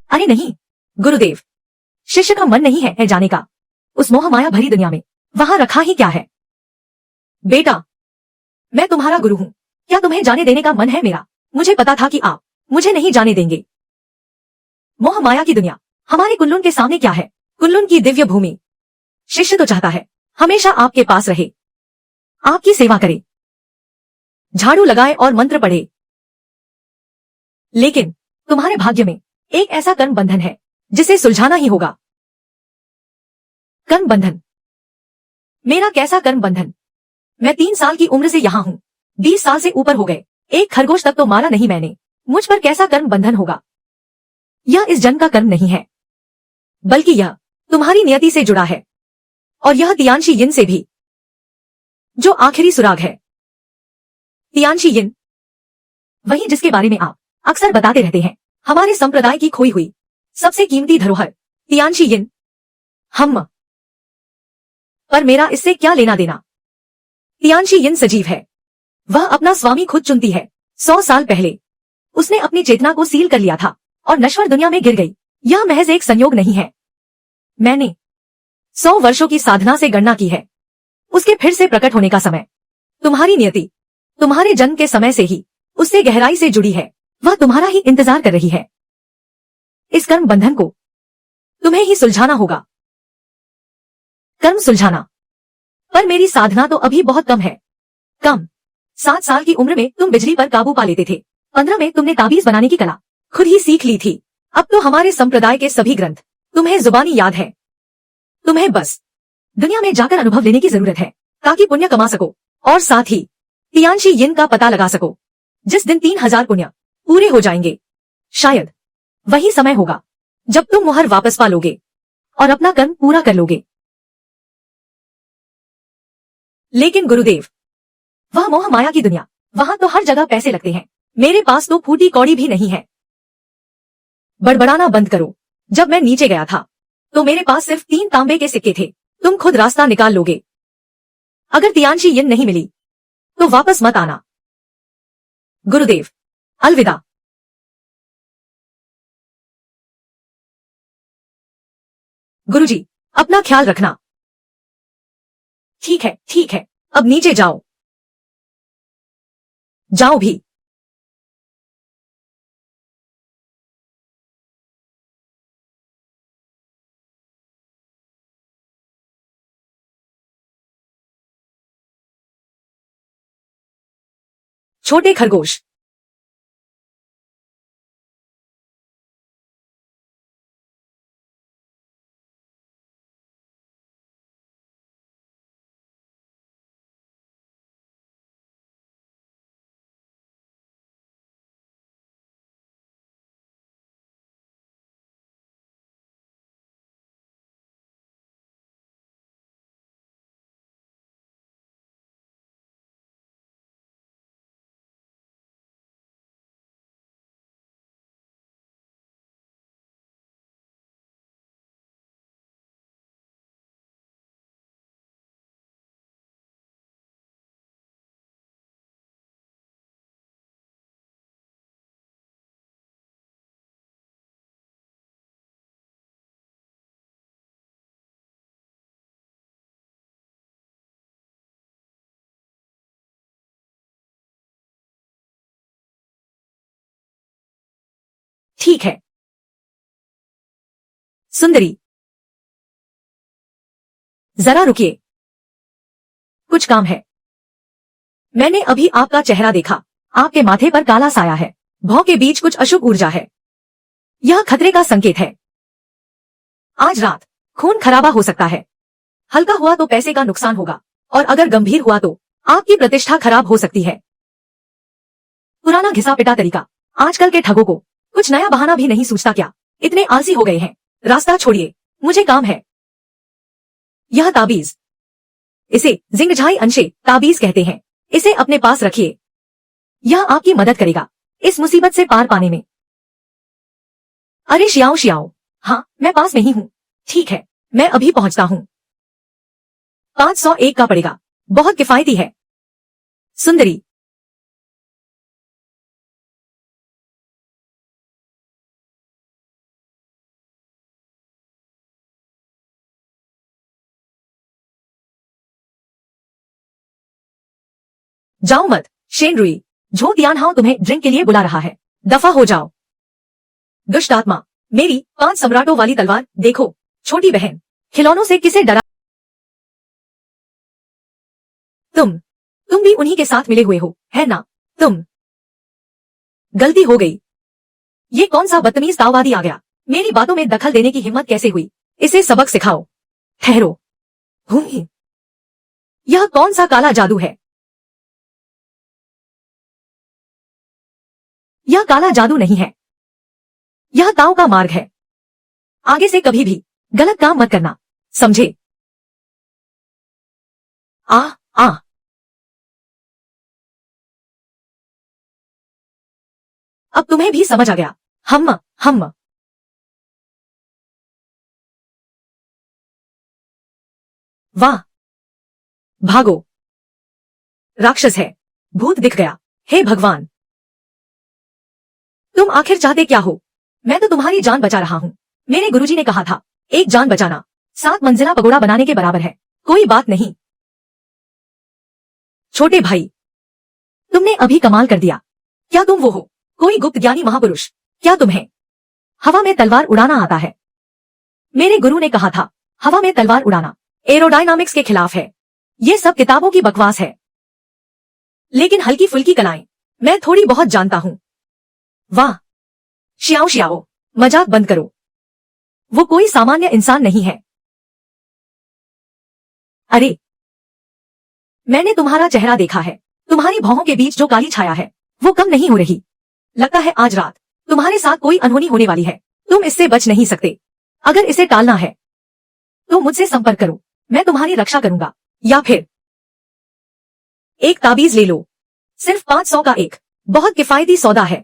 अरे नहीं गुरुदेव, शिष्य का मन नहीं है जाने का उस मोह माया भरी दुनिया में। वहां रखा ही क्या है? बेटा, मैं तुम्हारा गुरु हूं, क्या तुम्हें जाने देने का मन है मेरा? मुझे पता था कि आप मुझे नहीं जाने देंगे। मोह माया की दुनिया हमारे कुल्लून के सामने क्या है? कुल्लून की दिव्य भूमि। शिष्य तो चाहता है हमेशा आपके पास रहे, आपकी सेवा करे, झाड़ू लगाए और मंत्र पढ़े। लेकिन तुम्हारे भाग्य में एक ऐसा कर्म बंधन है जिसे सुलझाना ही होगा। कर्म बंधन? मेरा कैसा कर्म बंधन? मैं 3 साल की उम्र से यहाँ हूँ, 20 साल से ऊपर हो गए, एक खरगोश तक तो मारा नहीं मैंने, मुझ पर कैसा कर्म बंधन होगा? यह इस जन्म का कर्म नहीं है, बल्कि यह तुम्हारी नियति से जुड़ा है, और यह तियांशी यिन से भी, जो आखिरी सुराग है। तियांशी यिन, वही जिसके बारे में आप अक्सर बताते रहते हैं, हमारे संप्रदाय की खोई हुई सबसे कीमती धरोहर तियांशी यिन। हम पर मेरा इससे क्या लेना देना? तियांशी यिन सजीव है, वह अपना स्वामी खुद चुनती है। 100 साल पहले उसने अपनी चेतना को सील कर लिया था और नश्वर दुनिया में गिर गई। यह महज एक संयोग नहीं है, मैंने 100 वर्षों की साधना से गणना की है। उसके फिर से प्रकट होने का समय तुम्हारी नियति तुम्हारे जन्म के समय से ही उससे गहराई से जुड़ी है, वह तुम्हारा ही इंतजार कर रही है। इस कर्म बंधन को तुम्हें ही सुलझाना होगा। कर्म सुलझाना? पर मेरी साधना तो अभी बहुत कम है। कम? 7 साल की उम्र में तुम बिजली पर काबू पा लेते थे, 15 में तुमने ताबीज बनाने की कला खुद ही सीख ली थी। अब तो हमारे संप्रदाय के सभी ग्रंथ तुम्हें जुबानी याद है। तुम्हें बस दुनिया में जाकर अनुभव लेने की जरूरत है, ताकि पुण्य कमा सको और साथ ही तियांशी यिन का पता लगा सको। जिस दिन 3000 पुण्य पूरे हो जाएंगे, शायद वही समय होगा जब तुम मुहर वापस पा लोगे और अपना कर्म पूरा कर लोगे। लेकिन गुरुदेव, वह मोह माया की दुनिया, वहां तो हर जगह पैसे लगते हैं, मेरे पास तो फूटी कौड़ी भी नहीं है। बड़बड़ाना बंद करो। जब मैं नीचे गया था तो मेरे पास सिर्फ 3 तांबे के सिक्के थे, तुम खुद रास्ता निकाल लोगे। अगर तियांशी यिन नहीं मिली तो वापस मत आना। गुरुदेव, अलविदा। गुरुजी, अपना ख्याल रखना। ठीक है, ठीक है, अब नीचे जाओ। जाओ भी। छोटे खरगोश। ठीक है। सुंदरी, जरा रुकिए, कुछ काम है। मैंने अभी आपका चेहरा देखा, आपके माथे पर काला साया है, भौं के बीच कुछ अशुभ ऊर्जा है। यह खतरे का संकेत है। आज रात खून खराबा हो सकता है। हल्का हुआ तो पैसे का नुकसान होगा, और अगर गंभीर हुआ तो आपकी प्रतिष्ठा खराब हो सकती है। पुराना घिसा पिटा तरीका, आजकल के ठगों को कुछ नया बहाना भी नहीं सूझता क्या? इतने आलसी हो गए हैं। रास्ता छोड़िए, मुझे काम है। यह ताबीज, इसे जिंगझाई अंशे ताबीज कहते हैं। इसे अपने पास रखिए, यह आपकी मदद करेगा इस मुसीबत से पार पाने में। अरे शियाओ शियाओ, हाँ मैं पास में ही हूँ। ठीक है, मैं अभी पहुंचता हूँ। 501 का पड़ेगा, बहुत किफायती है। सुंदरी, जाओ मत, शेन रुई। झो तियानहाओ तुम्हें ड्रिंक के लिए बुला रहा है, दफा हो जाओ। दुष्ट आत्मा, मेरी 5 सम्राटों वाली तलवार देखो। छोटी बहन, खिलौनों से किसे डरा? तुम भी उन्हीं के साथ मिले हुए हो, है ना? गलती हो गई। ये कौन सा बदतमीज ताववादी आ गया? मेरी बातों में दखल देने की हिम्मत कैसे हुई? इसे सबक सिखाओ। ठहरो। यह कौन सा काला जादू है? यह काला जादू नहीं है, यह ताओ का मार्ग है। आगे से कभी भी गलत काम मत करना, समझे? आ आ अब तुम्हें भी समझ आ गया। हम वाह, भागो। राक्षस है, भूत दिख गया। हे भगवान, तुम आखिर चाहते क्या हो? मैं तो तुम्हारी जान बचा रहा हूँ। मेरे गुरुजी ने कहा था, एक जान बचाना 7 मंजिला पगोड़ा बनाने के बराबर है। कोई बात नहीं। छोटे भाई, तुमने अभी कमाल कर दिया। क्या तुम वो हो, कोई गुप्त ज्ञानी महापुरुष? क्या तुम्हें हवा में तलवार उड़ाना आता है? मेरे गुरु ने कहा था, हवा में तलवार उड़ाना एरोडायनामिक्स के खिलाफ है। ये सब किताबों की बकवास है। लेकिन हल्की फुल्की कलाएं मैं थोड़ी बहुत जानता हूं। वाह, शियाओ शियाओ, मजाक बंद करो। वो कोई सामान्य इंसान नहीं है। अरे, मैंने तुम्हारा चेहरा देखा है। तुम्हारी भौहों के बीच जो काली छाया है, वो कम नहीं हो रही। लगता है आज रात तुम्हारे साथ कोई अनहोनी होने वाली है। तुम इससे बच नहीं सकते। अगर इसे टालना है तो मुझसे संपर्क करो, मैं तुम्हारी रक्षा करूंगा। या फिर एक ताबीज ले लो, सिर्फ 500 का एक बहुत किफायती सौदा है।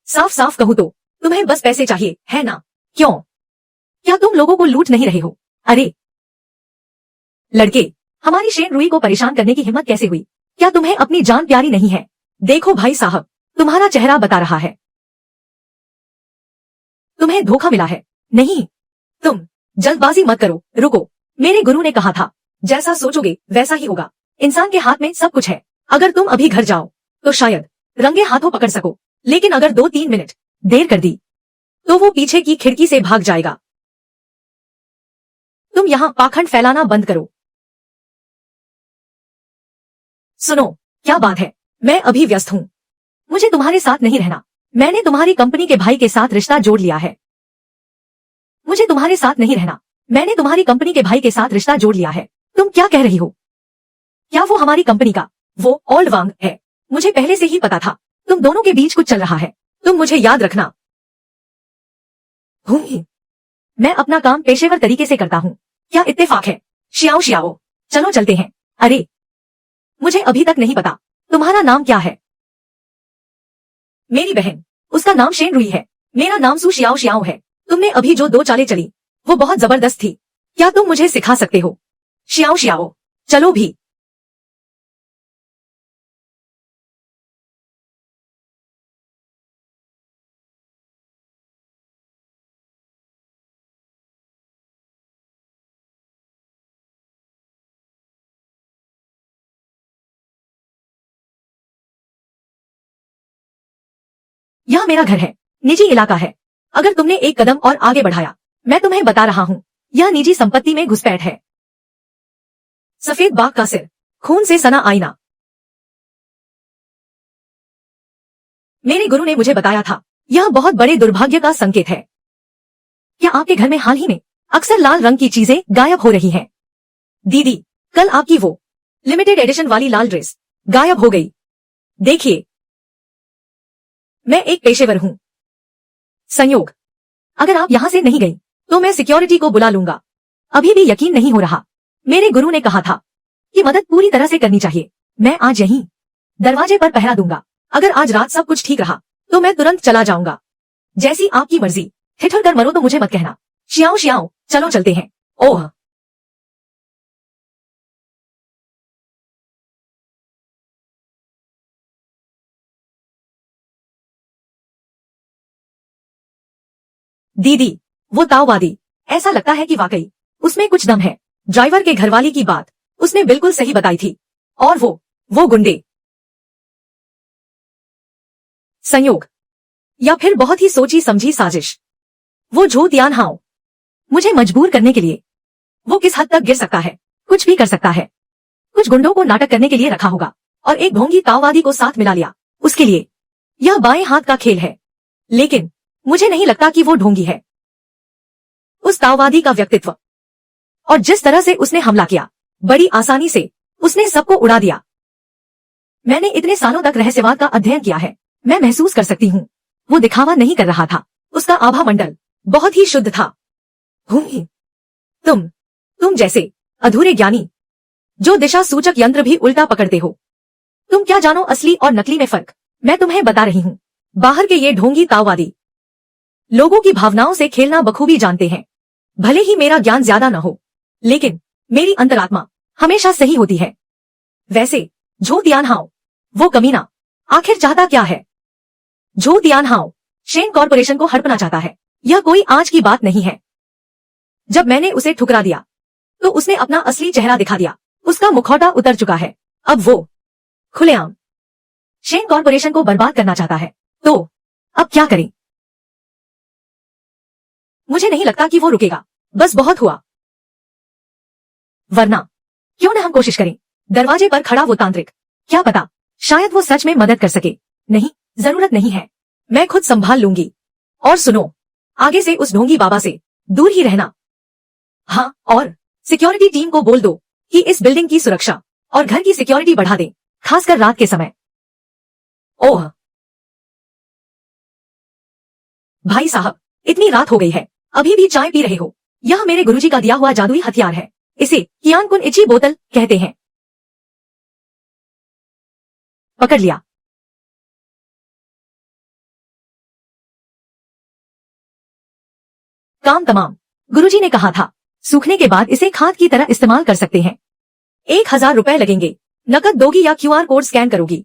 साफ साफ कहूं तो तुम्हें बस पैसे चाहिए, है ना? क्यों? क्या तुम लोगों को लूट नहीं रहे हो? अरे लड़के, हमारी शेन रुई को परेशान करने की हिम्मत कैसे हुई? क्या तुम्हें अपनी जान प्यारी नहीं है? देखो भाई साहब, तुम्हारा चेहरा बता रहा है तुम्हें धोखा मिला है। नहीं, तुम जल्दबाजी मत करो, रुको। मेरे गुरु ने कहा था, जैसा सोचोगे वैसा ही होगा। इंसान के हाथ में सब कुछ है। अगर तुम अभी घर जाओ तो शायद रंगे हाथों पकड़ सको, लेकिन अगर 2-3 मिनट देर कर दी तो वो पीछे की खिड़की से भाग जाएगा। तुम यहाँ पाखंड फैलाना बंद करो। सुनो, क्या बात है, मैं अभी व्यस्त हूँ, मुझे तुम्हारे साथ नहीं रहना। मैंने तुम्हारी कंपनी के भाई के साथ रिश्ता जोड़ लिया है। मुझे तुम्हारे साथ नहीं रहना। मैंने तुम्हारी कंपनी के भाई के साथ रिश्ता जोड़ लिया है। तुम क्या कह रही हो? क्या वो हमारी कंपनी का वो ओल्ड वांग है? मुझे पहले से ही पता था तुम दोनों के बीच कुछ चल रहा है। तुम मुझे याद रखना। मैं अपना काम पेशेवर तरीके से करता हूँ। क्या इत्तेफाक है? शियाओ शियाओ, चलो चलते हैं। अरे, मुझे अभी तक नहीं पता तुम्हारा नाम क्या है? मेरी बहन, उसका नाम शेन रुई है। मेरा नाम सू शियाओ शियाओ है। तुमने अभी जो 2 चालें चली वो बहुत जबरदस्त थी। क्या तुम मुझे सिखा सकते हो? शियाओ शियाओ, चलो भी। यह मेरा घर है, निजी इलाका है। अगर तुमने एक कदम और आगे बढ़ाया, मैं तुम्हें बता रहा हूँ, यह निजी संपत्ति में घुसपैठ है। सफेद बाघ का सिर, खून से सना आईना। मेरे गुरु ने मुझे बताया था, यह बहुत बड़े दुर्भाग्य का संकेत है। क्या आपके घर में हाल ही में अक्सर लाल रंग की चीजें गायब हो रही हैं? दीदी, कल आपकी वो लिमिटेड एडिशन वाली लाल ड्रेस गायब हो गई। देखिए, मैं एक पेशेवर हूँ। संयोग, अगर आप यहाँ से नहीं गई तो मैं सिक्योरिटी को बुला लूंगा। अभी भी यकीन नहीं हो रहा। मेरे गुरु ने कहा था कि मदद पूरी तरह से करनी चाहिए। मैं आज यहीं दरवाजे पर पहरा दूंगा। अगर आज रात सब कुछ ठीक रहा तो मैं तुरंत चला जाऊंगा। जैसी आपकी मर्जी। ठिठुर कर मरो तो मुझे मत कहना। शियाओ शियाओ, चलो चलते हैं। ओह, दीदी, वो ताओवादी, ऐसा लगता है कि वाकई उसमें कुछ दम है। ड्राइवर के घरवाली की बात उसने बिल्कुल सही बताई थी। और वो वो गुंडे, संयोग, या फिर बहुत ही सोची समझी साजिश। वो झू तियानहाओ मुझे मजबूर करने के लिए। वो किस हद तक गिर सकता है, कुछ भी कर सकता है। कुछ गुंडों को नाटक करने के लिए रखा होगा और एक ढोंगी ताओवादी को साथ मिला लिया उसके लिए। यह बाएं हाथ का खेल है, लेकिन मुझे नहीं लगता कि वो ढोंगी है। उस ताओवादी का व्यक्तित्व और जिस तरह से उसने हमला किया, बड़ी आसानी से उसने सबको उड़ा दिया। मैंने इतने सालों तक रहस्यवाद का अध्ययन किया है, मैं महसूस कर सकती हूँ वो दिखावा नहीं कर रहा था। उसका आभा मंडल बहुत ही शुद्ध था। तुम जैसे अधूरे ज्ञानी जो दिशा सूचक यंत्र भी उल्टा पकड़ते हो, तुम क्या जानो असली और नकली में फर्क। मैं तुम्हें बता रही हूँ, बाहर के ये ढोंगी ताओवादी लोगों की भावनाओं से खेलना बखूबी जानते हैं। भले ही मेरा ज्ञान ज्यादा न हो, लेकिन मेरी अंतरात्मा हमेशा सही होती है। वैसे झू तियानहाओ वो कमीना आखिर चाहता क्या है? झू तियानहाओ शेन कॉरपोरेशन को हड़पना चाहता है। यह कोई आज की बात नहीं है। जब मैंने उसे ठुकरा दिया तो उसने अपना असली चेहरा दिखा दिया। उसका मुखौटा उतर चुका है। अब वो खुलेआम शेन कॉरपोरेशन को बर्बाद करना चाहता है। तो अब क्या करें? मुझे नहीं लगता कि वो रुकेगा। बस बहुत हुआ। वरना क्यों न हम कोशिश करें। दरवाजे पर खड़ा वो तांत्रिक, क्या पता शायद वो सच में मदद कर सके। नहीं, जरूरत नहीं है, मैं खुद संभाल लूंगी। और सुनो, आगे से उस ढोंगी बाबा से दूर ही रहना। हाँ, और सिक्योरिटी टीम को बोल दो कि इस बिल्डिंग की सुरक्षा और घर की सिक्योरिटी बढ़ा दें, खासकर रात के समय। ओह भाई साहब, इतनी रात हो गई है, अभी भी चाय पी रहे हो? यह मेरे गुरुजी का दिया हुआ जादुई हथियार है। इसे कियानकुन इची बोतल कहते हैं। पकड़ लिया। काम तमाम। गुरुजी ने कहा था, सूखने के बाद इसे खाद की तरह इस्तेमाल कर सकते हैं। 1000 रुपए लगेंगे। नकद दोगी या क्यूआर कोड स्कैन करोगी?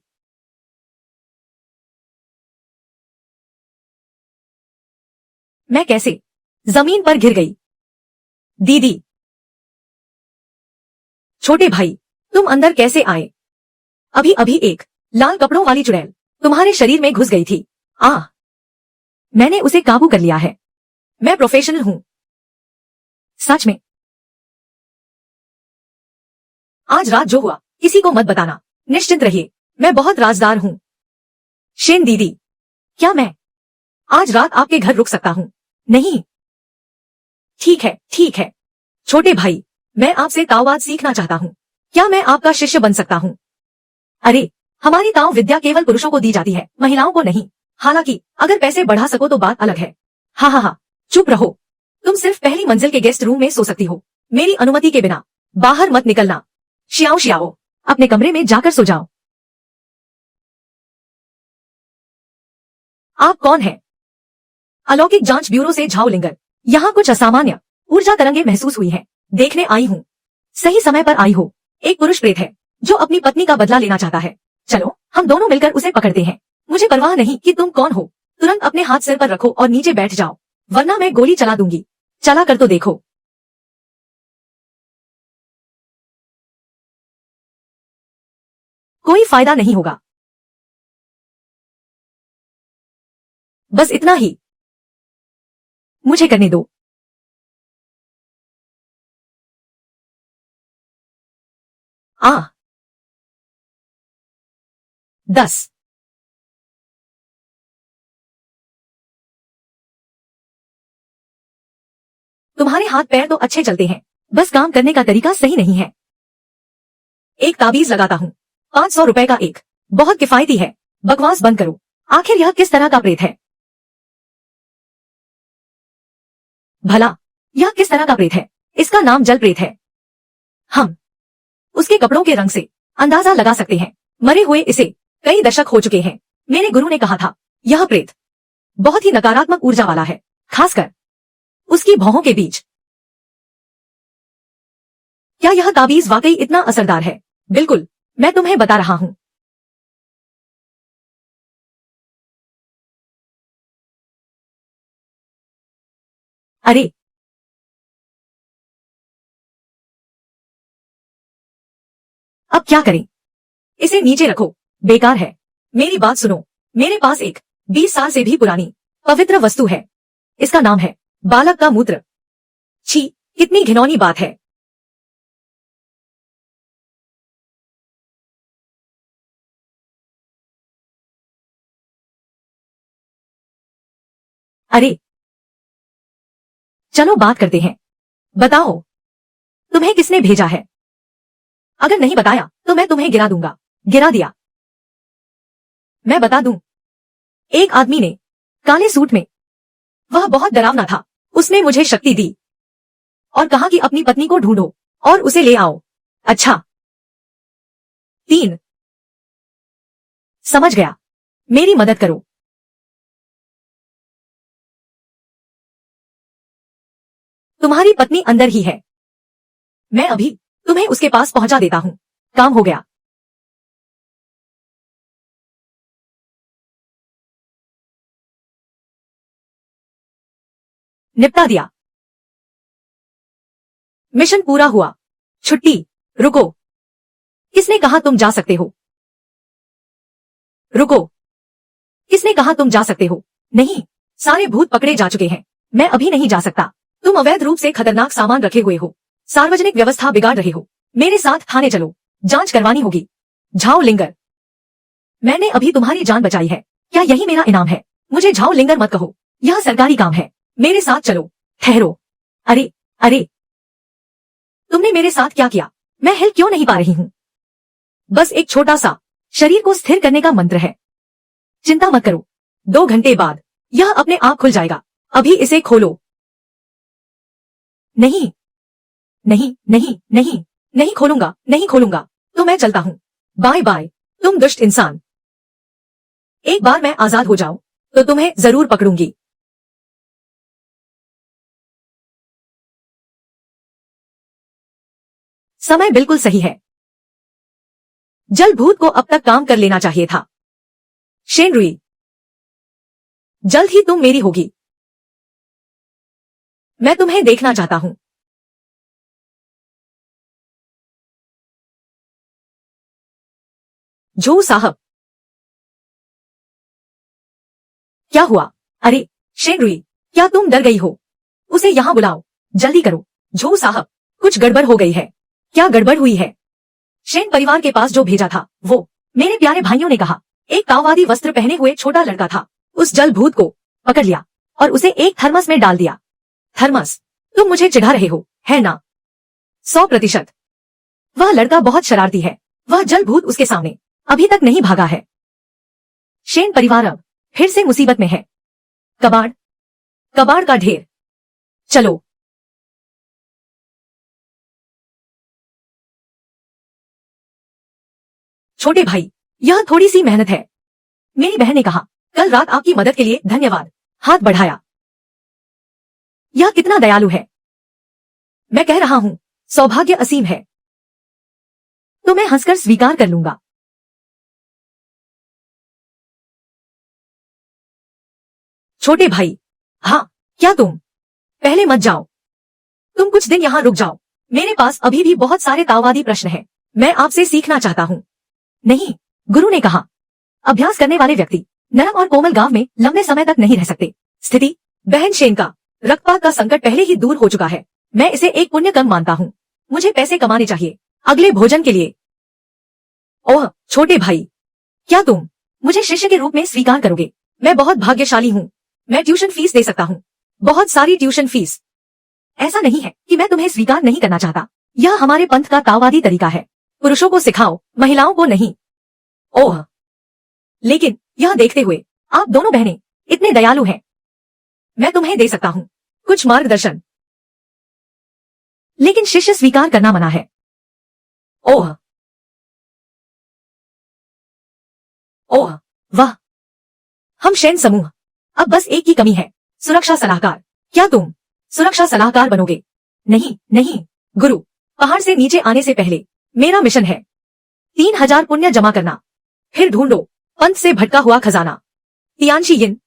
मैं कैसे जमीन पर गिर गई। दीदी, छोटे भाई, तुम अंदर कैसे आए? अभी अभी एक लाल कपड़ों वाली चुड़ैल तुम्हारे शरीर में घुस गई थी। मैंने उसे काबू कर लिया है। मैं प्रोफेशनल हूँ। सच में। आज रात जो हुआ किसी को मत बताना। निश्चिंत रहिए, मैं बहुत राजदार हूँ। शेन दीदी, क्या मैं आज रात आपके घर रुक सकता हूँ? नहीं। ठीक है, ठीक है। छोटे भाई, मैं आपसे ताओवाद सीखना चाहता हूँ। क्या मैं आपका शिष्य बन सकता हूँ? अरे, हमारी ताओ विद्या केवल पुरुषों को दी जाती है, महिलाओं को नहीं। हालांकि अगर पैसे बढ़ा सको तो बात अलग है। हा, चुप रहो। तुम सिर्फ पहली मंजिल के गेस्ट रूम में सो सकती हो। मेरी अनुमति के बिना बाहर मत निकलना। शियाओ शियाओ, अपने कमरे में जाकर सो जाओ। आप कौन हैं? अलौकिक जांच ब्यूरो से झाओ लिंगर। यहाँ कुछ असामान्य ऊर्जा तरंगे महसूस हुई हैं। देखने आई हूँ। सही समय पर आई हो। एक पुरुष प्रेत है जो अपनी पत्नी का बदला लेना चाहता है। चलो, हम दोनों मिलकर उसे पकड़ते हैं। मुझे परवाह नहीं कि तुम कौन हो। तुरंत अपने हाथ सिर पर रखो और नीचे बैठ जाओ, वरना मैं गोली चला दूंगी। चला कर तो देखो। कोई फायदा नहीं होगा। बस इतना ही। मुझे करने दो। आ 10। तुम्हारे हाथ पैर तो अच्छे चलते हैं, बस काम करने का तरीका सही नहीं है। एक ताबीज लगाता हूँ, 500 रुपए का एक। बहुत किफायती है। बकवास बंद करो। आखिर यह किस तरह का प्रेत है? भला यह किस तरह का प्रेत है? इसका नाम जल प्रेत है। हम उसके कपड़ों के रंग से अंदाजा लगा सकते हैं। मरे हुए इसे कई दशक हो चुके हैं। मेरे गुरु ने कहा था, यह प्रेत बहुत ही नकारात्मक ऊर्जा वाला है, खासकर उसकी भौहों के बीच। क्या यह ताबीज वाकई इतना असरदार है? बिल्कुल, मैं तुम्हें बता रहा हूँ। अरे, अब क्या करें? इसे नीचे रखो, बेकार है। मेरी बात सुनो, मेरे पास एक 20 साल से भी पुरानी पवित्र वस्तु है। इसका नाम है बालक का मूत्र। छी, कितनी घिनौनी बात है। अरे चलो बात करते हैं। बताओ, तुम्हें किसने भेजा है? अगर नहीं बताया तो मैं तुम्हें गिरा दूंगा। गिरा दिया। मैं बता दूं, एक आदमी ने काले सूट में, वह बहुत डरावना था, उसने मुझे शक्ति दी और कहा कि अपनी पत्नी को ढूंढो और उसे ले आओ। अच्छा। 3 समझ गया। मेरी मदद करो। तुम्हारी पत्नी अंदर ही है। मैं अभी तुम्हें उसके पास पहुंचा देता हूं। काम हो गया। निपटा दिया। मिशन पूरा हुआ। छुट्टी। रुको, किसने कहा तुम जा सकते हो? रुको, किसने कहा तुम जा सकते हो? नहीं, सारे भूत पकड़े जा चुके हैं। मैं अभी नहीं जा सकता। तुम अवैध रूप से खतरनाक सामान रखे हुए हो, सार्वजनिक व्यवस्था बिगाड़ रहे हो। मेरे साथ थाने चलो, जांच करवानी होगी। झाओ लिंगर, मैंने अभी तुम्हारी जान बचाई है। क्या यही मेरा इनाम है? मुझे झाओ लिंगर मत कहो, यह सरकारी काम है। मेरे साथ चलो। ठहरो। अरे अरे, तुमने मेरे साथ क्या किया? मैं हिल क्यों नहीं पा रही हूँ? बस एक छोटा सा शरीर को स्थिर करने का मंत्र है। चिंता मत करो, 2 घंटे बाद यह अपने आप खुल जाएगा। अभी इसे खोलो। नहीं नहीं नहीं नहीं, नहीं खोलूंगा, नहीं खोलूंगा। तो मैं चलता हूँ। बाय बाय, तुम दुष्ट इंसान। एक बार मैं आजाद हो जाऊं तो तुम्हें जरूर पकड़ूंगी। समय बिल्कुल सही है। जल भूत को अब तक काम कर लेना चाहिए था। शेनरुई, जल्द ही तुम मेरी होगी। मैं तुम्हें देखना चाहता हूं। झू साहब, क्या हुआ? अरे शेनरुई, क्या तुम डर गई हो? उसे यहां बुलाओ, जल्दी करो। झू साहब, कुछ गड़बड़ हो गई है। क्या गड़बड़ हुई है? शेन परिवार के पास जो भेजा था, वो मेरे प्यारे भाइयों ने कहा, एक ताओवादी वस्त्र पहने हुए छोटा लड़का था। उस जल भूत को पकड़ लिया और उसे एक थर्मस में डाल दिया। थर्मस? तुम मुझे चिढ़ा रहे हो, है ना? 100%। वह लड़का बहुत शरारती है। वह जल भूत उसके सामने अभी तक नहीं भागा है। शेन परिवार अब फिर से मुसीबत में है। कबाड़, कबाड़ का ढेर। चलो। छोटे भाई, यह थोड़ी सी मेहनत है। मेरी बहन ने कहा, कल रात आपकी मदद के लिए धन्यवाद। हाथ बढ़ाया। यह कितना दयालु है। मैं कह रहा हूं, सौभाग्य असीम है। तो मैं हंसकर स्वीकार कर लूंगा। छोटे भाई, हाँ, क्या तुम पहले मत जाओ। तुम कुछ दिन यहाँ रुक जाओ। मेरे पास अभी भी बहुत सारे ताओवादी प्रश्न हैं। मैं आपसे सीखना चाहता हूँ। नहीं, गुरु ने कहा, अभ्यास करने वाले व्यक्ति नरम और कोमल गांव में लंबे समय तक नहीं रह सकते। स्थिति, बहन शेन का रक्तपात का संकट पहले ही दूर हो चुका है। मैं इसे एक पुण्य कर्म मानता हूँ। मुझे पैसे कमाने चाहिए, अगले भोजन के लिए। ओह छोटे भाई, क्या तुम मुझे शिष्य के रूप में स्वीकार करोगे? मैं बहुत भाग्यशाली हूँ। मैं ट्यूशन फीस दे सकता हूँ, बहुत सारी ट्यूशन फीस। ऐसा नहीं है कि मैं तुम्हें स्वीकार नहीं करना चाहता। यह हमारे पंथ का ताओवादी तरीका है। पुरुषों को सिखाओ, महिलाओं को नहीं। ओह, लेकिन यह देखते हुए आप दोनों बहनें इतने दयालु हैं। मैं तुम्हें दे सकता हूँ कुछ मार्गदर्शन, लेकिन शिष्य स्वीकार करना मना है। ओह ओह, वाह। हम शेन समूह, अब बस एक ही कमी है, सुरक्षा सलाहकार। क्या तुम सुरक्षा सलाहकार बनोगे? नहीं नहीं गुरु, पहाड़ से नीचे आने से पहले मेरा मिशन है 3000 पुण्य जमा करना, फिर ढूंढो पंथ से भटका हुआ खजाना। तियानशी यिन,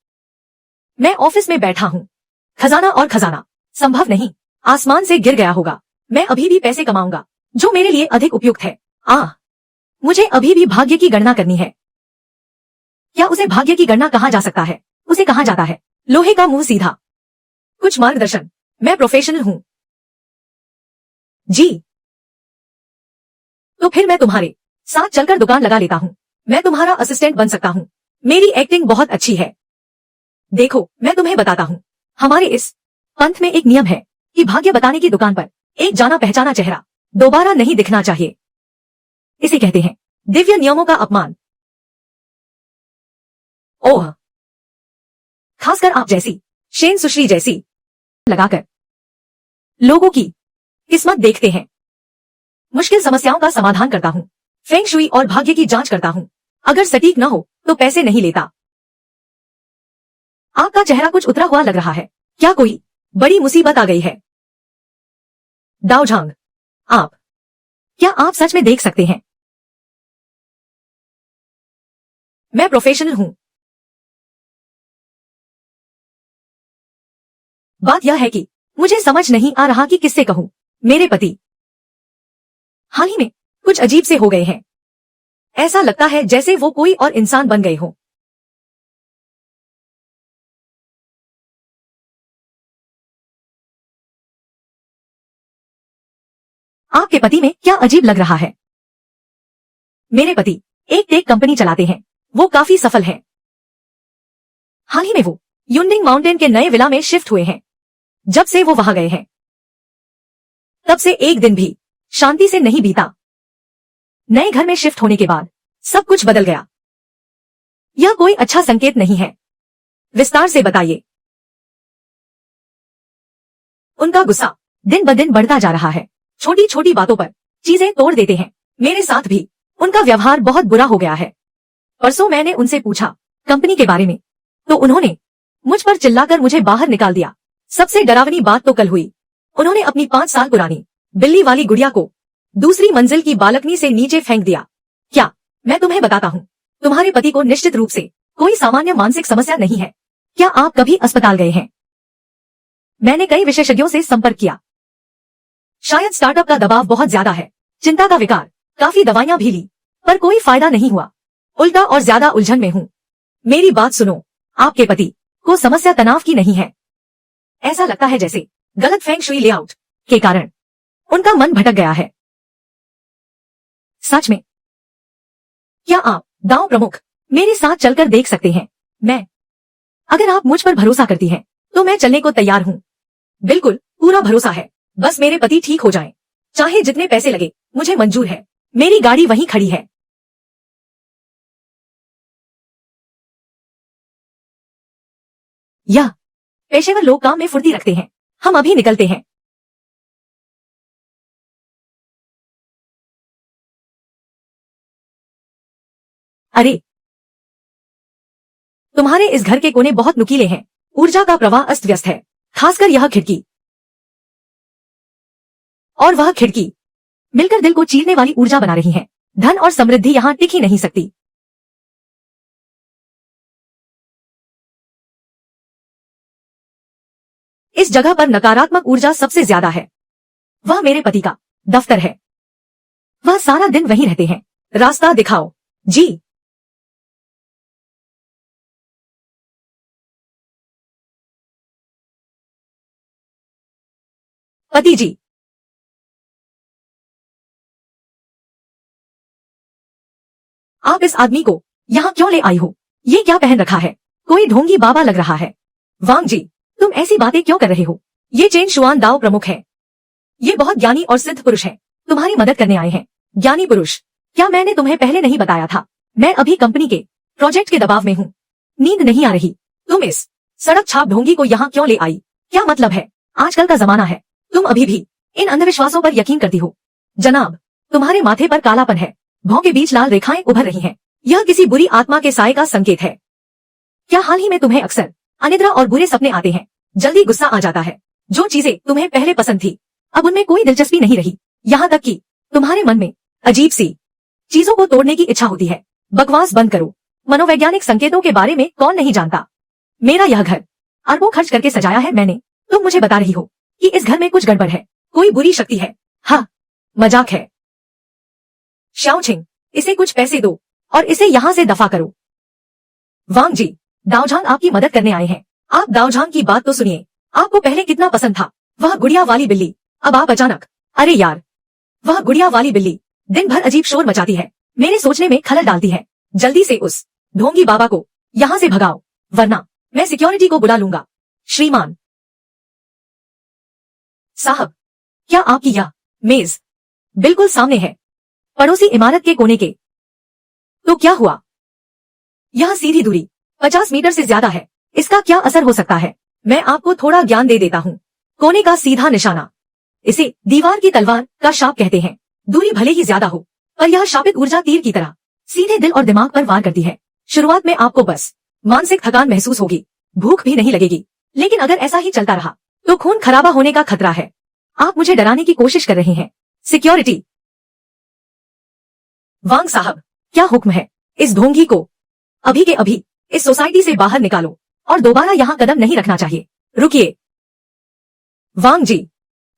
मैं ऑफिस में बैठा हूँ। खजाना और खजाना संभव नहीं, आसमान से गिर गया होगा। मैं अभी भी पैसे कमाऊंगा जो मेरे लिए अधिक उपयुक्त है। मुझे अभी भी भाग्य की गणना करनी है। क्या उसे भाग्य की गणना कहा जा सकता है? उसे कहा जाता है लोहे का मुंह सीधा। कुछ मार्गदर्शन। मैं प्रोफेशनल हूं। जी। तो फिर मैं तुम्हारे साथ चलकर दुकान लगा लेता हूं। मैं तुम्हारा असिस्टेंट बन सकता हूं। मेरी एक्टिंग बहुत अच्छी है। देखो, मैं तुम्हें बताता हूं, हमारे इस पंथ में एक नियम है कि भाग्य बताने की दुकान पर एक जाना पहचाना चेहरा दोबारा नहीं दिखना चाहिए। इसे कहते हैं दिव्य नियमों का अपमान। ओह, खासकर आप जैसी शेन सुश्री जैसी लगाकर लोगों की किस्मत देखते हैं। मुश्किल समस्याओं का समाधान करता हूं, फेंग शुई और भाग्य की जांच करता हूं। अगर सटीक न हो तो पैसे नहीं लेता। आपका चेहरा कुछ उतरा हुआ लग रहा है। क्या कोई बड़ी मुसीबत आ गई है? दाओ झांग, क्या आप सच में देख सकते हैं? मैं प्रोफेशनल हूं। बात यह है कि मुझे समझ नहीं आ रहा कि किससे कहूं। मेरे पति हाल ही में कुछ अजीब से हो गए हैं। ऐसा लगता है जैसे वो कोई और इंसान बन गए हो। आपके पति में क्या अजीब लग रहा है? मेरे पति एक टेक कंपनी चलाते हैं। वो काफी सफल हैं। हाल ही में वो युनडिंग माउंटेन के नए विला में शिफ्ट हुए हैं। जब से वो वहां गए हैं तब से एक दिन भी शांति से नहीं बीता। नए घर में शिफ्ट होने के बाद सब कुछ बदल गया। यह कोई अच्छा संकेत नहीं है। विस्तार से बताइए। उनका गुस्सा दिन ब दिन बढ़ता जा रहा है। छोटी छोटी बातों पर चीजें तोड़ देते हैं। मेरे साथ भी उनका व्यवहार बहुत बुरा हो गया है। परसों मैंने उनसे पूछा कंपनी के बारे में, तो उन्होंने मुझ पर चिल्लाकर मुझे बाहर निकाल दिया। सबसे डरावनी बात तो कल हुई। उन्होंने अपनी 5 साल पुरानी बिल्ली वाली गुड़िया को दूसरी मंजिल की बालकनी से नीचे फेंक दिया। क्या मैं तुम्हें बताता हूँ, तुम्हारे पति को निश्चित रूप से कोई सामान्य मानसिक समस्या नहीं है। क्या आप कभी अस्पताल गए हैं? मैंने कई विशेषज्ञों से संपर्क किया। शायद स्टार्टअप का दबाव बहुत ज्यादा है। चिंता का विकार, काफी दवाइयां भी ली, पर कोई फायदा नहीं हुआ। उल्टा और ज्यादा उलझन में हूँ। मेरी बात सुनो, आपके पति को समस्या तनाव की नहीं है। ऐसा लगता है जैसे गलत फेंग शुई लेआउट के कारण उनका मन भटक गया है। सच में? क्या आप दांव प्रमुख मेरे साथ चलकर देख सकते हैं? अगर आप मुझ पर भरोसा करती हैं, तो मैं चलने को तैयार हूँ। बिल्कुल, पूरा भरोसा है। बस मेरे पति ठीक हो जाएं। चाहे जितने पैसे लगे, मुझे मंजूर है। मेरी गाड़ी वहीं खड़ी है। यह पेशेवर लोग काम में फुर्ती रखते हैं। हम अभी निकलते हैं। अरे, तुम्हारे इस घर के कोने बहुत नुकीले हैं। ऊर्जा का प्रवाह अस्त व्यस्त है, खासकर यह खिड़की और वह खिड़की मिलकर दिल को चीरने वाली ऊर्जा बना रही हैं। धन और समृद्धि यहाँ टिक ही नहीं सकती। इस जगह पर नकारात्मक ऊर्जा सबसे ज्यादा है। वह मेरे पति का दफ्तर है। वह सारा दिन वहीं रहते हैं। रास्ता दिखाओ। जी। पति जी, आप इस आदमी को यहाँ क्यों ले आई हो? ये क्या पहन रखा है? कोई ढोंगी बाबा लग रहा है। वांग जी, तुम ऐसी बातें क्यों कर रहे हो? ये चेन शुआन दाओ प्रमुख है। ये बहुत ज्ञानी और सिद्ध पुरुष है। तुम्हारी मदद करने आए हैं। ज्ञानी पुरुष? क्या मैंने तुम्हें पहले नहीं बताया था? मैं अभी कंपनी के प्रोजेक्ट के दबाव में हूँ। नींद नहीं आ रही। तुम इस सड़क छाप ढोंगी को यहाँ क्यों ले आई? क्या मतलब है? आजकल का जमाना है। तुम अभी भी इन अंधविश्वासों पर यकीन करती हो? जनाब, तुम्हारे माथे पर कालापन है। भौं के बीच लाल रेखाएं उभर रही हैं। यह किसी बुरी आत्मा के साए का संकेत है। क्या हाल ही में तुम्हें अक्सर अनिद्रा और बुरे सपने आते हैं? जल्दी गुस्सा आ जाता है। जो चीजें तुम्हें पहले पसंद थी, अब उनमें कोई दिलचस्पी नहीं रही। यहाँ तक कि तुम्हारे मन में अजीब सी चीजों को तोड़ने की इच्छा होती है। बकवास बंद करो। मनोवैज्ञानिक संकेतों के बारे में कौन नहीं जानता? मेरा यह घर अरबों खर्च करके सजाया है मैंने। तुम मुझे बता रही हो कि इस घर में कुछ गड़बड़ है, कोई बुरी शक्ति है। हाँ, मजाक है। शाओ छिंग, इसे कुछ पैसे दो और इसे यहाँ से दफा करो। वांग जी, दाओझांग आपकी मदद करने आए हैं। आप दाओझांग की बात तो सुनिए। आपको पहले कितना पसंद था वह गुड़िया वाली बिल्ली, अब आप अचानक। अरे यार, वह गुड़िया वाली बिल्ली दिन भर अजीब शोर मचाती है, मेरे सोचने में खलल डालती है। जल्दी से उस ढोंगी बाबा को यहाँ से भगाओ, वरना मैं सिक्योरिटी को बुला लूंगा। श्रीमान साहब, क्या आपकी यह मेज बिल्कुल सामने है, पड़ोसी इमारत के कोने के? तो क्या हुआ? यह सीधी दूरी 50 मीटर से ज्यादा है, इसका क्या असर हो सकता है? मैं आपको थोड़ा ज्ञान दे देता हूँ। कोने का सीधा निशाना, इसे दीवार की तलवार का शाप कहते हैं। दूरी भले ही ज्यादा हो, पर यह शापित ऊर्जा तीर की तरह सीधे दिल और दिमाग पर वार करती है। शुरुआत में आपको बस मानसिक थकान महसूस होगी, भूख भी नहीं लगेगी, लेकिन अगर ऐसा ही चलता रहा तो खून खराबा होने का खतरा है। आप मुझे डराने की कोशिश कर रहे हैं। सिक्योरिटी। वांग साहब, क्या हुक्म है? इस ढोंगी को अभी के अभी इस सोसाइटी से बाहर निकालो और दोबारा यहाँ कदम नहीं रखना चाहिए। रुकिए वांग जी,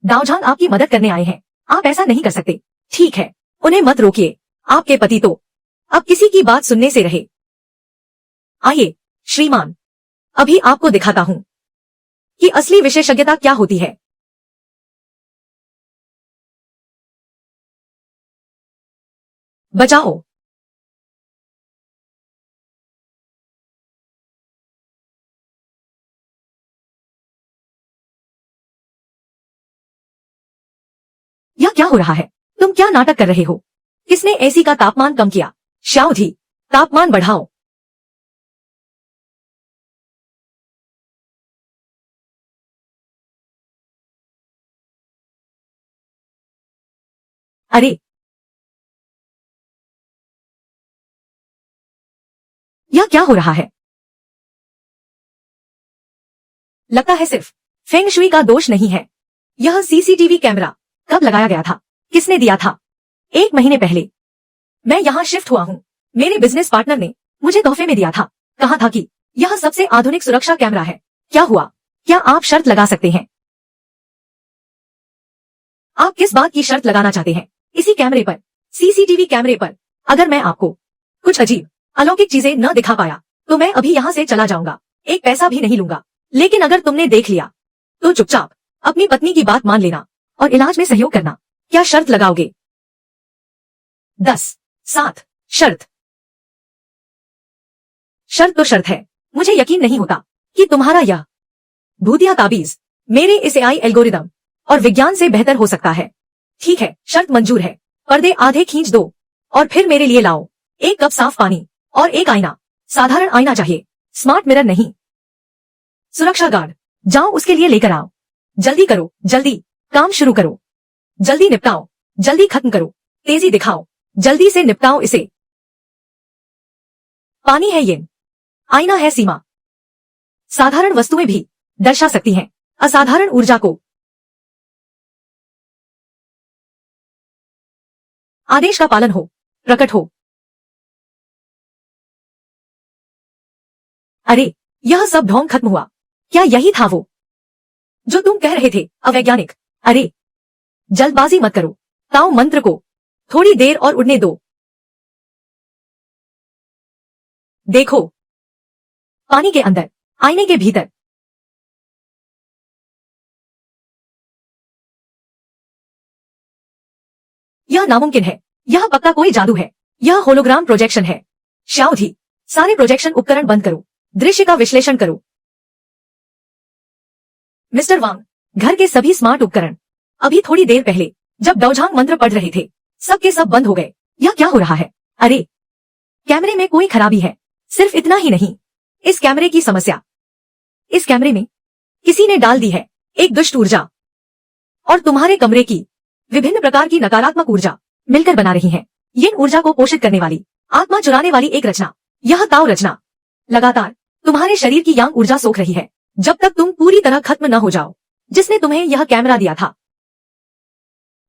दाओझांग आपकी मदद करने आए हैं, आप ऐसा नहीं कर सकते। ठीक है, उन्हें मत रोकिए, आपके पति तो अब किसी की बात सुनने से रहे। आइए श्रीमान, अभी आपको दिखाता हूँ कि असली विशेषज्ञता क्या होती है। बचाओ। यह क्या हो रहा है? तुम क्या नाटक कर रहे हो? किसने एसी का तापमान कम किया? शाओ जी, तापमान बढ़ाओ। अरे, यह क्या हो रहा है? लगता है सिर्फ फेंग शुई का दोष नहीं है। यह सीसीटीवी कैमरा कब लगाया गया था? किसने दिया था? 1 महीने पहले। मैं यहाँ शिफ्ट हुआ हूँ, मेरे बिजनेस पार्टनर ने मुझे तोहफे में दिया था। कहा था कि यह सबसे आधुनिक सुरक्षा कैमरा है। क्या हुआ? क्या आप शर्त लगा सकते हैं? आप किस बात की शर्त लगाना चाहते हैं? इसी कैमरे पर, सीसीटीवी कैमरे पर। अगर मैं आपको कुछ अजीब अलौकिक चीजें न दिखा पाया तो मैं अभी यहाँ से चला जाऊंगा, एक पैसा भी नहीं लूंगा। लेकिन अगर तुमने देख लिया तो चुपचाप अपनी पत्नी की बात मान लेना और इलाज में सहयोग करना। क्या शर्त लगाओगे? 10, 7 शर्त। शर्त तो शर्त है। मुझे यकीन नहीं होता कि तुम्हारा यह भूतिया ताबीज मेरे इस एआई एल्गोरिदम और विज्ञान से बेहतर हो सकता है। ठीक है, शर्त मंजूर है। पर्दे आधे खींच दो और फिर मेरे लिए लाओ 1 कप साफ पानी और एक आईना। साधारण आईना चाहिए, स्मार्ट मिरर नहीं। सुरक्षा गार्ड, जाओ उसके लिए लेकर आओ। जल्दी करो, जल्दी काम शुरू करो, जल्दी निपटाओ, जल्दी खत्म करो, तेजी दिखाओ, जल्दी से निपटाओ इसे। पानी है ये, आईना है सीमा। साधारण वस्तुएं भी दर्शा सकती हैं असाधारण ऊर्जा को। आदेश का पालन हो, प्रकट हो। अरे, यह सब ढोंग खत्म हुआ? क्या यही था वो जो तुम कह रहे थे, अवैज्ञानिक? अरे, जल्दबाजी मत करो, ताओ मंत्र को थोड़ी देर और उड़ने दो। देखो, पानी के अंदर, आईने के भीतर। यह नामुमकिन है, यह पक्का कोई जादू है, यह होलोग्राम प्रोजेक्शन है। शाओ जी, सारे प्रोजेक्शन उपकरण बंद करो, दृश्य का विश्लेषण करो। मिस्टर वांग, घर के सभी स्मार्ट उपकरण अभी थोड़ी देर पहले जब दाओझांग मंत्र पढ़ रहे थे सब के सब बंद हो गए। यह क्या हो रहा है? अरे, कैमरे में कोई खराबी है। सिर्फ इतना ही नहीं, इस कैमरे की समस्या, इस कैमरे में किसी ने डाल दी है एक दुष्ट ऊर्जा, और तुम्हारे कमरे की विभिन्न प्रकार की नकारात्मक ऊर्जा मिलकर बना रही है yin ऊर्जा को पोषित करने वाली, आत्मा चुराने वाली एक रचना। यह ताओ रचना लगातार तुम्हारे शरीर की यांग ऊर्जा सोख रही है जब तक तुम पूरी तरह खत्म न हो जाओ। जिसने तुम्हें यह कैमरा दिया था,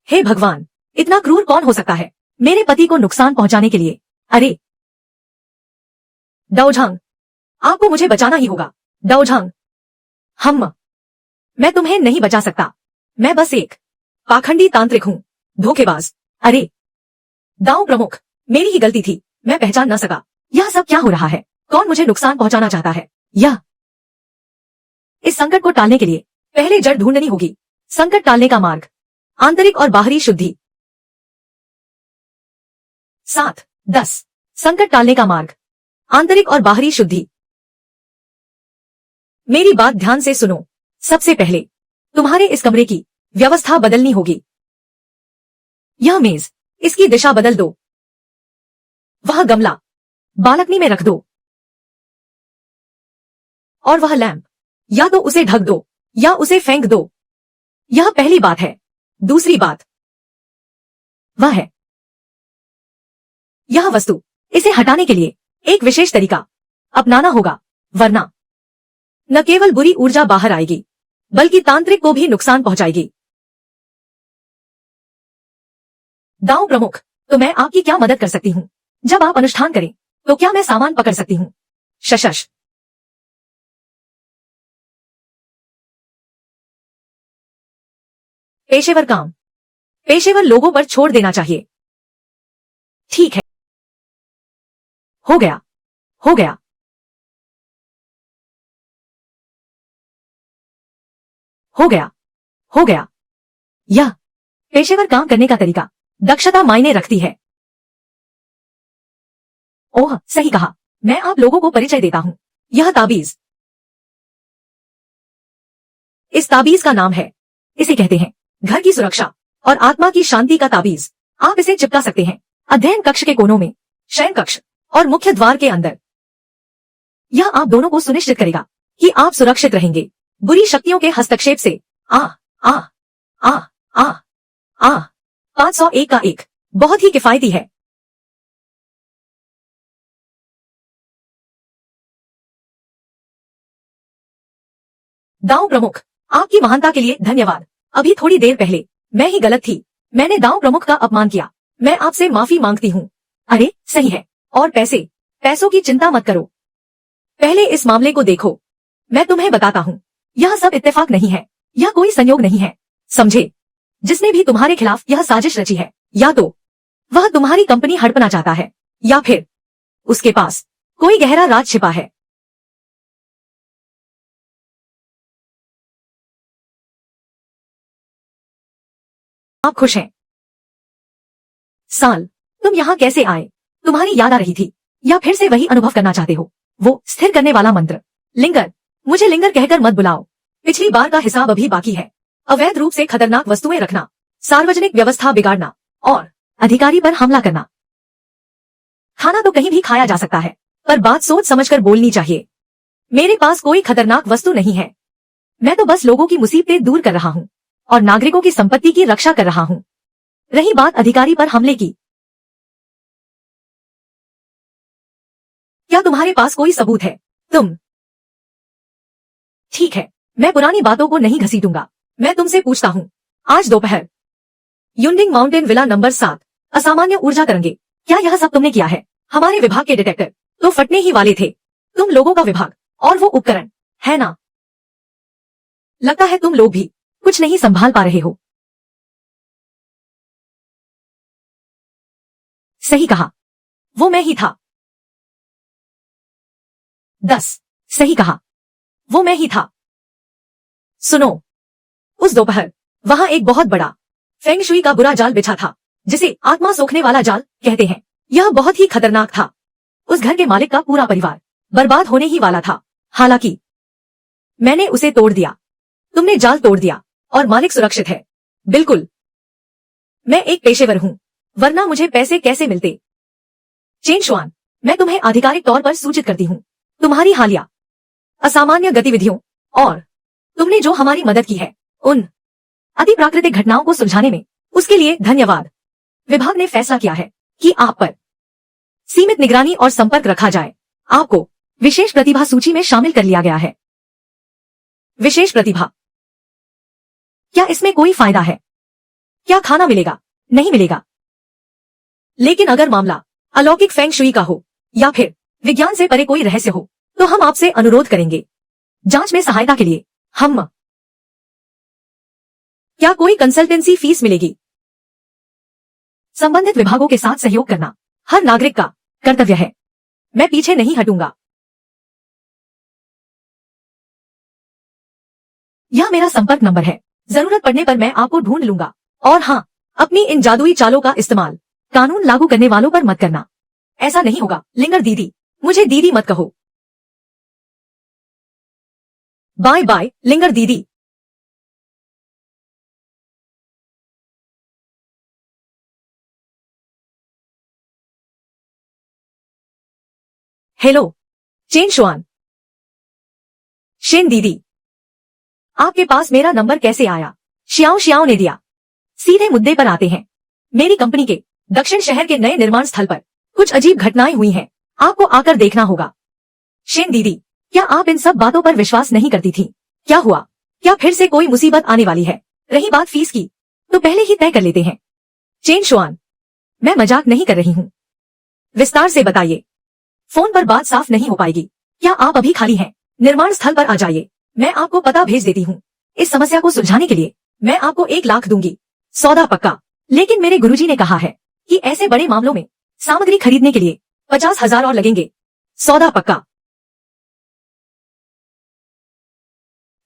हे भगवान, इतना क्रूर कौन हो सकता है मेरे पति को नुकसान पहुंचाने के लिए? अरे दाओझांग, आपको मुझे बचाना ही होगा। दाओझांग, मैं तुम्हें नहीं बचा सकता। मैं बस एक पाखंडी तांत्रिक हूँ, धोखेबाज। अरे दाओ प्रमुख, मेरी ही गलती थी, मैं पहचान न सका। यह सब क्या हो रहा है? कौन मुझे नुकसान पहुंचाना चाहता है? इस संकट को टालने के लिए पहले जड़ ढूंढनी होगी। संकट टालने का मार्ग, आंतरिक और बाहरी शुद्धि। 7, 10 संकट टालने का मार्ग, आंतरिक और बाहरी शुद्धि। मेरी बात ध्यान से सुनो। सबसे पहले तुम्हारे इस कमरे की व्यवस्था बदलनी होगी। यह मेज, इसकी दिशा बदल दो। वह गमला बालकनी में रख दो। और वह लैंप, या तो उसे ढक दो या उसे फेंक दो। यह पहली बात है। दूसरी बात वह है यह वस्तु, इसे हटाने के लिए एक विशेष तरीका अपनाना होगा, वरना न केवल बुरी ऊर्जा बाहर आएगी बल्कि तांत्रिक को भी नुकसान पहुंचाएगी। दाऊ प्रमुख, तो मैं आपकी क्या मदद कर सकती हूँ? जब आप अनुष्ठान करें तो क्या मैं सामान पकड़ सकती हूँ? शशश। पेशेवर काम पेशेवर लोगों पर छोड़ देना चाहिए। ठीक है, हो गया, हो गया। हो गया, हो गया। यह पेशेवर काम करने का तरीका दक्षता मायने रखती है। ओह, सही कहा। मैं आप लोगों को परिचय देता हूं। यह ताबीज, इस ताबीज का नाम है, इसे कहते हैं घर की सुरक्षा और आत्मा की शांति का ताबीज। आप इसे चिपका सकते हैं अध्ययन कक्ष के कोनों में, शयन कक्ष और मुख्य द्वार के अंदर। यह आप दोनों को सुनिश्चित करेगा कि आप सुरक्षित रहेंगे बुरी शक्तियों के हस्तक्षेप से। आ आ आ आ आ 501 का एक बहुत ही किफायती है। दाऊ प्रमुख, आपकी महानता के लिए धन्यवाद। अभी थोड़ी देर पहले मैं ही गलत थी। मैंने दाऊ प्रमुख का अपमान किया। मैं आपसे माफी मांगती हूँ। अरे सही है। और पैसों की चिंता मत करो। पहले इस मामले को देखो। मैं तुम्हें बताता हूँ, यह सब इत्तेफाक नहीं है, यह कोई संयोग नहीं है, समझे? जिसने भी तुम्हारे खिलाफ यह साजिश रची है, या तो वह तुम्हारी कंपनी हड़पना चाहता है या फिर उसके पास कोई गहरा राज छिपा है। आप खुश हैं? साल, तुम यहाँ कैसे आए? तुम्हारी याद आ रही थी या फिर से वही अनुभव करना चाहते हो? वो स्थिर करने वाला मंत्र। लिंगर, मुझे लिंगर कहकर मत बुलाओ। पिछली बार का हिसाब अभी बाकी है। अवैध रूप से खतरनाक वस्तुएं रखना, सार्वजनिक व्यवस्था बिगाड़ना और अधिकारी पर हमला करना। खाना तो कहीं भी खाया जा सकता है, पर बात सोच समझकर बोलनी चाहिए। मेरे पास कोई खतरनाक वस्तु नहीं है। मैं तो बस लोगों की मुसीबतें दूर कर रहा हूँ और नागरिकों की संपत्ति की रक्षा कर रहा हूँ। रही बात अधिकारी पर हमले की, क्या तुम्हारे पास कोई सबूत है? तुम ठीक है, मैं पुरानी बातों को नहीं घसीटूंगा। मैं तुमसे पूछता हूँ, आज दोपहर युंडिंग माउंटेन विला नंबर 7 असामान्य ऊर्जा तरंगे, क्या यह सब तुमने किया है? हमारे विभाग के डिटेक्टर तो फटने ही वाले थे। तुम लोगों का विभाग और वो उपकरण, है ना? लगता है तुम लोग भी कुछ नहीं संभाल पा रहे हो। सही कहा, वो मैं ही था। 10 सही कहा, वो मैं ही था। सुनो, उस दोपहर वहां एक बहुत बड़ा फेंग शुई का बुरा जाल बिछा था, जिसे आत्मा सोखने वाला जाल कहते हैं। यह बहुत ही खतरनाक था। उस घर के मालिक का पूरा परिवार बर्बाद होने ही वाला था। हालांकि मैंने उसे तोड़ दिया। तुमने जाल तोड़ दिया और मालिक सुरक्षित है। बिल्कुल, मैं एक पेशेवर हूँ, वरना मुझे पैसे कैसे मिलते? चेन शुआन, मैं तुम्हें आधिकारिक तौर पर सूचित करती हूँ तुम्हारी हालिया असामान्य गतिविधियों और तुमने जो हमारी मदद की है उन अति प्राकृतिक घटनाओं को सुलझाने में, उसके लिए धन्यवाद। विभाग ने फैसला किया है कि आप पर सीमित निगरानी और संपर्क रखा जाए। आपको विशेष प्रतिभा सूची में शामिल कर लिया गया है। विशेष प्रतिभा, क्या इसमें कोई फायदा है? क्या खाना मिलेगा? नहीं मिलेगा। लेकिन अगर मामला अलौकिक फेंग शुई का हो या फिर विज्ञान से परे कोई रहस्य हो, तो हम आपसे अनुरोध करेंगे। जांच में सहायता के लिए हम क्या कोई कंसल्टेंसी फीस मिलेगी? संबंधित विभागों के साथ सहयोग करना हर नागरिक का कर्तव्य है। मैं पीछे नहीं हटूंगा। यह मेरा संपर्क नंबर है, जरूरत पड़ने पर मैं आपको ढूंढ लूंगा। और हाँ, अपनी इन जादुई चालों का इस्तेमाल कानून लागू करने वालों पर मत करना। ऐसा नहीं होगा। लिंगर दीदी, मुझे दीदी मत कहो। बाय बाय लिंगर दीदी। Hello Chen Xuan. शेन दीदी, आपके पास मेरा नंबर कैसे आया? श्याओ श्याओ ने दिया। सीधे मुद्दे पर आते हैं। मेरी कंपनी के दक्षिण शहर के नए निर्माण स्थल पर कुछ अजीब घटनाएं हुई हैं। आपको आकर देखना होगा। शेन दीदी, क्या आप इन सब बातों पर विश्वास नहीं करती थी? क्या हुआ? क्या फिर से कोई मुसीबत आने वाली है? रही बात फीस की, तो पहले ही तय कर लेते हैं। चेन शुआन, मैं मजाक नहीं कर रही हूँ। विस्तार से बताइए। फोन पर बात साफ नहीं हो पाएगी। क्या आप अभी खाली हैं? निर्माण स्थल पर आ जाइए, मैं आपको पता भेज देती हूँ। इस समस्या को सुलझाने के लिए मैं आपको 1 लाख दूंगी। सौदा पक्का। लेकिन मेरे गुरुजी ने कहा है कि ऐसे बड़े मामलों में सामग्री खरीदने के लिए 50,000 और लगेंगे। सौदा पक्का।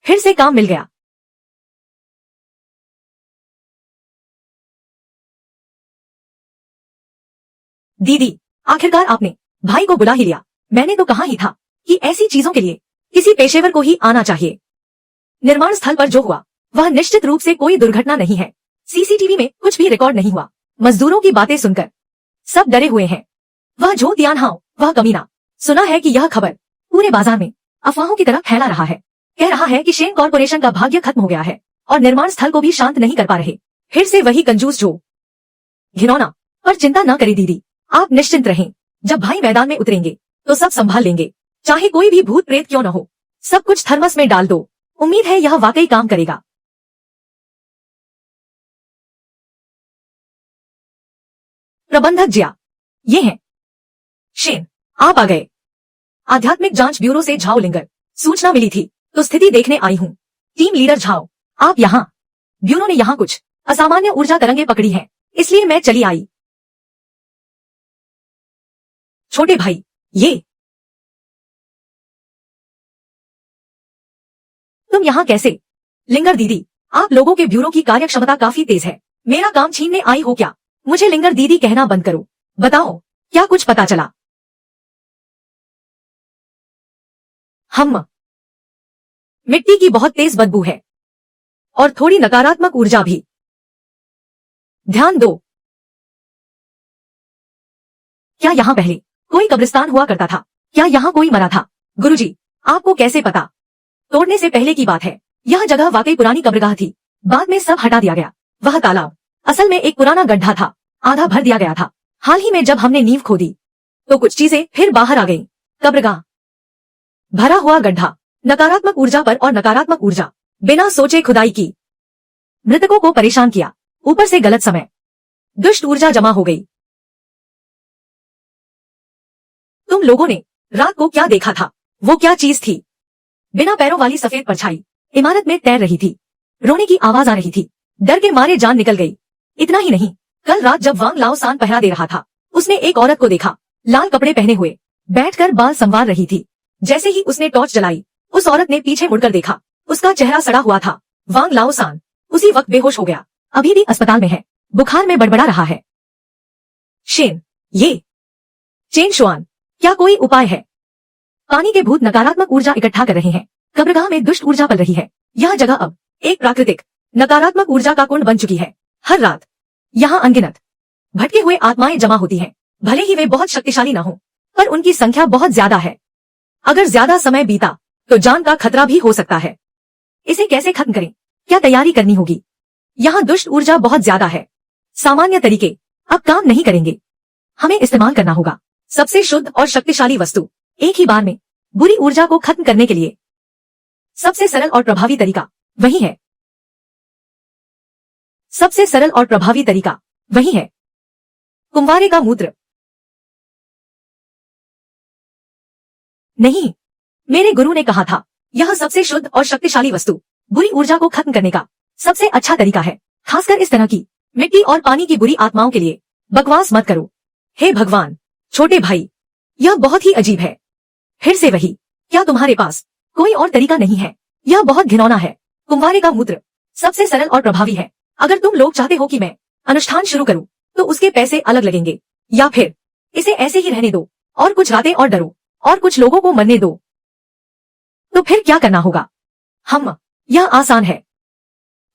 फिर से काम मिल गया। दीदी, आखिरकार आपने भाई को बुला ही लिया। मैंने तो कहा ही था कि ऐसी चीजों के लिए किसी पेशेवर को ही आना चाहिए। निर्माण स्थल पर जो हुआ वह निश्चित रूप से कोई दुर्घटना नहीं है। सीसीटीवी में कुछ भी रिकॉर्ड नहीं हुआ। मजदूरों की बातें सुनकर सब डरे हुए हैं। वह जो तियानहाओ, वह कमीना, सुना है कि यह खबर पूरे बाजार में अफवाहों की तरह फैला रहा है। कह रहा है कि शेन कॉर्पोरेशन का भाग्य खत्म हो गया है और निर्माण स्थल को भी शांत नहीं कर पा रहे। फिर से वही कंजूस जो घिनौना। पर चिंता न करें दीदी, आप निश्चिंत रहें। जब भाई मैदान में उतरेंगे तो सब संभाल लेंगे। चाहे कोई भी भूत प्रेत क्यों न हो, सब कुछ थर्मस में डाल दो। उम्मीद है यह वाकई काम करेगा। प्रबंधक जिया, ये हैं। शेन, आप आ गए। आध्यात्मिक जांच ब्यूरो से झाओ लिंगर। सूचना मिली थी तो स्थिति देखने आई हूँ। टीम लीडर झाओ, आप यहाँ। ब्यूरो ने यहाँ कुछ असामान्य ऊर्जा तरंगे पकड़ी हैं, इसलिए मैं चली आई। छोटे भाई, ये तुम यहाँ कैसे? लिंगर दीदी, आप लोगों के ब्यूरो की कार्यक्षमता काफी तेज है। मेरा काम छीनने आई हो क्या? मुझे लिंगर दीदी कहना बंद करो। बताओ, क्या कुछ पता चला? हम मिट्टी की बहुत तेज बदबू है और थोड़ी नकारात्मक ऊर्जा भी। ध्यान दो। क्या यहाँ पहले कोई कब्रिस्तान हुआ करता था? क्या यहाँ कोई मरा था? गुरुजी, आपको कैसे पता? तोड़ने से पहले की बात है। यह जगह वाकई पुरानी कब्रगाह थी। बाद में सब हटा दिया गया। वह तालाब असल में एक पुराना गड्ढा था, आधा भर दिया गया था। हाल ही में जब हमने नींव खोदी तो कुछ चीजें फिर बाहर आ गईं। कब्रगाह, भरा हुआ गड्ढा, नकारात्मक ऊर्जा पर और नकारात्मक ऊर्जा बिना सोचे खुदाई की। मृतकों को परेशान किया। ऊपर से गलत समय, दुष्ट ऊर्जा जमा हो गई। तुम लोगों ने रात को क्या देखा था? वो क्या चीज थी? बिना पैरों वाली सफेद परछाई इमारत में तैर रही थी। रोने की आवाज आ रही थी। डर के मारे जान निकल गई। इतना ही नहीं, कल रात जब वांग लाओ सान पहरा दे रहा था, उसने एक औरत को देखा, लाल कपड़े पहने हुए, बैठकर बाल संवार रही थी। जैसे ही उसने टॉर्च जलाई, उस औरत ने पीछे मुड़कर देखा। उसका चेहरा सड़ा हुआ था। वांग लाओ सान उसी वक्त बेहोश हो गया। अभी भी अस्पताल में है, बुखार में बड़बड़ा रहा है। शेन, ये चेन शुआन, क्या कोई उपाय है? पानी के भूत नकारात्मक ऊर्जा इकट्ठा कर रहे हैं। कब्रगाह में दुष्ट ऊर्जा पल रही है। यह जगह अब एक प्राकृतिक नकारात्मक ऊर्जा का कुंड बन चुकी है। हर रात यहाँ अनगिनत भटके हुए आत्माएं जमा होती हैं। भले ही वे बहुत शक्तिशाली न हो, पर उनकी संख्या बहुत ज्यादा है। अगर ज्यादा समय बीता तो जान का खतरा भी हो सकता है। इसे कैसे खत्म करें? क्या तैयारी करनी होगी? यहाँ दुष्ट ऊर्जा बहुत ज्यादा है। सामान्य तरीके अब काम नहीं करेंगे। हमें इस्तेमाल करना होगा सबसे शुद्ध और शक्तिशाली वस्तु। एक ही बार में बुरी ऊर्जा को खत्म करने के लिए सबसे सरल और प्रभावी तरीका वही है। सबसे सरल और प्रभावी तरीका वही है। कुंवारे का मूत्र। नहीं, मेरे गुरु ने कहा था, यह सबसे शुद्ध और शक्तिशाली वस्तु बुरी ऊर्जा को खत्म करने का सबसे अच्छा तरीका है। खासकर इस तरह की मिट्टी और पानी की बुरी आत्माओं के लिए। बकवास मत करो। हे भगवान, छोटे भाई, यह बहुत ही अजीब है। फिर से वही, क्या तुम्हारे पास कोई और तरीका नहीं है? यह बहुत घिनौना है। कुंवारे का मूत्र सबसे सरल और प्रभावी है। अगर तुम लोग चाहते हो कि मैं अनुष्ठान शुरू करूं, तो उसके पैसे अलग लगेंगे, या फिर इसे ऐसे ही रहने दो और कुछ रातें और डरो और कुछ लोगों को मरने दो। तो फिर क्या करना होगा? यह आसान है।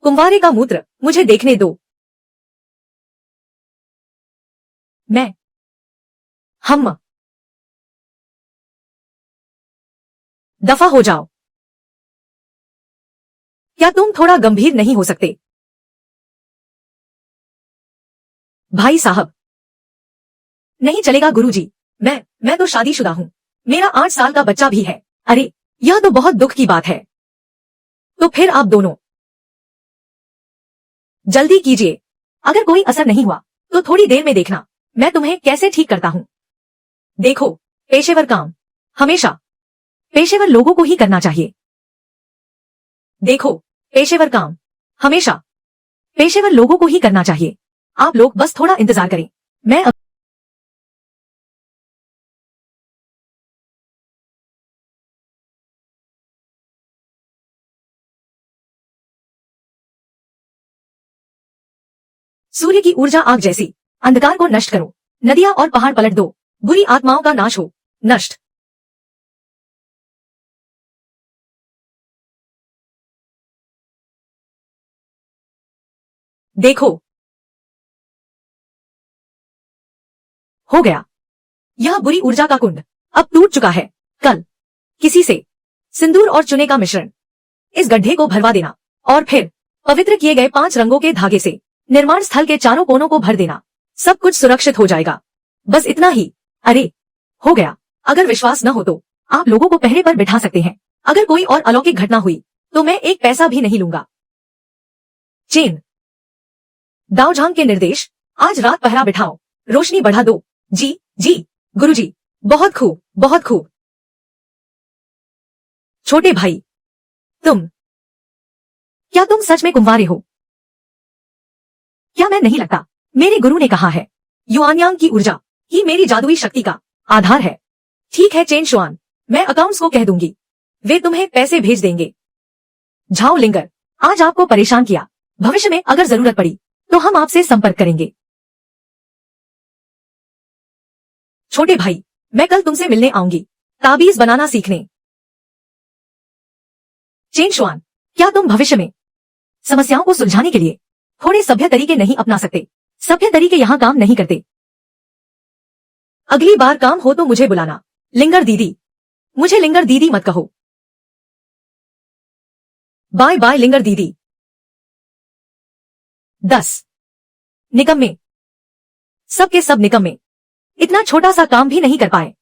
कुंवारे का मूत्र मुझे देखने दो। दफा हो जाओ। क्या तुम थोड़ा गंभीर नहीं हो सकते? भाई साहब, नहीं चलेगा गुरुजी। मैं तो शादीशुदा हूँ। मेरा 8 साल का बच्चा भी है। अरे, यह तो बहुत दुख की बात है। तो फिर आप दोनों जल्दी कीजिए। अगर कोई असर नहीं हुआ, तो थोड़ी देर में देखना मैं तुम्हें कैसे ठीक करता हूँ। देखो, पेशेवर काम हमेशा पेशेवर लोगों को ही करना चाहिए। देखो, पेशेवर काम हमेशा पेशेवर लोगों को ही करना चाहिए। आप लोग बस थोड़ा इंतजार करें। मैं सूर्य की ऊर्जा आग जैसी अंधकार को नष्ट करो। नदियां और पहाड़ पलट दो। बुरी आत्माओं का नाश हो। नष्ट। देखो, हो गया। यह बुरी ऊर्जा का कुंड अब टूट चुका है। कल किसी से सिंदूर और चुने का मिश्रण इस गड्ढे को भरवा देना और फिर पवित्र किए गए 5 रंगों के धागे से निर्माण स्थल के चारों कोनों को भर देना। सब कुछ सुरक्षित हो जाएगा। बस इतना ही। अरे, हो गया। अगर विश्वास न हो तो आप लोगों को पहरे पर बिठा सकते हैं। अगर कोई और अलौकिक घटना हुई तो मैं 1 पैसा भी नहीं लूंगा। चेन दाओझांग के निर्देश, आज रात पहरा बिठाओ, रोशनी बढ़ा दो। जी जी गुरुजी, बहुत खूब, बहुत खूब। छोटे भाई, क्या तुम सच में कुंवारे हो? क्या मैं नहीं लगता? मेरे गुरु ने कहा है, युआनयांग की ऊर्जा ही मेरी जादुई शक्ति का आधार है। ठीक है चेन शुआन, मैं अकाउंट्स को कह दूंगी, वे तुम्हें पैसे भेज देंगे। झाओ लिंगर, आज आपको परेशान किया। भविष्य में अगर जरूरत पड़ी तो हम आपसे संपर्क करेंगे। छोटे भाई, मैं कल तुमसे मिलने आऊंगी, ताबीज बनाना सीखने। चेन शुआन, क्या तुम भविष्य में समस्याओं को सुलझाने के लिए थोड़े सभ्य तरीके नहीं अपना सकते? सभ्य तरीके यहाँ काम नहीं करते। अगली बार काम हो तो मुझे बुलाना। लिंगर दीदी, मुझे लिंगर दीदी मत कहो। बाय बाय लिंगर दीदी। 10 निकम्मे, सबके सब निकम्मे, इतना छोटा सा काम भी नहीं कर पाए।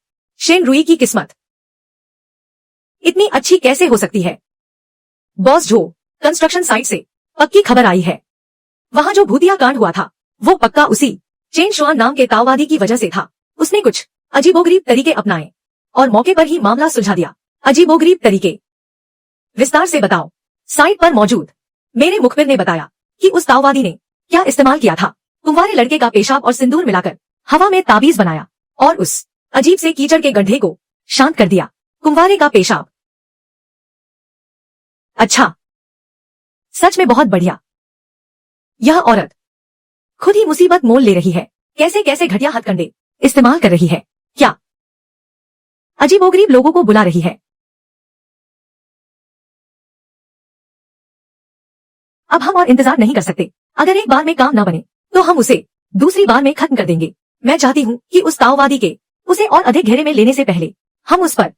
शेन रुई की किस्मत इतनी अच्छी कैसे हो सकती है? बॉस जो कंस्ट्रक्शन साइट से पक्की खबर आई है, वहां जो भूतिया कांड हुआ था वो पक्का उसी चेन शुआन नाम के ताओवादी की वजह से था। उसने कुछ अजीबोगरीब तरीके अपनाए और मौके पर ही मामला सुलझा दिया। अजीबोगरीब तरीके, विस्तार से बताओ। साइट पर मौजूद मेरे मुखबिर ने बताया कि उस ताओवादी ने क्या इस्तेमाल किया था। कुंवारे लड़के का पेशाब और सिंदूर मिलाकर हवा में ताबीज बनाया और उस अजीब से कीचड़ के गड्ढे को शांत कर दिया। कुंवारे का पेशाब, अच्छा, सच में बहुत बढ़िया। यह औरत खुद ही मुसीबत मोल ले रही है। कैसे कैसे घटिया हथकंडे इस्तेमाल कर रही है। क्या अजीबोगरीब लोगों को बुला रही है। अब हम और इंतजार नहीं कर सकते। अगर एक बार में काम ना बने तो हम उसे दूसरी बार में खत्म कर देंगे। मैं चाहती हूँ कि उस ताओवादी के उसे और अधिक घेरे में लेने से पहले हम उस पर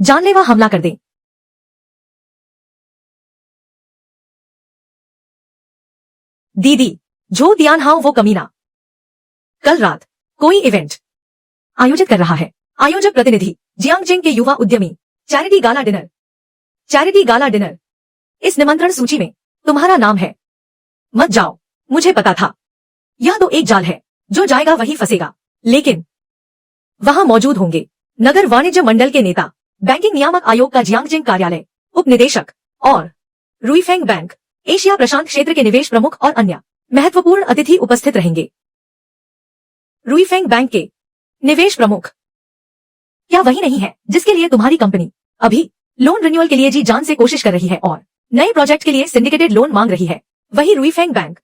जानलेवा हमला कर दें। दीदी, जो तियानहाओ वो कमीना कल रात कोई इवेंट आयोजित कर रहा है। आयोजक प्रतिनिधि जियांगजेंग के युवा उद्यमी। Charity gala dinner. Charity gala dinner, इस निमंत्रण सूची में तुम्हारा नाम है। मत जाओ, मुझे पता था। यह तो एक जाल है, जो जाएगा वही फंसेगा। लेकिन वहां मौजूद होंगे नगर वाणिज्य मंडल के नेता, बैंकिंग नियामक आयोग का जियांगजेंग कार्यालय उप निदेशक और रुईफेंग बैंक एशिया प्रशांत क्षेत्र के निवेश प्रमुख और अन्य महत्वपूर्ण अतिथि उपस्थित रहेंगे। रुईफेंग बैंक के निवेश प्रमुख क्या वही नहीं है जिसके लिए तुम्हारी कंपनी अभी लोन रिन्यूअल के लिए जी जान से कोशिश कर रही है और नए प्रोजेक्ट के लिए सिंडिकेटेड लोन मांग रही है? वही रुईफेंग बैंक।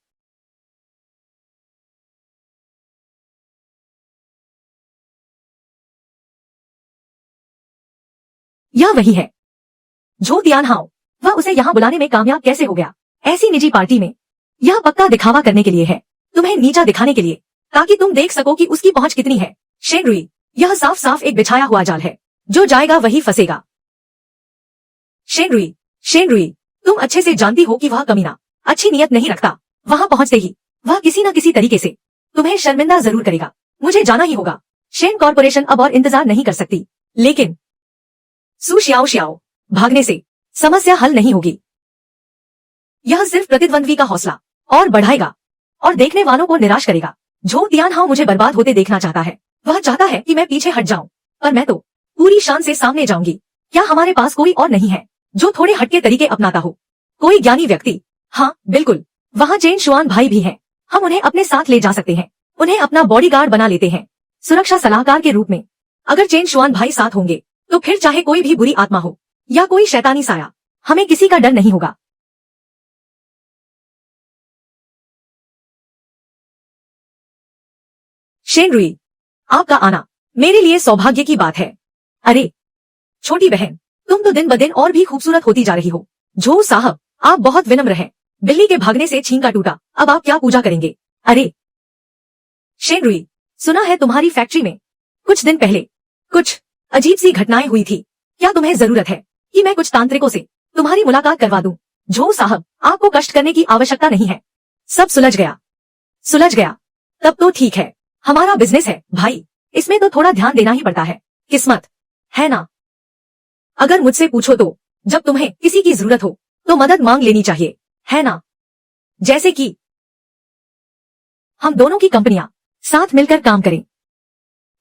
यह वही है जो तियानहाओ, वह उसे यहाँ बुलाने में कामयाब कैसे हो गया ऐसी निजी पार्टी में? यह पक्का दिखावा करने के लिए है, तुम्हें नीचा दिखाने के लिए, ताकि तुम देख सको कि उसकी पहुंच कितनी है। शेन रुई, यह साफ साफ एक बिछाया हुआ जाल है, जो जाएगा वही फंसेगा। शेन रुई, तुम अच्छे से जानती हो कि वह कमीना अच्छी नियत नहीं रखता। वहां पहुंचते ही वह किसी न किसी तरीके से तुम्हें शर्मिंदा जरूर करेगा। मुझे जाना ही होगा। शेन कॉर्पोरेशन अब और इंतजार नहीं कर सकती। लेकिन सू शियाओ भागने से समस्या हल नहीं होगी। यह सिर्फ प्रतिद्वंद्वी का हौसला और बढ़ाएगा और देखने वालों को निराश करेगा। जो तियानहाओ मुझे बर्बाद होते देखना चाहता है, वह चाहता है कि मैं पीछे हट जाऊं, पर मैं तो पूरी शान से सामने जाऊंगी। क्या हमारे पास कोई और नहीं है जो थोड़े हटके तरीके अपनाता हो? कोई ज्ञानी व्यक्ति? हाँ बिल्कुल, वहाँ चेन शुआन भाई भी हैं। हम उन्हें अपने साथ ले जा सकते हैं, उन्हें अपना बॉडीगार्ड बना लेते हैं, सुरक्षा सलाहकार के रूप में। अगर चेन शुआन भाई साथ होंगे तो फिर चाहे कोई भी बुरी आत्मा हो या कोई शैतानी साया, हमें किसी का डर नहीं होगा। शेन रुई, आपका आना मेरे लिए सौभाग्य की बात है। अरे छोटी बहन, तुम तो दिन ब दिन और भी खूबसूरत होती जा रही हो। जो साहब, आप बहुत विनम्र हैं। बिल्ली के भागने से छींका टूटा, अब आप क्या पूजा करेंगे? अरे शेन रुई, सुना है तुम्हारी फैक्ट्री में कुछ दिन पहले कुछ अजीब सी घटनाएं हुई थी। क्या तुम्हें जरूरत है कि मैं कुछ तांत्रिकों से तुम्हारी मुलाकात करवा दूं? जो साहब, आपको कष्ट करने की आवश्यकता नहीं है। सब सुलझ गया। तब तो ठीक है, हमारा बिजनेस है भाई, इसमें तो थोड़ा ध्यान देना ही पड़ता है। किस्मत है ना? अगर मुझसे पूछो तो जब तुम्हें किसी की जरूरत हो तो मदद मांग लेनी चाहिए, है ना? जैसे कि हम दोनों की कंपनियां साथ मिलकर काम करें,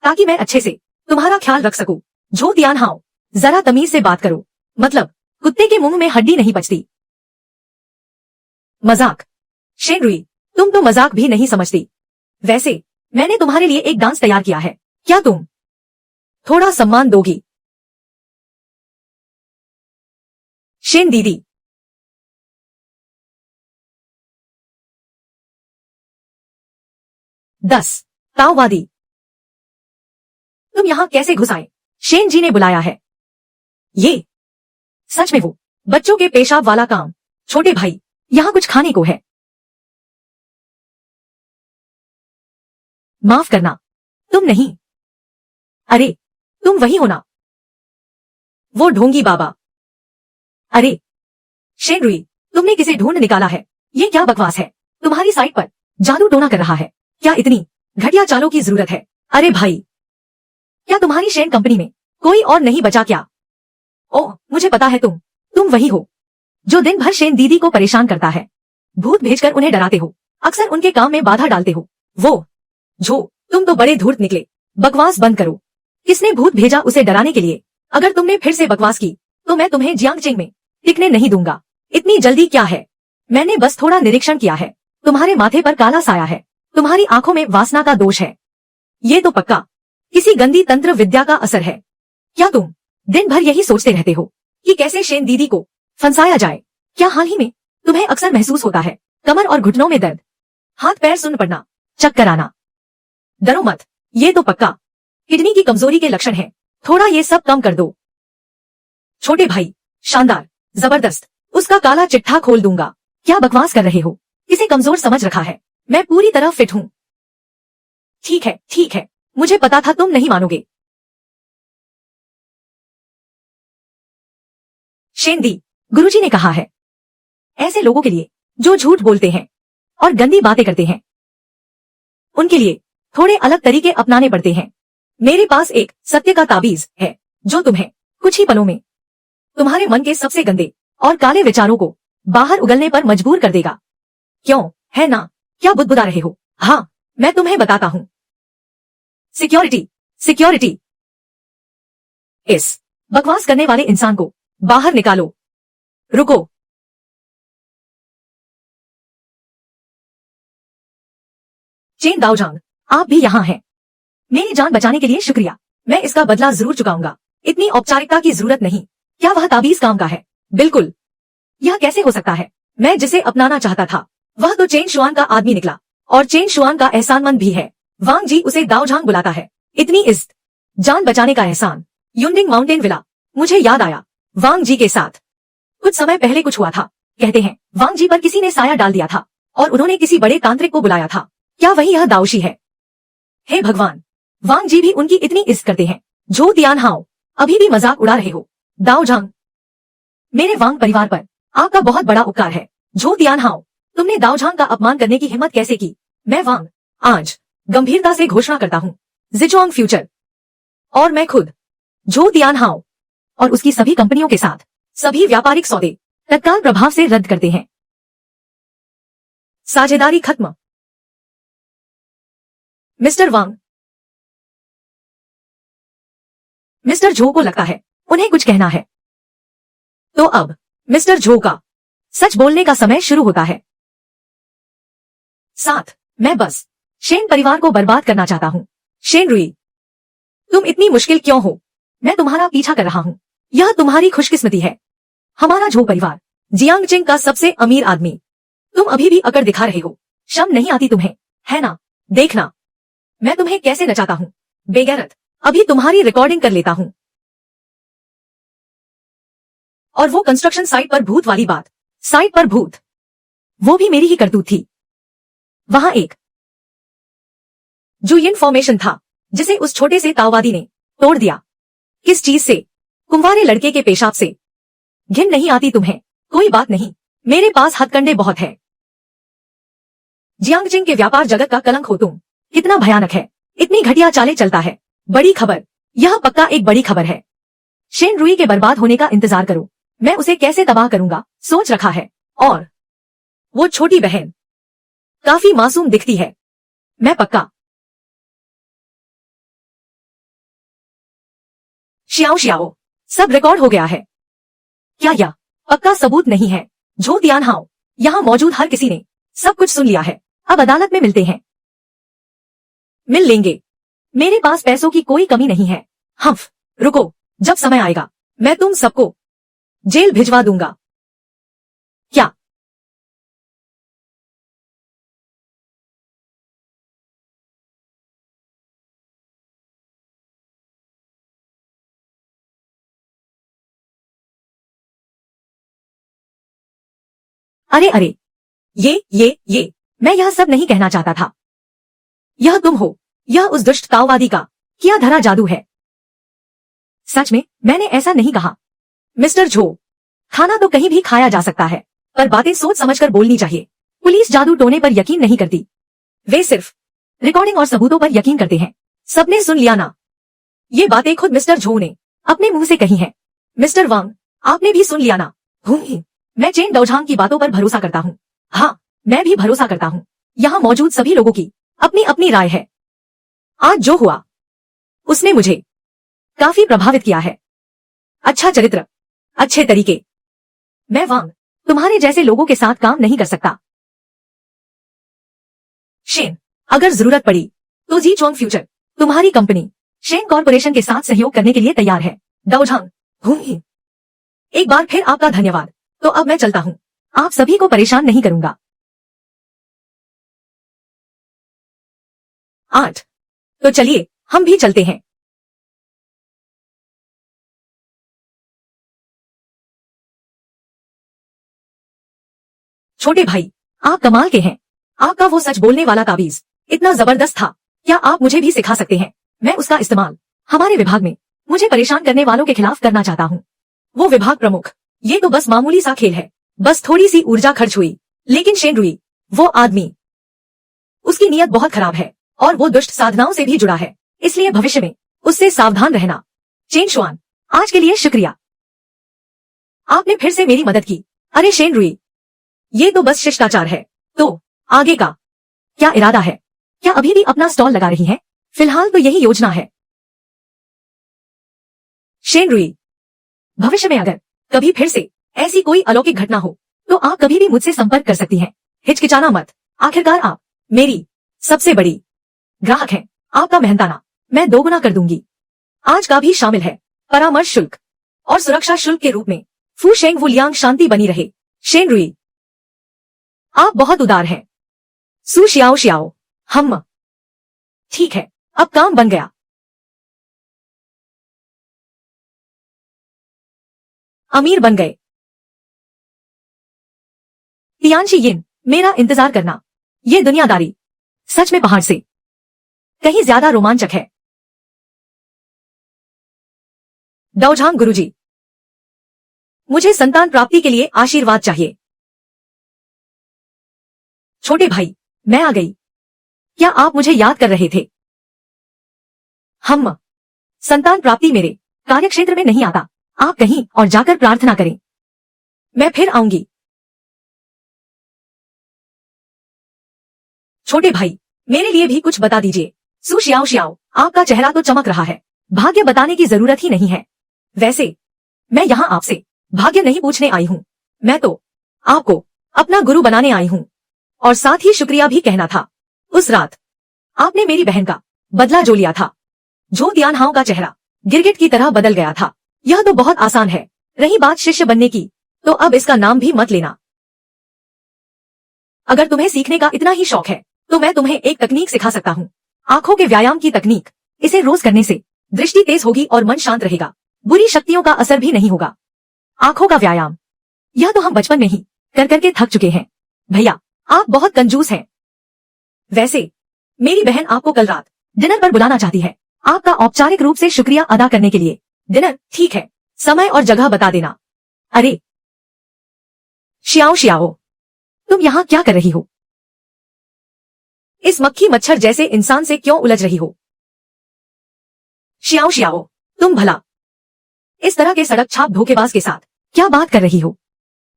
ताकि मैं अच्छे से तुम्हारा ख्याल रख सकूं। जो तियानहाओ, जरा तमीज से बात करो, मतलब कुत्ते के मुंह में हड्डी नहीं बचती। मजाक? शेन रुई, तुम तो मजाक भी नहीं समझती। वैसे मैंने तुम्हारे लिए एक डांस तैयार किया है, क्या तुम थोड़ा सम्मान दोगी? शेन दीदी, दस ताओवादी, तुम यहाँ कैसे घुस आए? शेन जी ने बुलाया है। ये सच में वो बच्चों के पेशाब वाला काम? छोटे भाई, यहाँ कुछ खाने को है? माफ करना, तुम नहीं। अरे तुम वही हो ना, वो ढोंगी बाबा? अरे शेन रुई, तुमने किसे ढूंढ निकाला है? ये क्या बकवास है? तुम्हारी साइट पर जादू टोना कर रहा है क्या? इतनी घटिया चालों की जरूरत है? अरे भाई, क्या तुम्हारी शेन कंपनी में कोई और नहीं बचा क्या? ओह, मुझे पता है, तुम वही हो जो दिन भर शेन दीदी को परेशान करता है। भूत भेजकर उन्हें डराते हो, अक्सर उनके काम में बाधा डालते हो। वो जो, तुम तो बड़े धूर्त निकले। बकवास बंद करो। किसने भूत भेजा उसे डराने के लिए? अगर तुमने फिर से बकवास की तो मैं तुम्हें जियांगचेंग में टिकने नहीं दूंगा। इतनी जल्दी क्या है? मैंने बस थोड़ा निरीक्षण किया है। तुम्हारे माथे पर काला साया है, तुम्हारी आंखों में वासना का दोष है। ये तो पक्का किसी गंदी तंत्र विद्या का असर है। क्या तुम दिन भर यही सोचते रहते हो कि कैसे शेन दीदी को फंसाया जाए? क्या हाल ही में तुम्हें अक्सर महसूस होता है कमर और घुटनों में दर्द, हाथ पैर सुन्न पड़ना, चक्कर आना? डरो मत, ये तो पक्का किडनी की कमजोरी के लक्षण हैं। थोड़ा ये सब कम कर दो। छोटे भाई, शानदार, जबरदस्त, उसका काला चिट्ठा खोल दूंगा। क्या बकवास कर रहे हो? इसे कमजोर समझ रखा है? मैं पूरी तरह फिट हूँ। ठीक है, मुझे पता था तुम नहीं मानोगे। शेन दी, गुरुजी ने कहा है, ऐसे लोगों के लिए जो झूठ बोलते हैं और गंदी बातें करते हैं, उनके लिए थोड़े अलग तरीके अपनाने पड़ते हैं। मेरे पास एक सत्य का ताबीज है जो तुम्हें कुछ ही पलों में तुम्हारे मन के सबसे गंदे और काले विचारों को बाहर उगलने पर मजबूर कर देगा। क्यों, है ना? क्या बुदबुदा रहे हो? हाँ, मैं तुम्हें बताता हूँ। सिक्योरिटी, इस बकवास करने वाले इंसान को बाहर निकालो। रुको, चेन दाओजांग, आप भी यहाँ हैं? मेरी जान बचाने के लिए शुक्रिया। मैं इसका बदला जरूर चुकाऊंगा। इतनी औपचारिकता की जरूरत नहीं। क्या वह ताबीज काम का है? बिल्कुल। यह कैसे हो सकता है? मैं जिसे अपनाना चाहता था वह तो चेन शुआन का आदमी निकला, और चेन शुआन का एहसानमंद भी है। वांग जी उसे दाओझांग बुलाता है। इतनी इज्जत, जान बचाने का एहसान। युनडिंग माउंटेन विला। मुझे याद आया, वांग जी के साथ कुछ समय पहले कुछ हुआ था। कहते हैं वांग जी पर किसी ने साया डाल दिया था और उन्होंने किसी बड़े तांत्रिक को बुलाया था। क्या वही यह दाऊशी है? हे भगवान, वांग जी भी उनकी इतनी इज्जत करते हैं। झो तियानहाओ, अभी भी मजाक उड़ा रहे हो? दाओझांग, मेरे वांग परिवार पर आपका बहुत बड़ा उपकार है। झो तियानहाओ, तुमने दाओझांग का अपमान करने की हिम्मत कैसे की? मैं वांग आज गंभीरता से घोषणा करता हूँ, ज़िचुआंग फ्यूचर और मैं खुद झो तियानहाओ और उसकी सभी कंपनियों के साथ सभी व्यापारिक सौदे तत्काल प्रभाव से रद्द करते हैं। साझेदारी खत्म। मिस्टर वांग, मिस्टर झो को लगता है उन्हें कुछ कहना है। तो अब मिस्टर झो का सच बोलने का समय शुरू होता है। साथ मैं बस शेन परिवार को बर्बाद करना चाहता हूँ। शेन रुई, तुम इतनी मुश्किल क्यों हो? मैं तुम्हारा पीछा कर रहा हूँ। यह तुम्हारी खुशकिस्मती है। हमारा झो परिवार, जियांगचिंग का सबसे अमीर आदमी। तुम अभी भी अकड़ दिखा रहे हो। शर्म नहीं आती तुम्हें, है ना? देखना मैं तुम्हें कैसे नचाता हूँ। बेगैरत, अभी तुम्हारी रिकॉर्डिंग कर लेता हूँ। और वो कंस्ट्रक्शन साइट पर भूत वाली बात, साइट पर भूत, वो भी मेरी ही करतूत थी। वहां एक जो इन्फॉर्मेशन था जिसे उस छोटे से ताओवादी ने तोड़ दिया। किस चीज से? कुंवारे लड़के के पेशाब से। घिन नहीं आती तुम्हें? कोई बात नहीं, मेरे पास हथकंडे बहुत है। जियांगचिंग के व्यापार जगत का कलंक हो तुम। कितना भयानक है, इतनी घटिया चालें चलता है। बड़ी खबर, यह पक्का एक बड़ी खबर है। शेन रुई के बर्बाद होने का इंतजार करो। मैं उसे कैसे तबाह करूंगा सोच रखा है। और वो छोटी बहन काफी मासूम दिखती है। मैं पक्का श्याओ श्याओ, सब रिकॉर्ड हो गया है। क्या यह पक्का सबूत नहीं है? झो तियानहाओ, यहाँ मौजूद हर किसी ने सब कुछ सुन लिया है। अब अदालत में मिलते हैं। मिल लेंगे। मेरे पास पैसों की कोई कमी नहीं है। हम्फ, रुको, जब समय आएगा मैं तुम सबको जेल भिजवा दूंगा। क्या? अरे अरे, ये मैं यह सब नहीं कहना चाहता था। यह तुम हो, यह उस दुष्ट ताओवादी का किया धरा जादू है। सच में मैंने ऐसा नहीं कहा। मिस्टर झो, खाना तो कहीं भी खाया जा सकता है, पर बातें सोच समझकर बोलनी चाहिए। पुलिस जादू टोने पर यकीन नहीं करती, वे सिर्फ रिकॉर्डिंग और सबूतों पर यकीन करते हैं। सबने सुन लिया ना? ये बातें खुद मिस्टर झो ने अपने मुंह से कही हैं। मिस्टर वांग, आपने भी सुन लिया ना? मैं चेन दाओझांग की बातों पर भरोसा करता हूँ। हाँ, मैं भी भरोसा करता हूँ। यहाँ मौजूद सभी लोगों की अपनी अपनी राय है। आज जो हुआ उसने मुझे काफी प्रभावित किया है। अच्छा चरित्र, अच्छे तरीके। मैं वांग तुम्हारे जैसे लोगों के साथ काम नहीं कर सकता। शेन, अगर जरूरत पड़ी तो ज़िचुआंग फ्यूचर तुम्हारी कंपनी शेन कॉर्पोरेशन के साथ सहयोग करने के लिए तैयार है। दाओझांग, एक बार फिर आपका धन्यवाद। तो अब मैं चलता हूँ, आप सभी को परेशान नहीं करूंगा। 8, तो चलिए हम भी चलते हैं। छोटे भाई, आप कमाल के हैं। आपका वो सच बोलने वाला ताबीज इतना जबरदस्त था। क्या आप मुझे भी सिखा सकते हैं? मैं उसका इस्तेमाल हमारे विभाग में मुझे परेशान करने वालों के खिलाफ करना चाहता हूँ। वो विभाग प्रमुख, ये तो बस मामूली सा खेल है, बस थोड़ी सी ऊर्जा खर्च हुई। लेकिन शेन रुई, वो आदमी, उसकी नीयत बहुत खराब है और वो दुष्ट साधनाओं से भी जुड़ा है, इसलिए भविष्य में उससे सावधान रहना। चेन शुआन, आज के लिए शुक्रिया, आपने फिर से मेरी मदद की। अरे शेन रुई, ये तो बस शिष्टाचार है, तो आगे का क्या इरादा है? क्या अभी भी अपना स्टॉल लगा रही हैं? फिलहाल तो यही योजना है। शेन रुई, भविष्य में अगर कभी फिर से ऐसी कोई अलौकिक घटना हो तो आप कभी भी मुझसे संपर्क कर सकती हैं। हिचकिचाना मत, आखिरकार आप मेरी सबसे बड़ी ग्राहक हैं। आपका मेहनताना मैं दोगुना कर दूंगी। आज का भी शामिल है परामर्श शुल्क और सुरक्षा शुल्क के रूप में। फू शेंग वुलियांग शांति बनी रहे। शेन रुई, आप बहुत उदार हैं। सू शियाओ शियाओ, हम ठीक है, अब काम बन गया। अमीर बन गए। तियानशी यिन, मेरा इंतजार करना। ये दुनियादारी सच में पहाड़ से कहीं ज्यादा रोमांचक है। दाओझांग गुरुजी, मुझे संतान प्राप्ति के लिए आशीर्वाद चाहिए। छोटे भाई, मैं आ गई। क्या आप मुझे याद कर रहे थे? हम संतान प्राप्ति मेरे कार्यक्षेत्र में नहीं आता। आप कहीं और जाकर प्रार्थना करें, मैं फिर आऊंगी। छोटे भाई, मेरे लिए भी कुछ बता दीजिए। सू शियाओ शियाओ, आपका चेहरा तो चमक रहा है। भाग्य बताने की जरूरत ही नहीं है। वैसे मैं यहाँ आपसे भाग्य नहीं पूछने आई हूँ, मैं तो आपको अपना गुरु बनाने आई हूँ और साथ ही शुक्रिया भी कहना था। उस रात आपने मेरी बहन का बदला जो लिया था। जो तियानहाओं का चेहरा गिरगिट की तरह बदल गया था। यह तो बहुत आसान है। रही बात शिष्य बनने की, तो अब इसका नाम भी मत लेना। अगर तुम्हें सीखने का इतना ही शौक है तो मैं तुम्हें एक तकनीक सिखा सकता हूँ। आंखों के व्यायाम की तकनीक। इसे रोज करने से दृष्टि तेज होगी और मन शांत रहेगा। बुरी शक्तियों का असर भी नहीं होगा। आंखों का व्यायाम, यह तो हम बचपन में ही कर करके थक चुके हैं। भैया, आप बहुत कंजूस हैं। वैसे मेरी बहन आपको कल रात डिनर पर बुलाना चाहती है, आपका औपचारिक रूप से शुक्रिया अदा करने के लिए। डिनर, ठीक है, समय और जगह बता देना। अरे शियाओ शियाओ, तुम यहाँ क्या कर रही हो? इस मक्खी मच्छर जैसे इंसान से क्यों उलझ रही हो? शियाओ शियाओ, तुम भला इस तरह के सड़क छाप धोखेबाज के साथ क्या बात कर रही हो?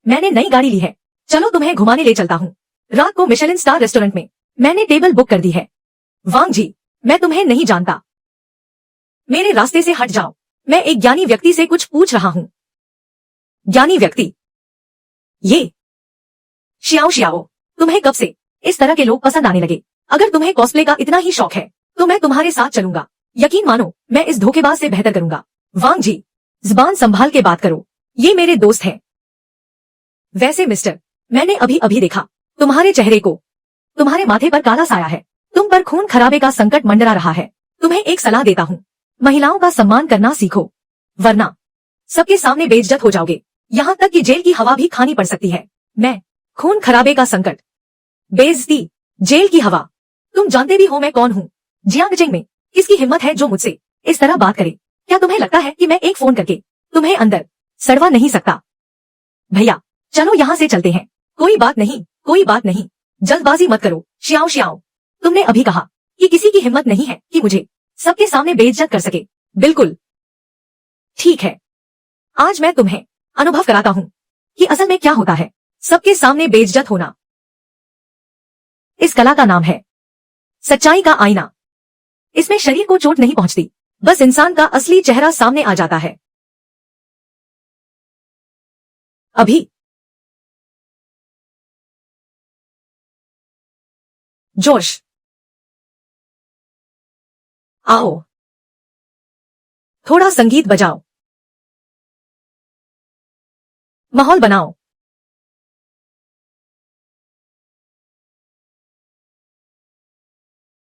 मैंने नई गाड़ी ली है, चलो तुम्हें घुमाने ले चलता हूँ। रात को मिशेलिन स्टार रेस्टोरेंट में मैंने टेबल बुक कर दी है। वांग जी, मैं तुम्हें नहीं जानता, मेरे रास्ते से हट जाओ। मैं एक ज्ञानी व्यक्ति से कुछ पूछ रहा हूँ। ज्ञानी व्यक्ति? ये शियाओ शियाओ, तुम्हें कब से इस तरह के लोग पसंद आने लगे? अगर तुम्हें कॉस्प्ले का इतना ही शौक है तो मैं तुम्हारे साथ चलूंगा। यकीन मानो, मैं इस धोखेबाज से बेहतर करूंगा। वांग जी, जुबान संभाल के बात करो, ये मेरे दोस्त हैं। वैसे मिस्टर, मैंने अभी अभी देखा तुम्हारे चेहरे को। तुम्हारे माथे पर काला साया है। तुम पर खून खराबे का संकट मंडरा रहा है। तुम्हें एक सलाह देता हूँ, महिलाओं का सम्मान करना सीखो, वरना सबके सामने बेइज्जत हो जाओगे। यहाँ तक कि जेल की हवा भी खानी पड़ सकती है। मैं खून खराबे का संकट, बेइज्जती, जेल की हवा। तुम जानते भी हो मैं कौन हूँ। जियांगजेंग में किसकी हिम्मत है जो मुझसे इस तरह बात करे? क्या तुम्हें लगता है कि मैं एक फोन करके तुम्हें अंदर सड़वा नहीं सकता? भैया, चलो यहाँ से चलते हैं। कोई बात नहीं, कोई बात नहीं, जल्दबाजी मत करो। शियाओ शियाओ, तुमने अभी कहा कि किसी की हिम्मत नहीं है कि मुझे सबके सामने बेइज्जत कर सके। बिल्कुल ठीक है, आज मैं तुम्हें अनुभव कराता हूँ कि असल में क्या होता है सबके सामने बेइज्जत होना। इस कला का नाम है सच्चाई का आईना। इसमें शरीर को चोट नहीं पहुंचती, बस इंसान का असली चेहरा सामने आ जाता है। अभी जोश, आओ, थोड़ा संगीत बजाओ, माहौल बनाओ।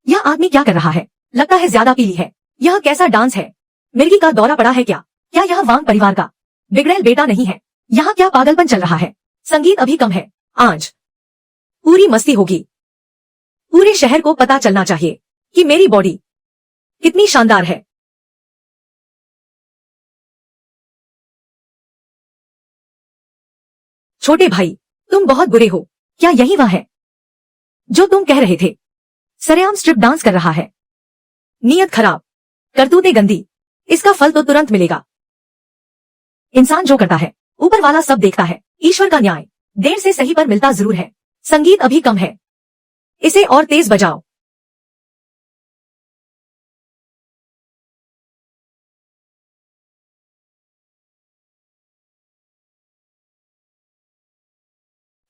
यह आदमी क्या कर रहा है? लगता है ज्यादा पीली है। यह कैसा डांस है? मिर्गी का दौरा पड़ा है क्या? क्या यह वांग परिवार का बिगड़ेल बेटा नहीं है? यहाँ क्या पागलपन चल रहा है? संगीत अभी कम है, आज पूरी मस्ती होगी। पूरे शहर को पता चलना चाहिए कि मेरी बॉडी कितनी शानदार है। छोटे भाई, तुम बहुत बुरे हो। क्या यही वह है जो तुम कह रहे थे? सरेआम स्ट्रिप डांस कर रहा है। नीयत खराब, करतूतें गंदी, इसका फल तो तुरंत मिलेगा। इंसान जो करता है ऊपर वाला सब देखता है। ईश्वर का न्याय देर से सही पर मिलता जरूर है। संगीत अभी कम है, इसे और तेज बजाओ।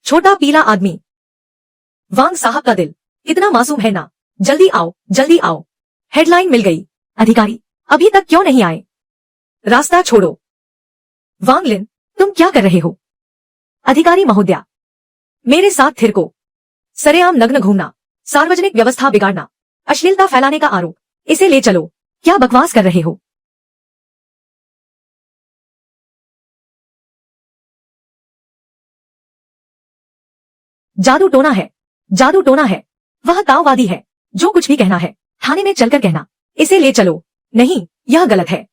छोटा पीला आदमी, वांग साहब का दिल इतना मासूम है ना। जल्दी आओ, जल्दी आओ, हेडलाइन मिल गई। अधिकारी अभी तक क्यों नहीं आए? रास्ता छोड़ो। वांग लिन, तुम क्या कर रहे हो? अधिकारी महोदया, मेरे साथ थिरको। सरेआम नग्न घूमना, सार्वजनिक व्यवस्था बिगाड़ना, अश्लीलता फैलाने का आरोप, इसे ले चलो। क्या बकवास कर रहे हो? जादू टोना है, जादू टोना है। वह ताओवादी है। जो कुछ भी कहना है थाने में चलकर कहना। इसे ले चलो। नहीं, यह गलत है।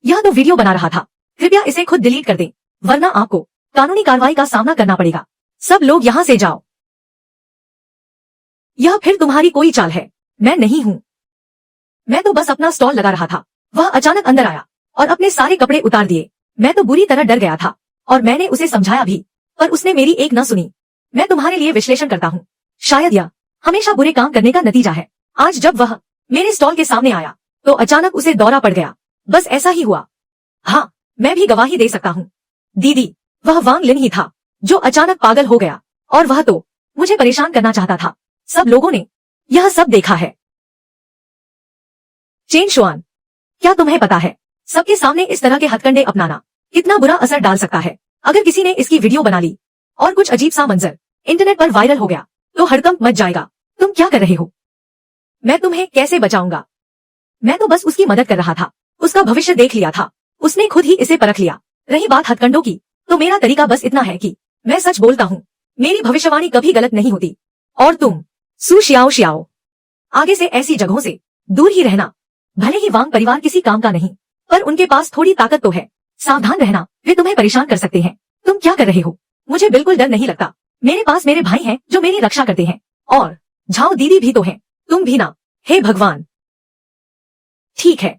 यह तो वीडियो बना रहा था। कृपया इसे खुद डिलीट कर दें, वरना आपको कानूनी कार्रवाई का सामना करना पड़ेगा। सब लोग यहाँ से जाओ। यह फिर तुम्हारी कोई चाल है। मैं नहीं हूँ। मैं तो बस अपना स्टॉल लगा रहा था। वह अचानक अंदर आया और अपने सारे कपड़े उतार दिए। मैं तो बुरी तरह डर गया था और मैंने उसे समझाया भी, पर उसने मेरी एक न सुनी। मैं तुम्हारे लिए विश्लेषण करता हूँ। शायद यह हमेशा बुरे काम करने का नतीजा है। आज जब वह मेरे स्टॉल के सामने आया तो अचानक उसे दौरा पड़ गया। बस ऐसा ही हुआ। हाँ, मैं भी गवाही दे सकता हूँ। दीदी, वह वांग लिन ही था जो अचानक पागल हो गया, और वह तो मुझे परेशान करना चाहता था। सब लोगों ने यह सब देखा है। चेन शुआन, क्या तुम्हें पता है सबके सामने इस तरह के हथकंडे अपनाना कितना बुरा असर डाल सकता है? अगर किसी ने इसकी वीडियो बना ली और कुछ अजीब सा मंजर इंटरनेट पर वायरल हो गया तो हड़कंप मच जाएगा। तुम क्या कर रहे हो? मैं तुम्हें कैसे बचाऊंगा? मैं तो बस उसकी मदद कर रहा था। उसका भविष्य देख लिया था। उसने खुद ही इसे परख लिया। रही बात हथकंडों की, तो मेरा तरीका बस इतना है कि मैं सच बोलता हूँ। मेरी भविष्यवाणी कभी गलत नहीं होती। और तुम सू शियाओ शियाओ, आगे से ऐसी जगहों से दूर ही रहना। भले ही वांग परिवार किसी काम का नहीं, पर उनके पास थोड़ी ताकत तो है। सावधान रहना, वे तुम्हें परेशान कर सकते हैं। तुम क्या कर रहे हो? मुझे बिल्कुल डर नहीं लगता। मेरे पास मेरे भाई हैं जो मेरी रक्षा करते हैं, और झाओ दीदी भी तो हैं। तुम भी ना। हे भगवान। ठीक है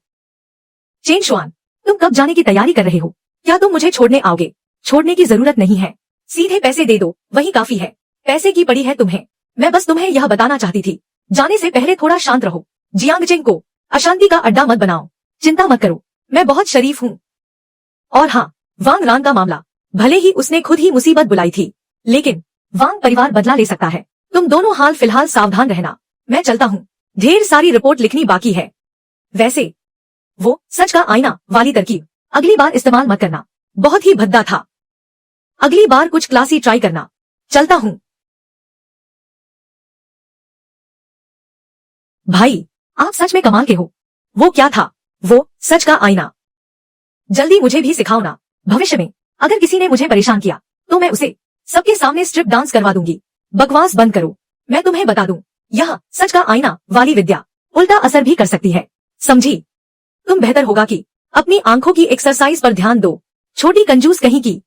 चेन शुआन, तुम कब जाने की तैयारी कर रहे हो? क्या तुम मुझे छोड़ने आओगे? छोड़ने की जरूरत नहीं है, सीधे पैसे दे दो, वही काफी है। पैसे की पड़ी है तुम्हें। मैं बस तुम्हें यह बताना चाहती थी। जाने से पहले थोड़ा शांत रहो। जियांगचेंग को अशांति का अड्डा मत बनाओ। चिंता मत करो, मैं बहुत शरीफ हूँ। और हाँ, वांग रान का मामला, भले ही उसने खुद ही मुसीबत बुलाई थी, लेकिन वांग परिवार बदला ले सकता है। तुम दोनों हाल फिलहाल सावधान रहना। मैं चलता हूँ, ढेर सारी रिपोर्ट लिखनी बाकी है। वैसे वो सच का आईना वाली तरकीब अगली बार इस्तेमाल मत करना, बहुत ही भद्दा था। अगली बार कुछ क्लासी ट्राई करना। चलता हूँ। भाई, आप सच में कमाल के हो। वो क्या था? वो सच का आईना। जल्दी मुझे भी सिखाओ ना। भविष्य में अगर किसी ने मुझे परेशान किया तो मैं उसे सबके सामने स्ट्रिप डांस करवा दूंगी। बकवास बंद करो। मैं तुम्हें बता दूं, यह सच का आईना वाली विद्या उल्टा असर भी कर सकती है, समझी? तुम बेहतर होगा कि अपनी आंखों की एक्सरसाइज पर ध्यान दो, छोटी कंजूस कहीं की।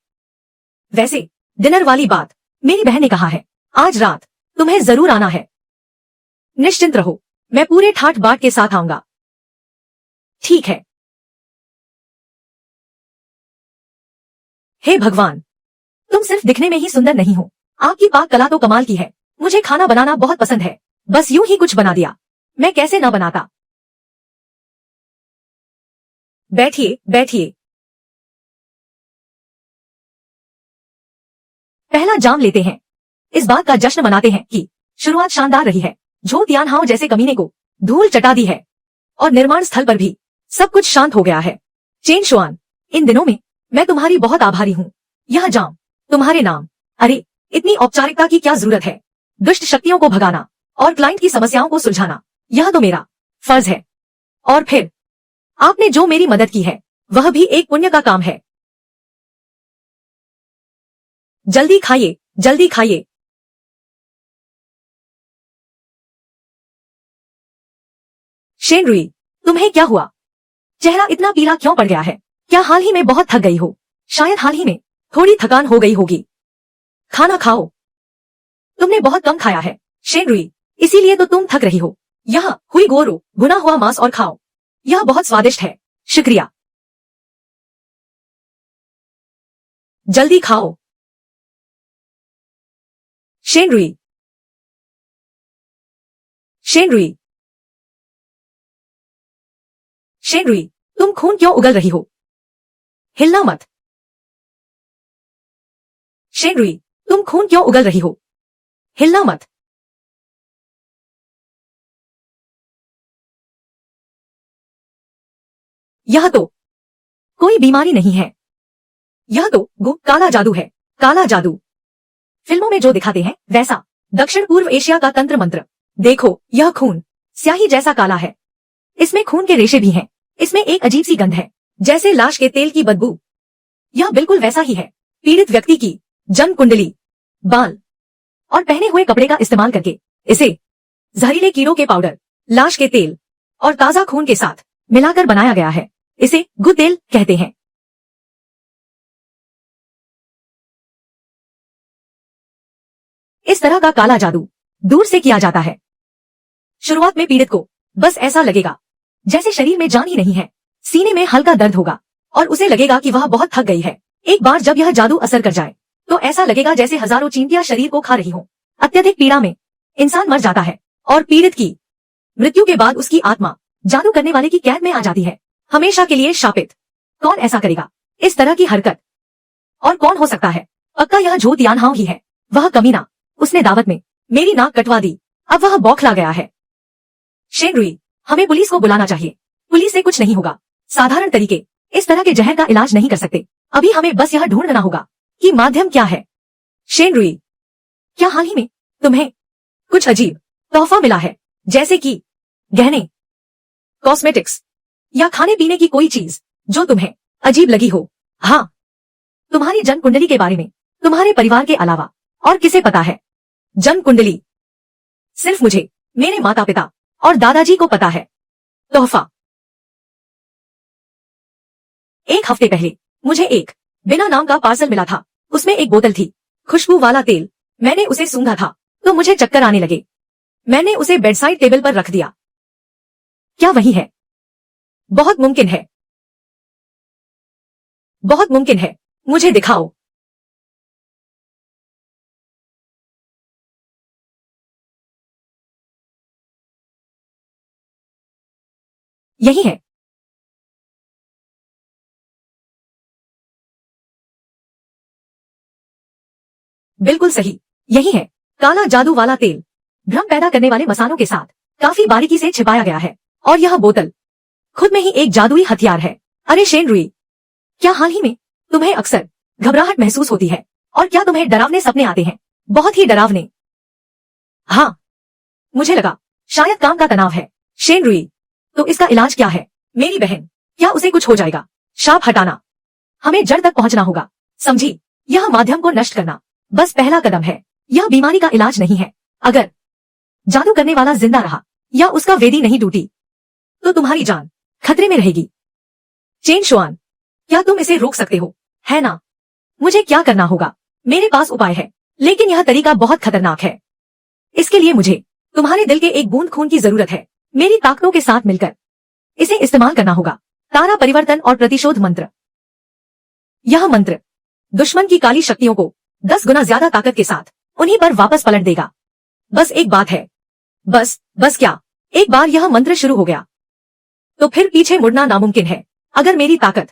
वैसे डिनर वाली बात, मेरी बहन ने कहा है आज रात तुम्हें जरूर आना है। निश्चिंत रहो, मैं पूरे ठाट बाट के साथ आऊंगा। ठीक है। हे भगवान, तुम सिर्फ दिखने में ही सुंदर नहीं हो, आपकी पाक कला तो कमाल की है। मुझे खाना बनाना बहुत पसंद है, बस यूं ही कुछ बना दिया। मैं कैसे ना बनाता। बैठिए बैठिए। पहला जाम लेते हैं। इस बात का जश्न मनाते हैं कि शुरुआत शानदार रही है। झो तियानहाओ जैसे कमीने को धूल चटा दी है, और निर्माण स्थल पर भी सब कुछ शांत हो गया है। चेन शुआन, इन दिनों में मैं तुम्हारी बहुत आभारी हूँ। यह जाम तुम्हारे नाम। अरे, इतनी औपचारिकता की क्या जरूरत है? दुष्ट शक्तियों को भगाना और क्लाइंट की समस्याओं को सुलझाना, यह तो मेरा फर्ज है। और फिर आपने जो मेरी मदद की है वह भी एक पुण्य का काम है। जल्दी खाइए, जल्दी खाइए। शेनरुई, तुम्हें क्या हुआ? चेहरा इतना पीला क्यों पड़ गया है? क्या हाल ही में बहुत थक गई हो? शायद हाल ही में थोड़ी थकान हो गई होगी। खाना खाओ। तुमने बहुत कम खाया है शेनरुई, इसीलिए तो तुम थक रही हो। यह हुई गोरो भुना हुआ मांस और खाओ, यह बहुत स्वादिष्ट है। शुक्रिया। जल्दी खाओ। शेनरुई, शेनरुई, शेनरुई, तुम खून क्यों उगल रही हो? हिलना मत। शेनरुई, तुम खून क्यों उगल रही हो? हिलना मत। यह तो कोई बीमारी नहीं है, यह तो काला जादू है। काला जादू फिल्मों में जो दिखाते हैं वैसा। दक्षिण पूर्व एशिया का तंत्र मंत्र। देखो, यह खून स्याही जैसा काला है। इसमें खून के रेशे भी हैं। इसमें एक अजीब सी गंध है, जैसे लाश के तेल की बदबू। यह बिल्कुल वैसा ही है। पीड़ित व्यक्ति की जन्म कुंडली, बाल और पहने हुए कपड़े का इस्तेमाल करके इसे जहरीले कीड़ों के पाउडर, लाश के तेल और ताजा खून के साथ मिलाकर बनाया गया है। इसे गुद तेल कहते हैं। इस तरह का काला जादू दूर से किया जाता है। शुरुआत में पीड़ित को बस ऐसा लगेगा जैसे शरीर में जान ही नहीं है। सीने में हल्का दर्द होगा और उसे लगेगा कि वह बहुत थक गई है। एक बार जब यह जादू असर कर जाए तो ऐसा लगेगा जैसे हजारों चींटियां शरीर को खा रही हो। अत्यधिक पीड़ा में इंसान मर जाता है और पीड़ित की मृत्यु के बाद उसकी आत्मा जादू करने वाले की कैद में आ जाती है, हमेशा के लिए शापित। कौन ऐसा करेगा इस तरह की हरकत? और कौन हो सकता है? पक्का यह झूठ यानहाव ही है। वह कमीना, उसने दावत में मेरी नाक कटवा दी। अब वह बौखला गया है। शेनरुई, हमें पुलिस को बुलाना चाहिए। पुलिस से कुछ नहीं होगा। साधारण तरीके इस तरह के जहर का इलाज नहीं कर सकते। अभी हमें बस यह ढूंढना होगा कि माध्यम क्या है। शेनरुई, क्या हाल ही में तुम्हें कुछ अजीब तोहफा मिला है, जैसे कि गहने, कॉस्मेटिक्स या खाने पीने की कोई चीज जो तुम्हें अजीब लगी हो? हाँ, तुम्हारी जन्म कुंडली के बारे में तुम्हारे परिवार के अलावा और किसे पता है? जन्म कुंडली सिर्फ मुझे, मेरे माता पिता और दादाजी को पता है। तोहफा, एक हफ्ते पहले मुझे एक बिना नाम का पार्सल मिला था। उसमें एक बोतल थी, खुशबू वाला तेल। मैंने उसे सूंघा था तो मुझे चक्कर आने लगे। मैंने उसे बेडसाइड टेबल पर रख दिया। क्या वही है? बहुत मुमकिन है, बहुत मुमकिन है। मुझे दिखाओ। यही है। बिल्कुल सही, यही है। काला जादू वाला तेल भ्रम पैदा करने वाले मसालों के साथ काफी बारीकी से छिपाया गया है। और यह बोतल खुद में ही एक जादुई हथियार है। अरे शेनरुई, क्या हाल ही में तुम्हें अक्सर घबराहट महसूस होती है? और क्या तुम्हें डरावने सपने आते हैं? बहुत ही डरावने। हाँ, मुझे लगा शायद काम का तनाव है। शेनरुई, तो इसका इलाज क्या है मेरी बहन? क्या उसे कुछ हो जाएगा? शाप हटाना, हमें जड़ तक पहुंचना होगा, समझी? यह माध्यम को नष्ट करना बस पहला कदम है। यह बीमारी का इलाज नहीं है। अगर जादू करने वाला जिंदा रहा या उसका वेदी नहीं टूटी तो तुम्हारी जान खतरे में रहेगी। चेन शुआन, क्या तुम इसे रोक सकते हो, है ना? मुझे क्या करना होगा? मेरे पास उपाय है, लेकिन यह तरीका बहुत खतरनाक है। इसके लिए मुझे तुम्हारे दिल के एक बूंद खून की जरूरत है। मेरी ताकतों के साथ मिलकर इसे इस्तेमाल करना होगा। तारा परिवर्तन और प्रतिशोध मंत्र। यह मंत्र दुश्मन की काली शक्तियों को 10 गुना ज्यादा ताकत के साथ उन्हीं पर वापस पलट देगा। बस एक बात है, बस क्या, एक बार यह मंत्र शुरू हो गया तो फिर पीछे मुड़ना नामुमकिन है। अगर मेरी ताकत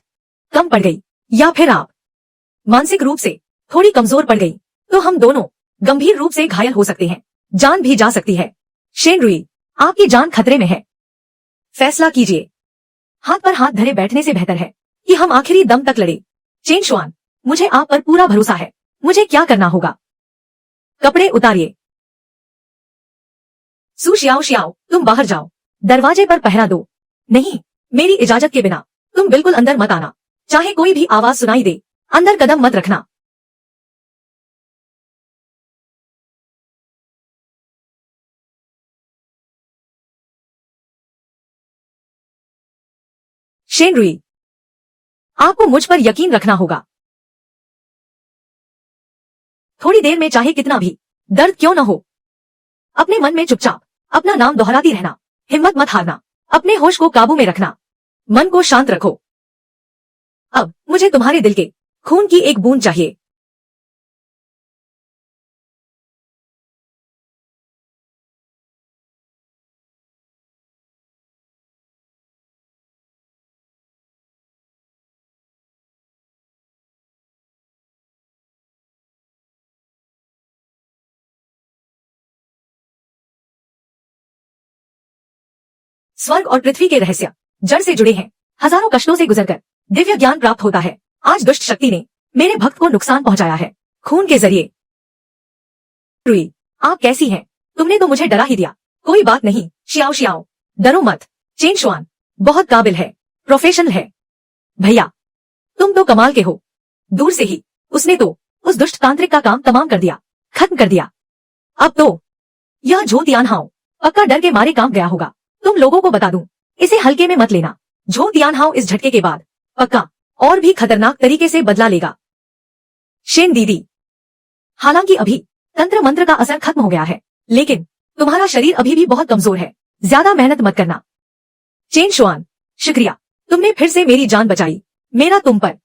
कम पड़ गई या फिर आप मानसिक रूप से थोड़ी कमजोर पड़ गई तो हम दोनों गंभीर रूप से घायल हो सकते हैं। जान भी जा सकती है। शेनरुई, आपकी जान खतरे में है। फैसला कीजिए। हाथ पर हाथ धरे बैठने से बेहतर है कि हम आखिरी दम तक लड़े। चेन शुआन, मुझे आप पर पूरा भरोसा है। मुझे क्या करना होगा? कपड़े उतारिए। सू शियाओ शियाओ, तुम बाहर जाओ। दरवाजे पर पहरा दो। नहीं, मेरी इजाजत के बिना तुम बिल्कुल अंदर मत आना। चाहे कोई भी आवाज सुनाई दे, अंदर कदम मत रखना। शेनरुई, आपको मुझ पर यकीन रखना होगा। थोड़ी देर में चाहे कितना भी दर्द क्यों न हो, अपने मन में चुपचाप अपना नाम दोहराती रहना। हिम्मत मत हारना। अपने होश को काबू में रखना। मन को शांत रखो। अब मुझे तुम्हारे दिल के खून की एक बूंद चाहिए। स्वर्ग और पृथ्वी के रहस्य जड़ से जुड़े हैं। हजारों कष्टों से गुजरकर दिव्य ज्ञान प्राप्त होता है। आज दुष्ट शक्ति ने मेरे भक्त को नुकसान पहुंचाया है खून के जरिए। रुई, आप कैसी हैं? तुमने तो मुझे डरा ही दिया। कोई बात नहीं शियाओ शियाओ, डरो मत। चेन शुआन बहुत काबिल है, प्रोफेशनल है। भैया तुम तो कमाल के हो। दूर से ही उसने तो उस दुष्ट तांत्रिक का काम तमाम कर दिया, खत्म कर दिया। अब तो यह झो तियानहाओ पक्का डर के मारे काम गया होगा। तुम लोगों को बता दूं, इसे हल्के में मत लेना। झो तियानहाओ इस झटके के बाद पक्का और भी खतरनाक तरीके से बदला लेगा। शेन दीदी, हालांकि अभी तंत्र मंत्र का असर खत्म हो गया है, लेकिन तुम्हारा शरीर अभी भी बहुत कमजोर है, ज्यादा मेहनत मत करना। चेन शुआन, शुक्रिया, तुमने फिर से मेरी जान बचाई। मेरा तुम पर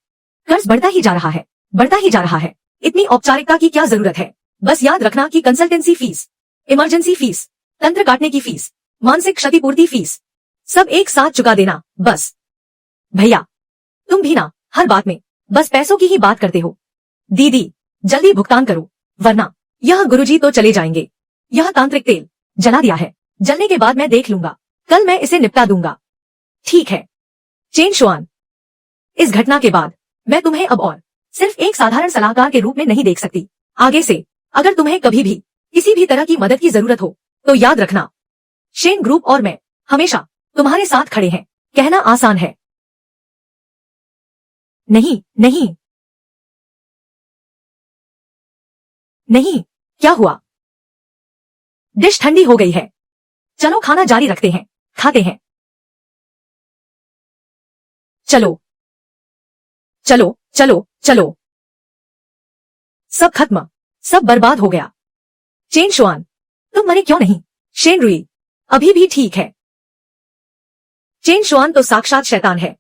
कर्ज बढ़ता ही जा रहा है, बढ़ता ही जा रहा है। इतनी औपचारिकता की क्या जरूरत है? बस याद रखना कि कंसल्टेंसी फीस, इमरजेंसी फीस, तंत्र काटने की फीस, मानसिक क्षतिपूर्ति फीस सब एक साथ चुका देना बस। भैया तुम भी ना हर बात में बस पैसों की ही बात करते हो। दीदी जल्दी भुगतान करो, वरना यह गुरुजी तो चले जाएंगे। यह तांत्रिक तेल जला दिया है, जलने के बाद मैं देख लूंगा, कल मैं इसे निपटा दूंगा। ठीक है चेन शुआन, इस घटना के बाद मैं तुम्हें अब और सिर्फ एक साधारण सलाहकार के रूप में नहीं देख सकती। आगे से अगर तुम्हें कभी भी किसी भी तरह की मदद की जरूरत हो तो याद रखना, शेन ग्रुप और मैं हमेशा तुम्हारे साथ खड़े हैं। कहना आसान है। नहीं नहीं नहीं, क्या हुआ? डिश ठंडी हो गई है। चलो खाना जारी रखते हैं, खाते हैं। चलो चलो चलो चलो। सब खत्म, सब बर्बाद हो गया। चेन शुआन, तुम मरे क्यों नहीं? शेन रुई, अभी भी ठीक है। चेन शुआन तो साक्षात शैतान है।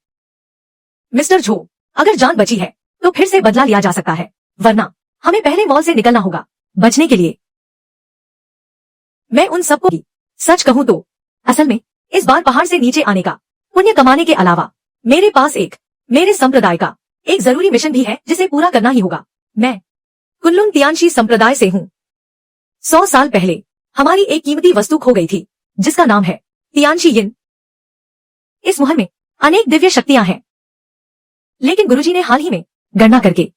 मिस्टर झो, अगर जान बची है तो फिर से बदला लिया जा सकता है, वरना हमें पहले मॉल से निकलना होगा बचने के लिए। मैं उन सबको सच कहूं तो असल में इस बार पहाड़ से नीचे आने का पुण्य कमाने के अलावा मेरे पास मेरे संप्रदाय का एक जरूरी मिशन भी है जिसे पूरा करना ही होगा। मैं कुनलुन तियानशी संप्रदाय से हूँ। 100 साल पहले हमारी एक कीमती वस्तु खो गई थी जिसका नाम है तियानशी यिन। इस मुहर में अनेक दिव्य शक्तियां हैं, लेकिन गुरुजी ने हाल ही में गणना करके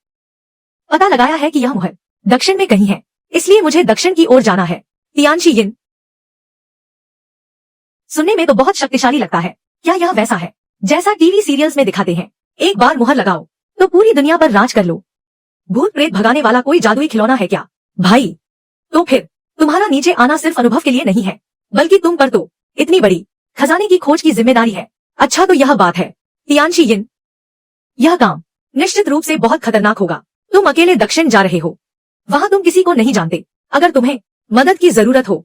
पता लगाया है कि यह मुहर दक्षिण में कहीं है, इसलिए मुझे दक्षिण की ओर जाना है। तियानशी यिन सुनने में तो बहुत शक्तिशाली लगता है। क्या यह वैसा है जैसा टीवी सीरियल्स में दिखाते हैं? एक बार मुहर लगाओ तो पूरी दुनिया पर राज कर लो। भूत प्रेत भगाने वाला कोई जादुई खिलौना है क्या भाई? तो फिर तुम्हारा नीचे आना सिर्फ अनुभव के लिए नहीं है, बल्कि तुम पर तो इतनी बड़ी खजाने की खोज की जिम्मेदारी है। अच्छा तो यह बात है तियानशी यिन, यह काम निश्चित रूप से बहुत खतरनाक होगा। तुम अकेले दक्षिण जा रहे हो, वहां तुम किसी को नहीं जानते। अगर तुम्हें मदद की जरूरत हो,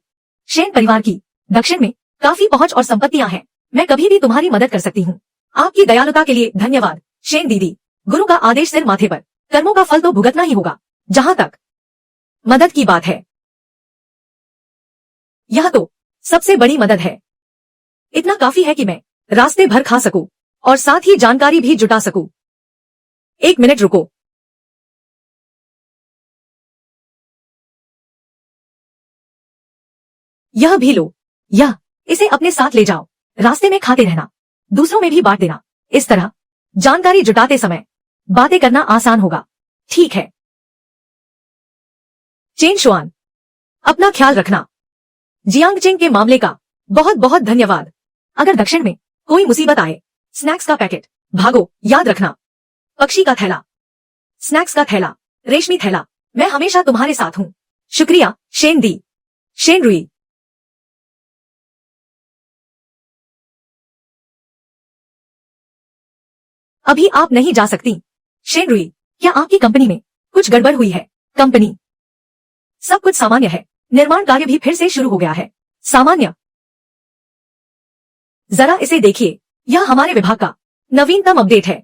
शेन परिवार की दक्षिण में काफी पहुंच और संपत्तियां हैं, मैं कभी भी तुम्हारी मदद कर सकती हूँ। आपकी दयालुता के लिए धन्यवाद शेन दीदी। गुरु का आदेश सिर माथे पर, कर्मों का फल तो भुगतना ही होगा। जहां तक मदद की बात है, यह तो सबसे बड़ी मदद है। इतना काफी है कि मैं रास्ते भर खा सकूं और साथ ही जानकारी भी जुटा सकूं। 1 मिनट रुको। यह भी लो, इसे अपने साथ ले जाओ। रास्ते में खाते रहना, दूसरों में भी बांट देना। इस तरह जानकारी जुटाते समय बातें करना आसान होगा। ठीक है चेन शुआन, अपना ख्याल रखना। जियांगचेंग के मामले का बहुत बहुत धन्यवाद। अगर दक्षिण में कोई मुसीबत आए, स्नैक्स का पैकेट, भागो। याद रखना, पक्षी का थैला, स्नैक्स का थैला, रेशमी थैला, मैं हमेशा तुम्हारे साथ हूँ। शुक्रिया शेन दी। शेन रुई, अभी आप नहीं जा सकती। शेन रुई, क्या आपकी कंपनी में कुछ गड़बड़ हुई है? कंपनी सब कुछ सामान्य है, निर्माण कार्य भी फिर से शुरू हो गया है। सामान्य? जरा इसे देखिए, यह हमारे विभाग का नवीनतम अपडेट है।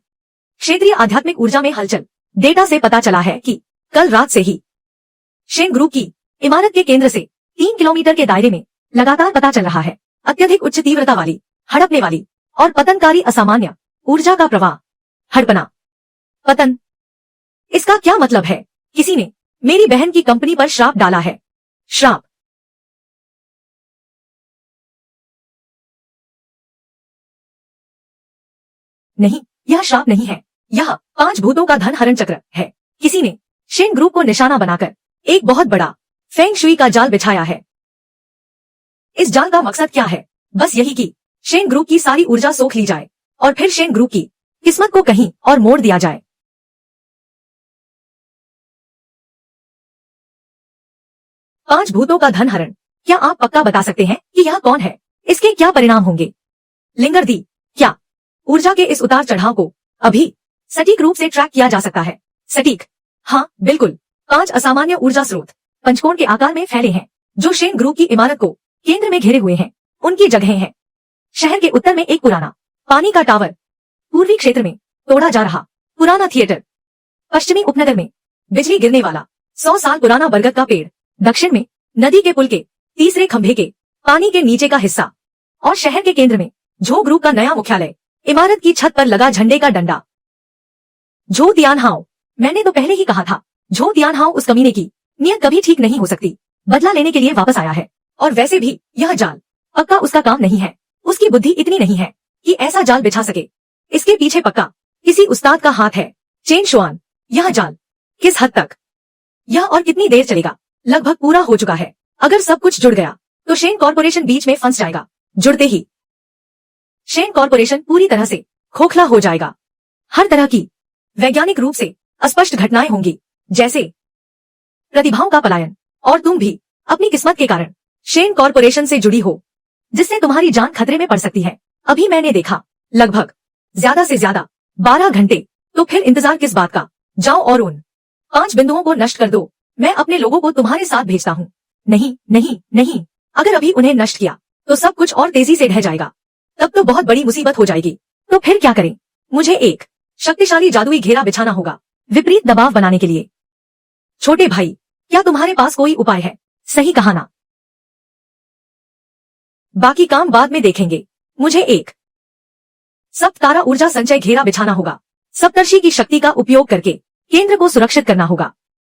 क्षेत्रीय आध्यात्मिक ऊर्जा में हलचल। डेटा से पता चला है कि कल रात से ही शेन ग्रुप की इमारत के केंद्र से 3 किलोमीटर के दायरे में लगातार पता चल रहा है अत्यधिक उच्च तीव्रता वाली, हड़पने वाली और पतनकारी असामान्य ऊर्जा का प्रवाह। हड़पना, पतन, इसका क्या मतलब है? किसी ने मेरी बहन की कंपनी पर श्राप डाला है। श्राप? नहीं, यह श्राप नहीं है, यह 5 भूतों का धन हरण चक्र है। किसी ने शेन ग्रुप को निशाना बनाकर एक बहुत बड़ा फेंग शुई का जाल बिछाया है। इस जाल का मकसद क्या है? बस यही कि शेन ग्रुप की सारी ऊर्जा सोख ली जाए और फिर शेन ग्रुप की किस्मत को कहीं और मोड़ दिया जाए। 5 भूतों का धन हरण, क्या आप पक्का बता सकते हैं कि यह कौन है? इसके क्या परिणाम होंगे? लिंगर दी, क्या ऊर्जा के इस उतार चढ़ाव को अभी सटीक रूप से ट्रैक किया जा सकता है? सटीक? हाँ, बिल्कुल। 5 असामान्य ऊर्जा स्रोत पंचकोण के आकार में फैले हैं, जो शेन ग्रुप की इमारत को केंद्र में घेरे हुए हैं। उनकी जगह है शहर के उत्तर में एक पुराना पानी का टावर, पूर्वी क्षेत्र में तोड़ा जा रहा पुराना थिएटर, पश्चिमी उपनगर में बिजली गिरने वाला 100 साल पुराना बरगद का पेड़, दक्षिण में नदी के पुल के तीसरे खंभे के पानी के नीचे का हिस्सा, और शहर के केंद्र में झो ग्रुप का नया मुख्यालय, इमारत की छत पर लगा झंडे का डंडा। झो तियानहाओ, मैंने तो पहले ही कहा था, झो तियानहाओ उस कमीने की नियत कभी ठीक नहीं हो सकती। बदला लेने के लिए वापस आया है, और वैसे भी यह जाल पक्का उसका काम नहीं है। उसकी बुद्धि इतनी नहीं है कि ऐसा जाल बिछा सके। इसके पीछे पक्का किसी उस्ताद का हाथ है। चेन शुआन, यह जाल किस हद तक, यह और कितनी देर चलेगा? लगभग पूरा हो चुका है। अगर सब कुछ जुड़ गया तो शेन कॉर्पोरेशन बीच में फंस जाएगा। जुड़ते ही शेन कॉर्पोरेशन पूरी तरह से खोखला हो जाएगा। हर तरह की वैज्ञानिक रूप से अस्पष्ट घटनाएं होंगी, जैसे प्रतिभाओं का पलायन, और तुम भी अपनी किस्मत के कारण शेन कॉर्पोरेशन से जुड़ी हो, जिससे तुम्हारी जान खतरे में पड़ सकती है। अभी मैंने देखा लगभग ज्यादा से ज्यादा 12 घंटे, तो फिर इंतजार किस बात का? जाओ और उन 5 बिंदुओं को नष्ट कर दो। मैं अपने लोगों को तुम्हारे साथ भेजता हूँ। नहीं नहीं नहीं, अगर अभी उन्हें नष्ट किया तो सब कुछ और तेजी से ढह जाएगा। तब तो बहुत बड़ी मुसीबत हो जाएगी। तो फिर क्या करें? मुझे एक शक्तिशाली जादुई घेरा बिछाना होगा, विपरीत दबाव बनाने के लिए। छोटे भाई, क्या तुम्हारे पास कोई उपाय है? सही कहा ना? बाकी काम बाद में देखेंगे। मुझे एक सप्तारा ऊर्जा संचय घेरा बिछाना होगा। सप्तर्षि की शक्ति का उपयोग करके केंद्र को सुरक्षित करना होगा।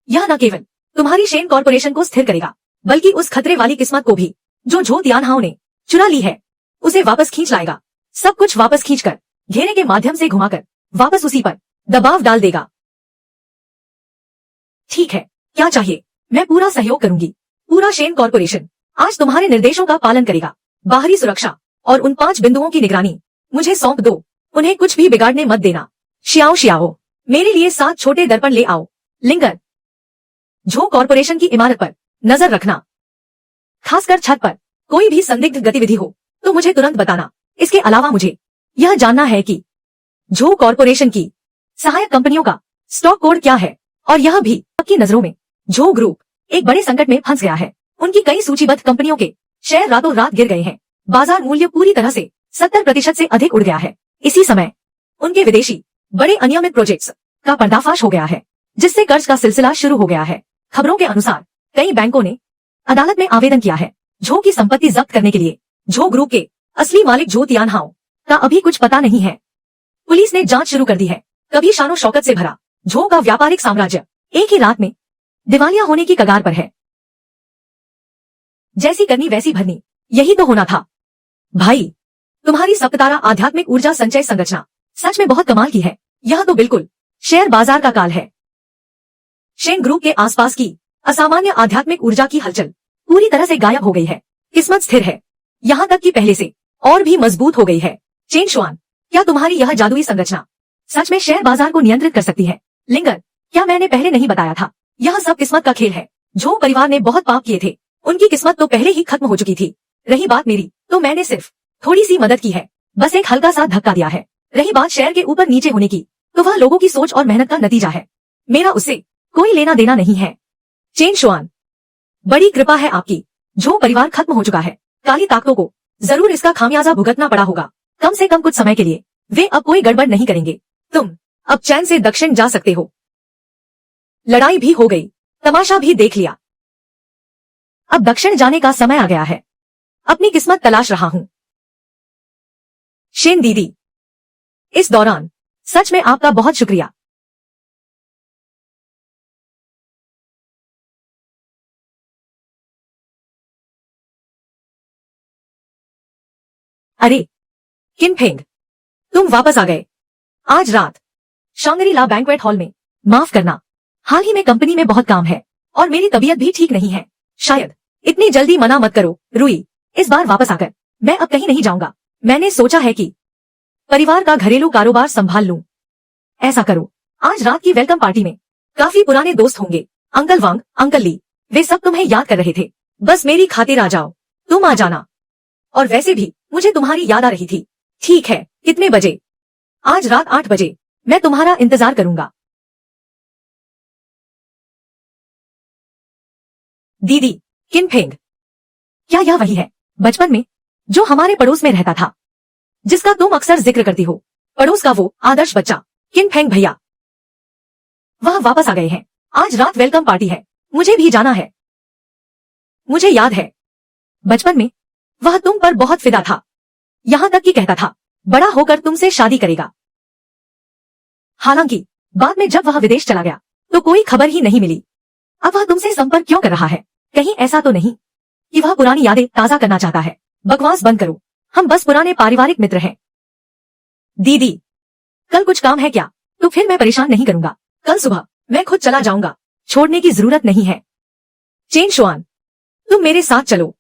यह न केवल तुम्हारी शेन कॉर्पोरेशन को स्थिर करेगा, बल्कि उस खतरे वाली किस्मत को भी जो झो तियानहाओ ने चुरा ली है, उसे वापस खींच लाएगा। सब कुछ वापस खींचकर घेरे के माध्यम से घुमाकर वापस उसी पर दबाव डाल देगा। ठीक है, क्या चाहिए? मैं पूरा सहयोग करूंगी। पूरा शेन कॉर्पोरेशन आज तुम्हारे निर्देशों का पालन करेगा। बाहरी सुरक्षा और उन 5 बिंदुओं की निगरानी मुझे सौंप दो। उन्हें कुछ भी बिगाड़ने मत देना। शियाओ शियाओ, मेरे लिए 7 छोटे दर्पण ले आओ। लिंगर, झो कॉर्पोरेशन की इमारत पर नजर रखना, खासकर छत पर कोई भी संदिग्ध गतिविधि हो तो मुझे तुरंत बताना। इसके अलावा मुझे यह जानना है कि झो कॉर्पोरेशन की सहायक कंपनियों का स्टॉक कोड क्या है, और यह भी आपकी नजरों में झो ग्रुप एक बड़े संकट में फंस गया है। उनकी कई सूचीबद्ध कंपनियों के शेयर रातों रात गिर गए हैं। बाजार मूल्य पूरी तरह से 70% से अधिक उड़ गया है। इसी समय उनके विदेशी बड़े अनियमित प्रोजेक्ट्स का पर्दाफाश हो गया है, जिससे कर्ज का सिलसिला शुरू हो गया है। खबरों के अनुसार कई बैंकों ने अदालत में आवेदन किया है झो की संपत्ति जब्त करने के लिए। झो ग्रुप के असली मालिक झो तियानहाओ का अभी कुछ पता नहीं है। पुलिस ने जांच शुरू कर दी है। कभी शानो शौकत से भरा झो का व्यापारिक साम्राज्य एक ही रात में दिवालिया होने की कगार पर है। जैसी करनी वैसी भरनी, यही तो होना था। भाई, तुम्हारी सप्ततारा आध्यात्मिक ऊर्जा संचय संरचना सच में बहुत कमाल की है। यह तो बिल्कुल शेयर बाजार का काल है। शेन ग्रुप के आसपास की असामान्य आध्यात्मिक ऊर्जा की हलचल पूरी तरह से गायब हो गई है। किस्मत स्थिर है, यहाँ तक कि पहले से और भी मजबूत हो गई है। चेन शुआन, क्या तुम्हारी यह जादुई संरचना सच में शेयर बाजार को नियंत्रित कर सकती है? लिंगर, क्या मैंने पहले नहीं बताया था? यह सब किस्मत का खेल है। झो परिवार ने बहुत पाप किए थे, उनकी किस्मत तो पहले ही खत्म हो चुकी थी। रही बात मेरी, तो मैंने सिर्फ थोड़ी सी मदद की है, बस एक हल्का सा धक्का दिया है। रही बात शेयर के ऊपर नीचे होने की, तो वह लोगों की सोच और मेहनत का नतीजा है। मेरा उससे कोई लेना देना नहीं है। चेन शुआन, बड़ी कृपा है आपकी। झो परिवार खत्म हो चुका है। काली ताकतों को जरूर इसका खामियाजा भुगतना पड़ा होगा। कम से कम कुछ समय के लिए वे अब कोई गड़बड़ नहीं करेंगे। तुम अब चैन से दक्षिण जा सकते हो। लड़ाई भी हो गई, तमाशा भी देख लिया। अब दक्षिण जाने का समय आ गया है। अपनी किस्मत तलाश रहा हूं। शेन दीदी, इस दौरान सच में आपका बहुत शुक्रिया। अरे किन फेंग, तुम वापस आ गए। आज रात शांगरी ला बैंक्वेट हॉल में। माफ करना, हाल ही में कंपनी में बहुत काम है और मेरी तबीयत भी ठीक नहीं है। शायद इतनी जल्दी मना मत करो रुई। इस बार वापस आकर मैं अब कहीं नहीं जाऊंगा। मैंने सोचा है कि परिवार का घरेलू कारोबार संभाल लूं। ऐसा करो, आज रात की वेलकम पार्टी में काफी पुराने दोस्त होंगे। अंकल वांग, अंकल ली, वे सब तुम्हें याद कर रहे थे। बस मेरी खातिर आ जाओ, तुम आ जाना। और वैसे भी मुझे तुम्हारी याद आ रही थी। ठीक है, कितने बजे? आज रात 8 बजे। मैं तुम्हारा इंतजार करूंगा। दीदी, किन फेंग? क्या यह वही है बचपन में जो हमारे पड़ोस में रहता था, जिसका तुम अक्सर जिक्र करती हो? पड़ोस का वो आदर्श बच्चा किन फेंग भैया। वह वापस आ गए हैं। आज रात वेलकम पार्टी है, मुझे भी जाना है। मुझे याद है बचपन में वह तुम पर बहुत फिदा था, यहां तक कि कहता था बड़ा होकर तुमसे शादी करेगा। हालांकि बाद में जब वह विदेश चला गया तो कोई खबर ही नहीं मिली। अब वह तुमसे संपर्क क्यों कर रहा है? कहीं ऐसा तो नहीं कि वह पुरानी यादें ताजा करना चाहता है? बकवास बंद करो, हम बस पुराने पारिवारिक मित्र हैं। दीदी, कल कुछ काम है क्या? तो फिर मैं परेशान नहीं करूंगा। कल सुबह मैं खुद चला जाऊंगा, छोड़ने की जरूरत नहीं है। चेन शुआन, तुम मेरे साथ चलो।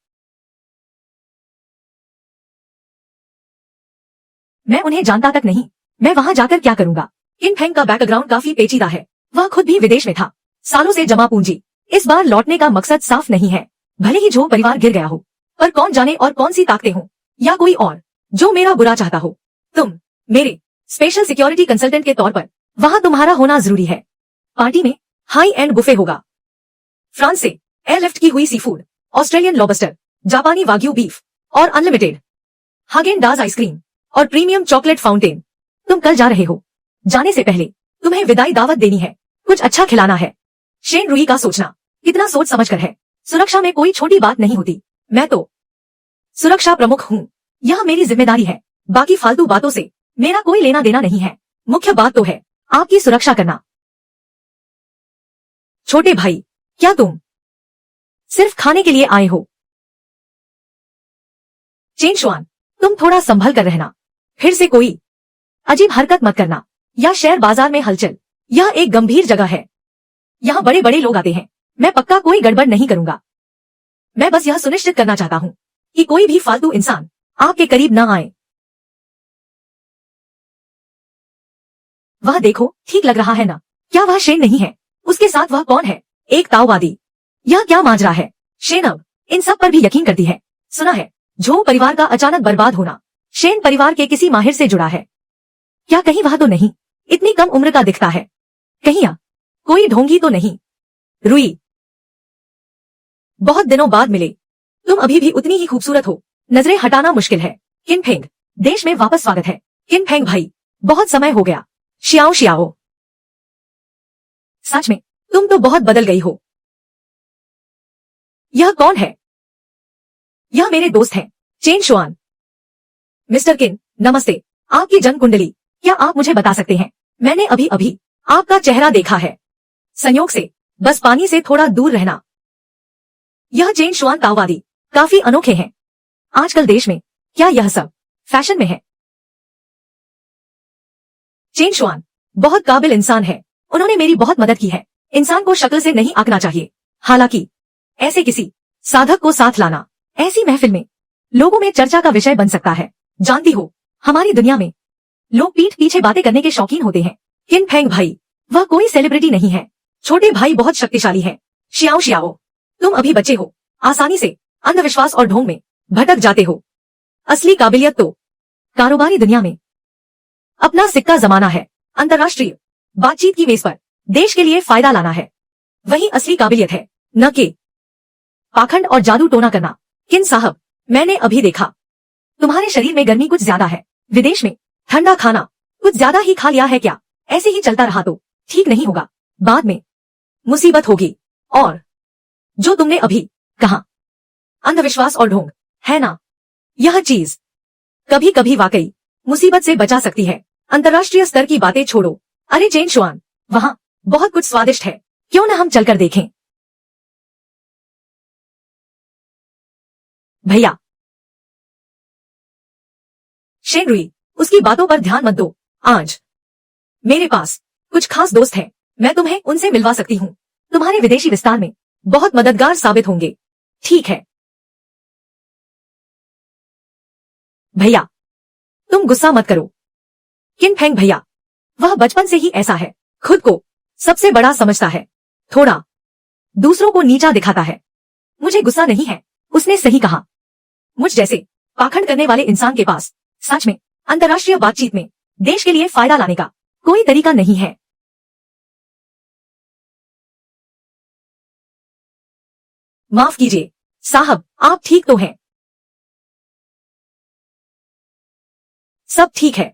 मैं उन्हें जानता तक नहीं, मैं वहां जाकर क्या करूंगा? किन फेंग का बैकग्राउंड काफी पेचीदा है। वह खुद भी विदेश में था, सालों से जमा पूंजी। इस बार लौटने का मकसद साफ नहीं है। भले ही जो परिवार गिर गया हो, पर कौन जाने और कौन सी ताकतें हों या कोई और जो मेरा बुरा चाहता हो। तुम मेरे स्पेशल सिक्योरिटी कंसल्टेंट के तौर पर वहां तुम्हारा होना जरूरी है। पार्टी में हाई एंड बुफे होगा। फ्रांस से एयरलिफ्ट की हुई सी फूड, ऑस्ट्रेलियन लॉबस्टर, जापानी वाग्यू बीफ और अनलिमिटेड हागेन डाज आइसक्रीम और प्रीमियम चॉकलेट फाउंटेन। तुम कल जा रहे हो, जाने से पहले तुम्हें विदाई दावत देनी है, कुछ अच्छा खिलाना है। शेन रुई का सोचना कितना सोच समझ कर है। सुरक्षा में कोई छोटी बात नहीं होती। मैं तो सुरक्षा प्रमुख हूँ, यह मेरी जिम्मेदारी है। बाकी फालतू बातों से मेरा कोई लेना देना नहीं है। मुख्य बात तो है आपकी सुरक्षा करना। छोटे भाई, क्या तुम सिर्फ खाने के लिए आए हो? चेन शुआन, तुम थोड़ा संभल कर रहना। फिर से कोई अजीब हरकत मत करना या शेयर बाजार में हलचल। यह एक गंभीर जगह है, यहाँ बड़े बड़े लोग आते हैं। मैं पक्का कोई गड़बड़ नहीं करूंगा। मैं बस यह सुनिश्चित करना चाहता हूँ कि कोई भी फालतू इंसान आपके करीब न आए। वह देखो, ठीक लग रहा है ना? क्या वह शेन नहीं है? उसके साथ वह कौन है? एक ताओवादी। यह क्या माजरा है? शेन अब इन सब पर भी यकीन करती है। सुना है झो परिवार का अचानक बर्बाद होना शेन परिवार के किसी माहिर से जुड़ा है। क्या कहीं वह तो नहीं? इतनी कम उम्र का दिखता है। कहीं या कोई ढोंगी तो नहीं? रुई, बहुत दिनों बाद मिले, तुम अभी भी उतनी ही खूबसूरत हो, नजरें हटाना मुश्किल है। किन फेंग, देश में वापस स्वागत है। किन फेंग भाई, बहुत समय हो गया। शियाओ शियाओ, सच में तुम तो बहुत बदल गई हो। यह कौन है? यह मेरे दोस्त हैं, चेन शुआन। मिस्टर किन, नमस्ते। आपकी जन्म कुंडली क्या आप मुझे बता सकते हैं? मैंने अभी अभी आपका चेहरा देखा है। संयोग से बस पानी से थोड़ा दूर रहना। यह चेन शुआन ताओवादी काफी अनोखे हैं। आजकल देश में क्या यह सब फैशन में है? चेन शुआन बहुत काबिल इंसान है, उन्होंने मेरी बहुत मदद की है। इंसान को शक्ल से नहीं आंकना चाहिए। हालांकि ऐसे किसी साधक को साथ लाना ऐसी महफिल में लोगों में चर्चा का विषय बन सकता है। जानती हो, हमारी दुनिया में लोग पीठ पीछे बातें करने के शौकीन होते हैं। किन फेंग भाई, वह कोई सेलिब्रिटी नहीं है। छोटे भाई बहुत शक्तिशाली है। शियाओ शियाओ, तुम अभी बच्चे हो, आसानी से अंधविश्वास और ढोंग में भटक जाते हो। असली काबिलियत तो कारोबारी दुनिया में अपना सिक्का जमाना है। अंतर्राष्ट्रीय बातचीत की मेज पर देश के लिए फायदा लाना है, वही असली काबिलियत है, न कि पाखंड और जादू टोना करना। किन साहब, मैंने अभी देखा तुम्हारे शरीर में गर्मी कुछ ज्यादा है। विदेश में ठंडा खाना कुछ ज्यादा ही खा लिया है क्या? ऐसे ही चलता रहा तो ठीक नहीं होगा, बाद में मुसीबत होगी। और जो तुमने अभी कहा, अंधविश्वास और ढोंग, है ना, यह चीज कभी कभी वाकई मुसीबत से बचा सकती है। अंतर्राष्ट्रीय स्तर की बातें छोड़ो। अरे चेन शुआन, वहां बहुत कुछ स्वादिष्ट है, क्यों न हम चलकर देखें? भैया, शेन रुई, उसकी बातों पर ध्यान मत दो। आज मेरे पास कुछ खास दोस्त हैं, मैं तुम्हें उनसे मिलवा सकती हूँ। तुम्हारे विदेशी विस्तार में बहुत मददगार साबित होंगे। ठीक है भैया, तुम गुस्सा मत करो। किन फेंग भैया, वह बचपन से ही ऐसा है, खुद को सबसे बड़ा समझता है, थोड़ा दूसरों को नीचा दिखाता है। मुझे गुस्सा नहीं है, उसने सही कहा। मुझ जैसे पाखंड करने वाले इंसान के पास सच में अंतर्राष्ट्रीय बातचीत में देश के लिए फायदा लाने का कोई तरीका नहीं है। माफ कीजिए साहब, आप ठीक तो हैं? सब ठीक है,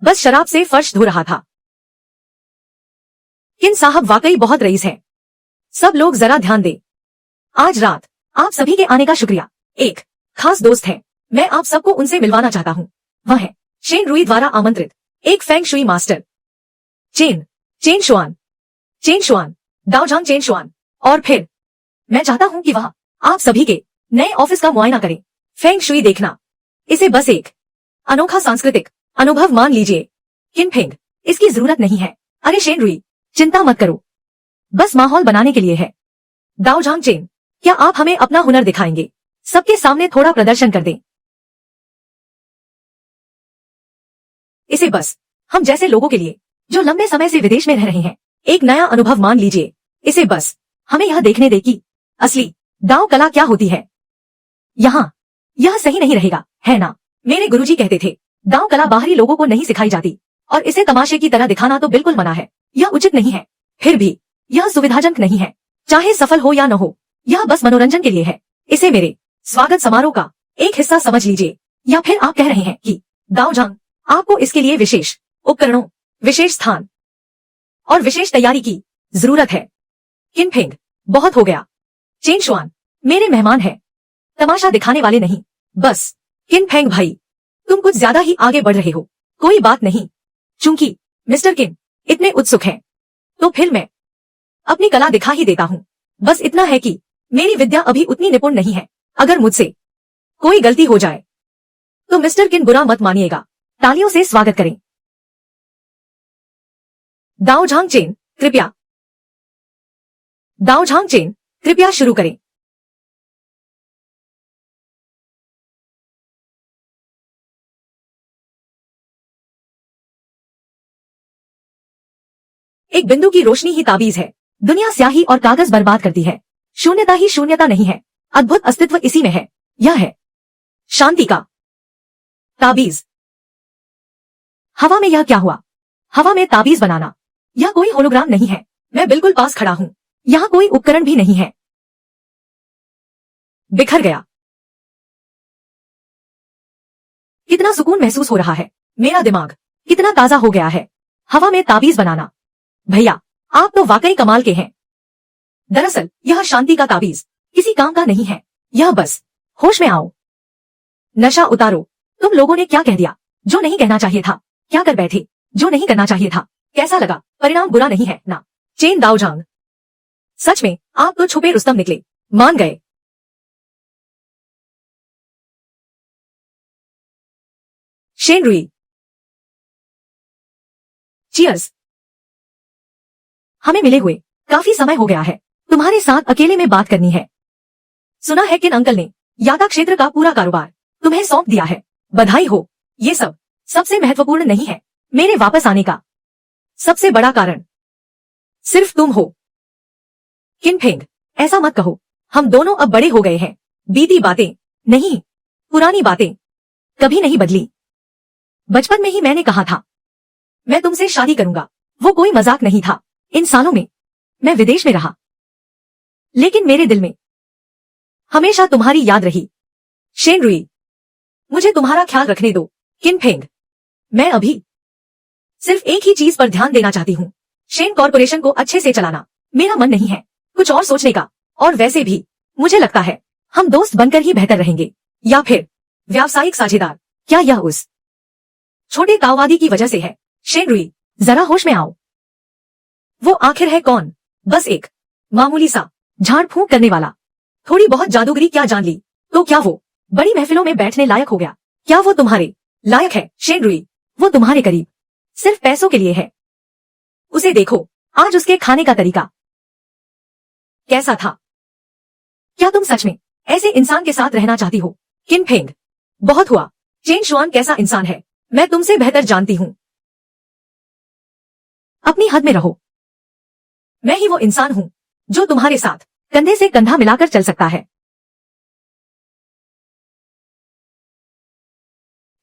बस शराब से फर्श धो रहा था। किन साहब वाकई बहुत रईस हैं। सब लोग जरा ध्यान दें। आज रात आप सभी के आने का शुक्रिया। एक खास दोस्त है, मैं आप सबको उनसे मिलवाना चाहता हूँ। वह है शेन रुई द्वारा आमंत्रित एक feng shui master, Chen Xuan, Daozhang Chen Xuan. और फिर मैं चाहता हूँ कि वह आप सभी के नए ऑफिस का मुआयना करें। फेंग शुई देखना, इसे बस एक अनोखा सांस्कृतिक अनुभव मान लीजिए। किन फेंग, इसकी जरूरत नहीं है। अरे शेन रुई, चिंता मत करो, बस माहौल बनाने के लिए है। दाओजांग चेन, क्या आप हमें अपना हुनर दिखाएंगे? सबके सामने थोड़ा प्रदर्शन कर दें। इसे बस हम जैसे लोगों के लिए जो लंबे समय से विदेश में रह रहे हैं एक नया अनुभव मान लीजिए। इसे बस हमें यह देखने दे कि असली दाव कला क्या होती है। यहाँ यह सही नहीं रहेगा, है ना? मेरे गुरुजी कहते थे दाव कला बाहरी लोगों को नहीं सिखाई जाती और इसे तमाशे की तरह दिखाना तो बिल्कुल मना है। यह उचित नहीं है। फिर भी यह सुविधाजनक नहीं है, चाहे सफल हो या न हो, यह बस मनोरंजन के लिए है। इसे मेरे स्वागत समारोह का एक हिस्सा समझ लीजिए। या फिर आप कह रहे हैं कि दाओजांग, आपको इसके लिए विशेष उपकरणों, विशेष स्थान और विशेष तैयारी की जरूरत है। किन फेंग, बहुत हो गया। चेन शुआन, मेरे मेहमान हैं, तमाशा दिखाने वाले नहीं। बस किन फेंग भाई, तुम कुछ ज्यादा ही आगे बढ़ रहे हो। कोई बात नहीं, चूंकि मिस्टर किन इतने उत्सुक हैं, तो फिर मैं अपनी कला दिखा ही देता हूँ। बस इतना है कि मेरी विद्या अभी उतनी निपुण नहीं है। अगर मुझसे कोई गलती हो जाए तो मिस्टर किन बुरा मत मानिएगा। तालियों से स्वागत करें। दाओजांग चेन, कृपया शुरू करें। एक बिंदु की रोशनी ही ताबीज है। दुनिया स्याही और कागज बर्बाद करती है, शून्यता ही शून्यता नहीं है। अद्भुत अस्तित्व इसी में है। यह है शांति का ताबीज। हवा में यह क्या हुआ? हवा में ताबीज बनाना, यह कोई होलोग्राम नहीं है। मैं बिल्कुल पास खड़ा हूँ, यहाँ कोई उपकरण भी नहीं है। बिखर गया। कितना सुकून महसूस हो रहा है। मेरा दिमाग कितना ताजा हो गया है। हवा में ताबीज बनाना, भैया आप तो वाकई कमाल के हैं। दरअसल यह शांति का ताबीज किसी काम का नहीं है। यह बस होश में आओ, नशा उतारो। तुम लोगों ने क्या कह दिया जो नहीं कहना चाहिए था? क्या कर बैठे जो नहीं करना चाहिए था? कैसा लगा? परिणाम बुरा नहीं है ना? चेन दाओजांग, सच में आप तो छुपे रुस्तम निकले, मान गए। शेन रुई, चीयर्स। हमें मिले हुए काफी समय हो गया है, तुम्हारे साथ अकेले में बात करनी है। सुना है किन अंकल ने यादा क्षेत्र का पूरा कारोबार तुम्हें सौंप दिया है। बधाई हो। ये सब सबसे महत्वपूर्ण नहीं है। मेरे वापस आने का सबसे बड़ा कारण सिर्फ तुम हो। किन फेंग, ऐसा मत कहो। हम दोनों अब बड़े हो गए हैं। बीती बातें नहीं, पुरानी बातें कभी नहीं बदली। बचपन में ही मैंने कहा था मैं तुमसे शादी करूंगा। वो कोई मजाक नहीं था। इन सालों में मैं विदेश में रहा, लेकिन मेरे दिल में हमेशा तुम्हारी याद रही। शेन रुई, मुझे तुम्हारा ख्याल रखने दो। किन फेंग, मैं अभी सिर्फ एक ही चीज पर ध्यान देना चाहती हूँ, शेन कॉरपोरेशन को अच्छे से चलाना। मेरा मन नहीं है कुछ और सोचने का। और वैसे भी मुझे लगता है हम दोस्त बनकर ही बेहतर रहेंगे, या फिर व्यावसायिक साझेदार। क्या यह उस छोटे ताओवादी की वजह से है? शेन रुई, जरा होश में आओ। वो आखिर है कौन? बस एक मामूली सा झाड़ फूंक करने वाला। थोड़ी बहुत जादूगरी क्या जान ली तो क्या वो बड़ी महफिलों में बैठने लायक हो गया? क्या वो तुम्हारे लायक है? शेन रुई, वो तुम्हारे करीब सिर्फ पैसों के लिए है। उसे देखो, आज उसके खाने का तरीका कैसा था। क्या तुम सच में ऐसे इंसान के साथ रहना चाहती हो? किन फेंग, बहुत हुआ। चेन शुआन कैसा इंसान है, मैं तुमसे बेहतर जानती हूँ। अपनी हद में रहो। मैं ही वो इंसान हूँ जो तुम्हारे साथ कंधे से कंधा मिलाकर चल सकता है।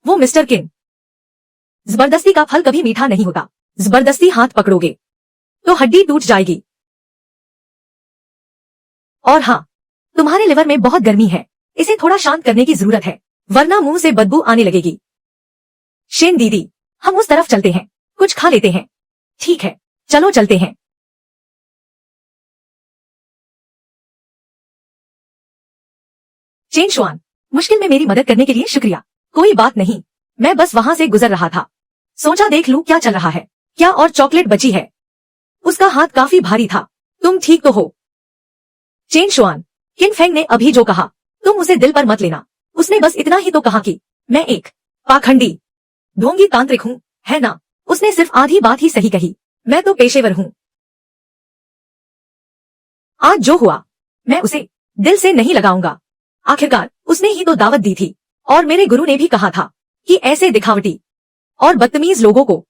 वो मिस्टर किन, जबरदस्ती का फल कभी मीठा नहीं होता। जबरदस्ती हाथ पकड़ोगे तो हड्डी टूट जाएगी। और हाँ, तुम्हारे लिवर में बहुत गर्मी है, इसे थोड़ा शांत करने की जरूरत है, वरना मुंह से बदबू आने लगेगी। शेन दीदी, हम उस तरफ चलते हैं, कुछ खा लेते हैं। ठीक है, चलो चलते हैं। चेन शुआन, मुश्किल में मेरी मदद करने के लिए शुक्रिया। कोई बात नहीं, मैं बस वहां से गुजर रहा था, सोचा देख लूं क्या चल रहा है। क्या और चॉकलेट बची है? उसका हाथ काफी भारी था। तुम ठीक तो हो? चेन शुआन, किन फेंग ने अभी जो कहा तुम उसे दिल पर मत लेना। उसने बस इतना ही तो कहा कि मैं एक पाखंडी ढोंगी तांत्रिक हूँ, है ना? उसने सिर्फ आधी बात ही सही कही। मैं तो पेशेवर हूँ। आज जो हुआ मैं उसे दिल से नहीं लगाऊंगा। आखिरकार उसने ही तो दावत दी थी, और मेरे गुरु ने भी कहा था कि ऐसे दिखावटी और बदतमीज लोगों को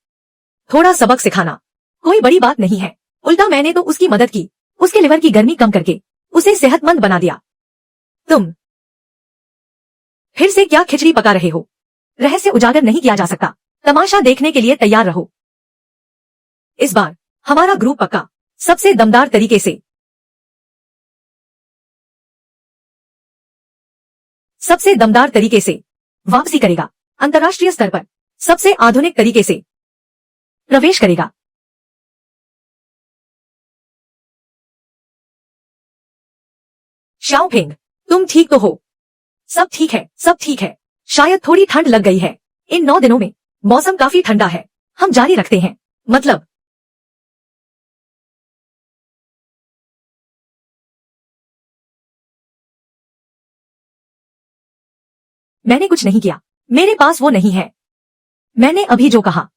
थोड़ा सबक सिखाना कोई बड़ी बात नहीं है। उल्टा मैंने तो उसकी मदद की, उसके लिवर की गर्मी कम करके उसे सेहतमंद बना दिया। तुम फिर से क्या खिचड़ी पका रहे हो? रहस्य उजागर नहीं किया जा सकता। तमाशा देखने के लिए तैयार रहो। इस बार हमारा ग्रुप पक्का सबसे दमदार तरीके से वापसी करेगा। अंतर्राष्ट्रीय स्तर पर सबसे आधुनिक तरीके से प्रवेश करेगा। शाओफेंग, तुम ठीक तो हो? सब ठीक है, सब ठीक है। शायद थोड़ी ठंड लग गई है। इन 9 दिनों में मौसम काफी ठंडा है। हम जारी रखते हैं। मतलब मैंने कुछ नहीं किया, मेरे पास वो नहीं है। मैंने अभी जो कहा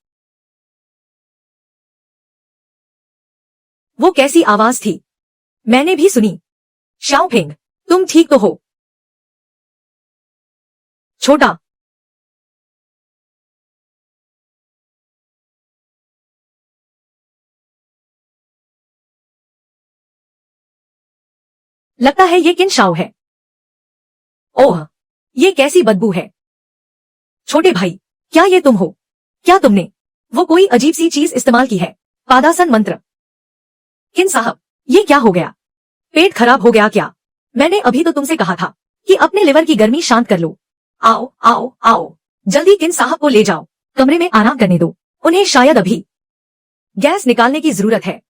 वो कैसी आवाज थी? मैंने भी सुनी। शाओफेंग, तुम ठीक तो हो? छोटा, लगता है ये किन शाओ है। ओह, ये कैसी बदबू है। छोटे भाई, क्या ये तुम हो? क्या तुमने वो कोई अजीब सी चीज इस्तेमाल की है? पादासन मंत्र। किन साहब, ये क्या हो गया? पेट खराब हो गया क्या? मैंने अभी तो तुमसे कहा था कि अपने लिवर की गर्मी शांत कर लो। आओ आओ आओ, जल्दी किन साहब को ले जाओ, कमरे में आराम करने दो। उन्हें शायद अभी गैस निकालने की जरूरत है।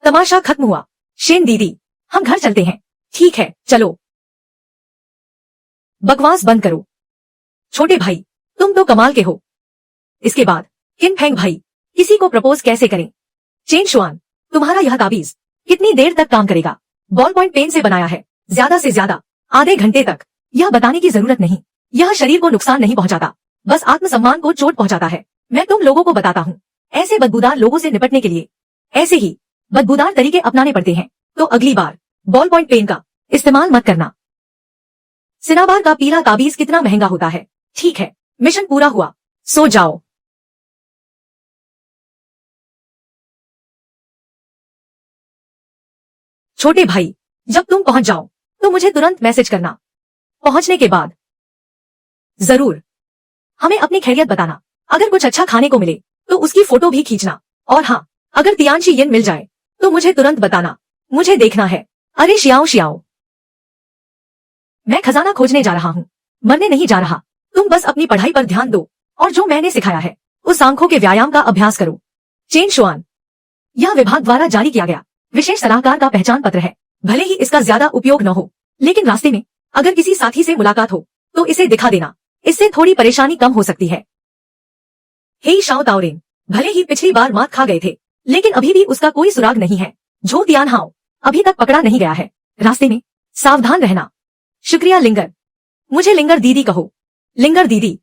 तमाशा खत्म हुआ। शेन दीदी, हम घर चलते हैं। ठीक है, चलो। बकवास बंद करो। छोटे भाई, तुम तो कमाल के हो। इसके बाद किन फेंग भाई किसी को प्रपोज कैसे करें? चेन शुआन, तुम्हारा यह ताबीज कितनी देर तक काम करेगा? बॉल पॉइंट पेन से बनाया है, ज्यादा से ज्यादा आधे घंटे तक। यह बताने की जरूरत नहीं। यह शरीर को नुकसान नहीं पहुंचाता, बस आत्मसम्मान को चोट पहुंचाता है। मैं तुम लोगों को बताता हूँ, ऐसे बदबूदार लोगों से निपटने के लिए ऐसे ही बदबूदार तरीके अपनाने पड़ते हैं। तो अगली बार बॉल पॉइंट पेन का इस्तेमाल मत करना। सिनाबार का पीला ताबीज कितना महंगा होता है। ठीक है, मिशन पूरा हुआ, सो जाओ। छोटे भाई, जब तुम पहुंच जाओ तो मुझे तुरंत मैसेज करना। पहुंचने के बाद जरूर हमें अपनी खैरियत बताना। अगर कुछ अच्छा खाने को मिले तो उसकी फोटो भी खींचना। और हाँ, अगर तियानशी येन मिल जाए तो मुझे तुरंत बताना, मुझे देखना है। अरे शियाओ शियाओ, मैं खजाना खोजने जा रहा हूँ, मरने नहीं जा रहा। तुम बस अपनी पढ़ाई पर ध्यान दो और जो मैंने सिखाया है उस आंखों के व्यायाम का अभ्यास करो। चेन शुआन, यह विभाग द्वारा जारी किया गया विशेष सलाहकार का पहचान पत्र है। भले ही इसका ज्यादा उपयोग न हो, लेकिन रास्ते में अगर किसी साथी से मुलाकात हो तो इसे दिखा देना, इससे थोड़ी परेशानी कम हो सकती है। हे शाओ ताओरेन, भले ही पिछली बार मात खा गए थे, लेकिन अभी भी उसका कोई सुराग नहीं है। झो तियानहाओ अभी तक पकड़ा नहीं गया है। रास्ते में सावधान रहना। शुक्रिया लिंगर। मुझे लिंगर दीदी कहो। लिंगर दीदी,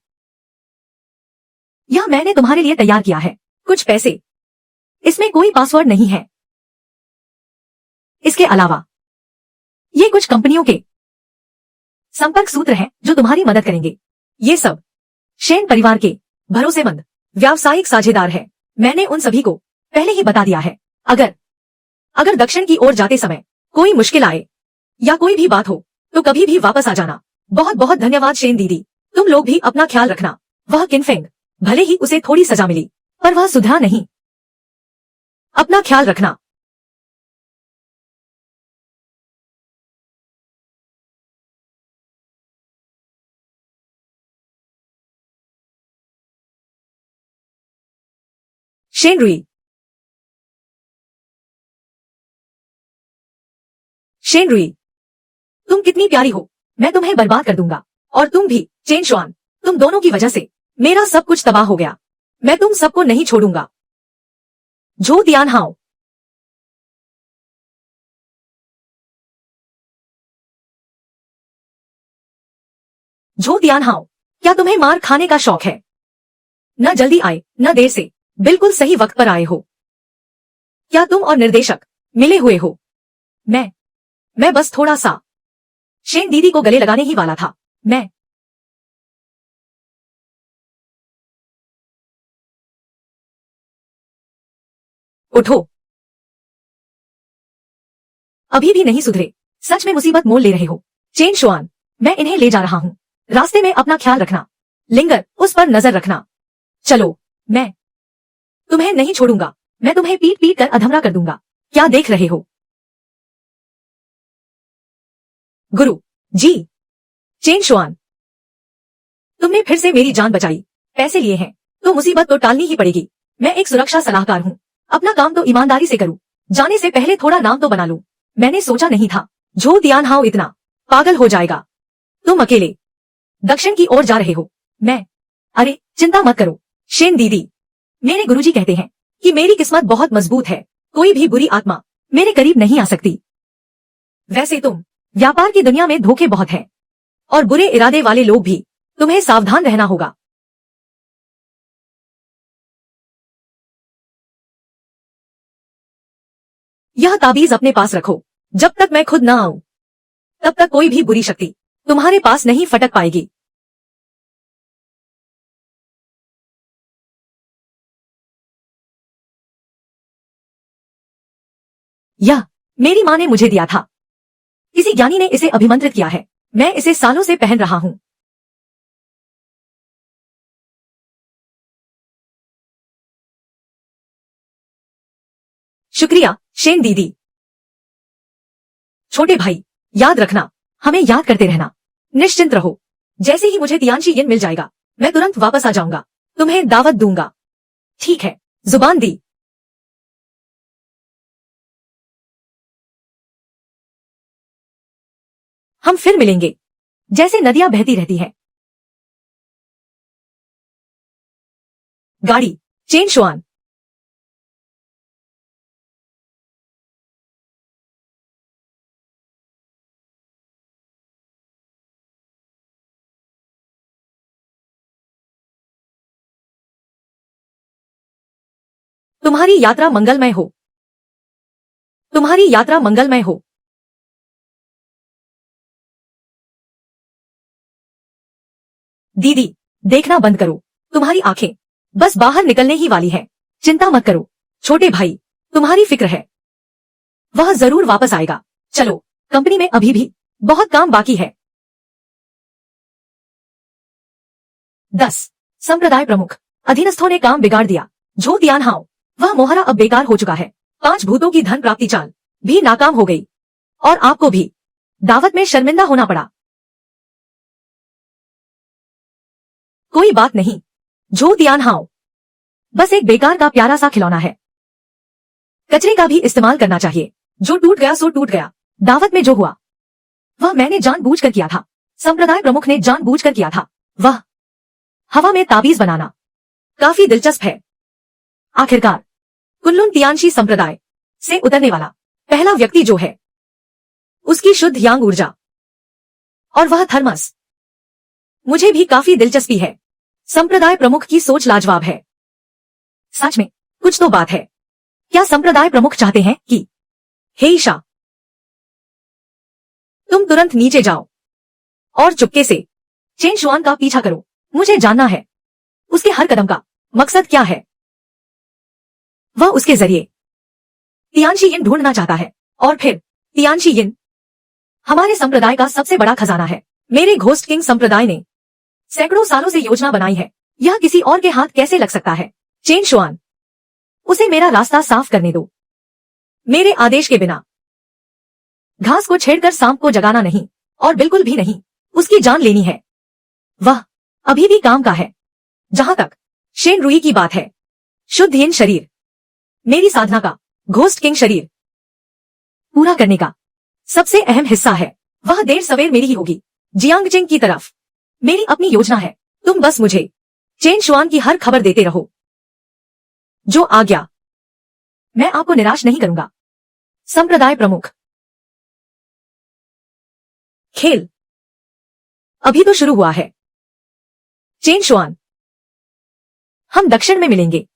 यह मैंने तुम्हारे लिए तैयार किया है। कुछ पैसे। इसमें कोई पासवर्ड नहीं है। इसके अलावा ये कुछ कंपनियों के संपर्क सूत्र हैं जो तुम्हारी मदद करेंगे। ये सब शेन परिवार के भरोसेमंद व्यावसायिक साझेदार है। मैंने उन सभी को पहले ही बता दिया है। अगर दक्षिण की ओर जाते समय कोई मुश्किल आए या कोई भी बात हो तो कभी भी वापस आ जाना। बहुत बहुत धन्यवाद शेन दीदी। तुम लोग भी अपना ख्याल रखना। वह किनफेंग, भले ही उसे थोड़ी सजा मिली पर वह सुधरा नहीं। अपना ख्याल रखना। शेन रुई। शेन रुई, तुम कितनी प्यारी हो। मैं तुम्हें बर्बाद कर दूंगा। और तुम भी चेन शुआन। तुम दोनों की वजह से मेरा सब कुछ तबाह हो गया। मैं तुम सबको नहीं छोड़ूंगा। झो तियान हाओ। झो तियान हाओ, क्या तुम्हें मार खाने का शौक है? न जल्दी आए न देर से, बिल्कुल सही वक्त पर आए हो। क्या तुम और निर्देशक मिले हुए हो? मैं बस थोड़ा सा शेन दीदी को गले लगाने ही वाला था। मैं उठो। अभी भी नहीं सुधरे। सच में मुसीबत मोल ले रहे हो। चेन शुआन, मैं इन्हें ले जा रहा हूँ। रास्ते में अपना ख्याल रखना। लिंगर, उस पर नजर रखना। चलो, मैं तुम्हें नहीं छोड़ूंगा। मैं तुम्हें पीट पीट कर अधमरा कर दूंगा। क्या देख रहे हो? गुरु जी। चेन शुआन, तुमने फिर से मेरी जान बचाई। पैसे लिए हैं तो मुसीबत तो टालनी ही पड़ेगी। मैं एक सुरक्षा सलाहकार हूँ। अपना काम तो ईमानदारी से करूँ। जाने से पहले थोड़ा नाम तो बना लूं। मैंने सोचा नहीं था झो तियान हाओ इतना पागल हो जाएगा। तुम अकेले दक्षिण की ओर जा रहे हो। अरे चिंता मत करो शेन दीदी। मेरे गुरुजी कहते हैं कि मेरी किस्मत बहुत मजबूत है। कोई भी बुरी आत्मा मेरे करीब नहीं आ सकती। वैसे तुम व्यापार की दुनिया में धोखे बहुत हैं और बुरे इरादे वाले लोग भी। तुम्हें सावधान रहना होगा। यह ताबीज अपने पास रखो। जब तक मैं खुद न आऊं तब तक कोई भी बुरी शक्ति तुम्हारे पास नहीं फटक पाएगी। यह मेरी माँ ने मुझे दिया था। किसी ज्ञानी ने इसे अभिमंत्रित किया है। मैं इसे सालों से पहन रहा हूँ। शुक्रिया शेन दीदी। छोटे भाई, याद रखना, हमें याद करते रहना। निश्चिंत रहो। जैसे ही मुझे तियानशी यिन मिल जाएगा मैं तुरंत वापस आ जाऊंगा। तुम्हें दावत दूंगा। ठीक है, जुबान दी। हम फिर मिलेंगे। जैसे नदियां बहती रहती हैं। गाड़ी। चेन शुआन। तुम्हारी यात्रा मंगलमय हो। तुम्हारी यात्रा मंगलमय हो। दीदी, देखना बंद करो। तुम्हारी आंखें बस बाहर निकलने ही वाली है। चिंता मत करो। छोटे भाई, तुम्हारी फिक्र है। वह जरूर वापस आएगा। चलो, कंपनी में अभी भी बहुत काम बाकी है। 10 संप्रदाय प्रमुख अधीनस्थों ने काम बिगाड़ दिया। झो तियान हाओ, वह मोहरा अब बेकार हो चुका है। 5 भूतों की धन प्राप्ति चाल भी नाकाम हो गई और आपको भी दावत में शर्मिंदा होना पड़ा। कोई बात नहीं झो तियान हाओ, बस एक बेकार का प्यारा सा खिलौना है। कचरे का भी इस्तेमाल करना चाहिए। जो टूट गया सो टूट गया। दावत में जो हुआ वह मैंने जानबूझकर किया था। संप्रदाय प्रमुख ने जानबूझकर किया था। वह हवा में ताबीज बनाना काफी दिलचस्प है। आखिरकार कुल्लुन तियानशी संप्रदाय से उतरने वाला पहला व्यक्ति जो है उसकी शुद्ध यांग ऊर्जा और वह थर्मस। मुझे भी काफी दिलचस्पी है। संप्रदाय प्रमुख की सोच लाजवाब है। सच में कुछ तो बात है। क्या संप्रदाय प्रमुख चाहते हैं कि हे ईशा, तुम तुरंत नीचे जाओ और चुपके से चेन शुआन का पीछा करो। मुझे जानना है उसके हर कदम का मकसद क्या है। वह उसके जरिए तियानशी यिन ढूंढना चाहता है और फिर तियानशी यिन हमारे संप्रदाय का सबसे बड़ा खजाना है। मेरे घोस्ट किंग संप्रदाय ने सैकड़ों सालों से योजना बनाई है। यह किसी और के हाथ कैसे लग सकता है? चेन शुआन, उसे मेरा रास्ता साफ करने दो। मेरे आदेश के बिना घास को छेड़कर सांप को जगाना नहीं, और बिल्कुल भी नहीं उसकी जान लेनी है। वह अभी भी काम का है। जहां तक शेन रुई की बात है, शुद्ध यिन शरीर मेरी साधना का घोस्ट किंग शरीर पूरा करने का सबसे अहम हिस्सा है। वह देर सवेर मेरी ही होगी। जियांगचिंग की तरफ मेरी अपनी योजना है। तुम बस मुझे चेन शुआन की हर खबर देते रहो। जो आज्ञा, मैं आपको निराश नहीं करूंगा। संप्रदाय प्रमुख, खेल अभी तो शुरू हुआ है। चेन शुआन, हम दक्षिण में मिलेंगे।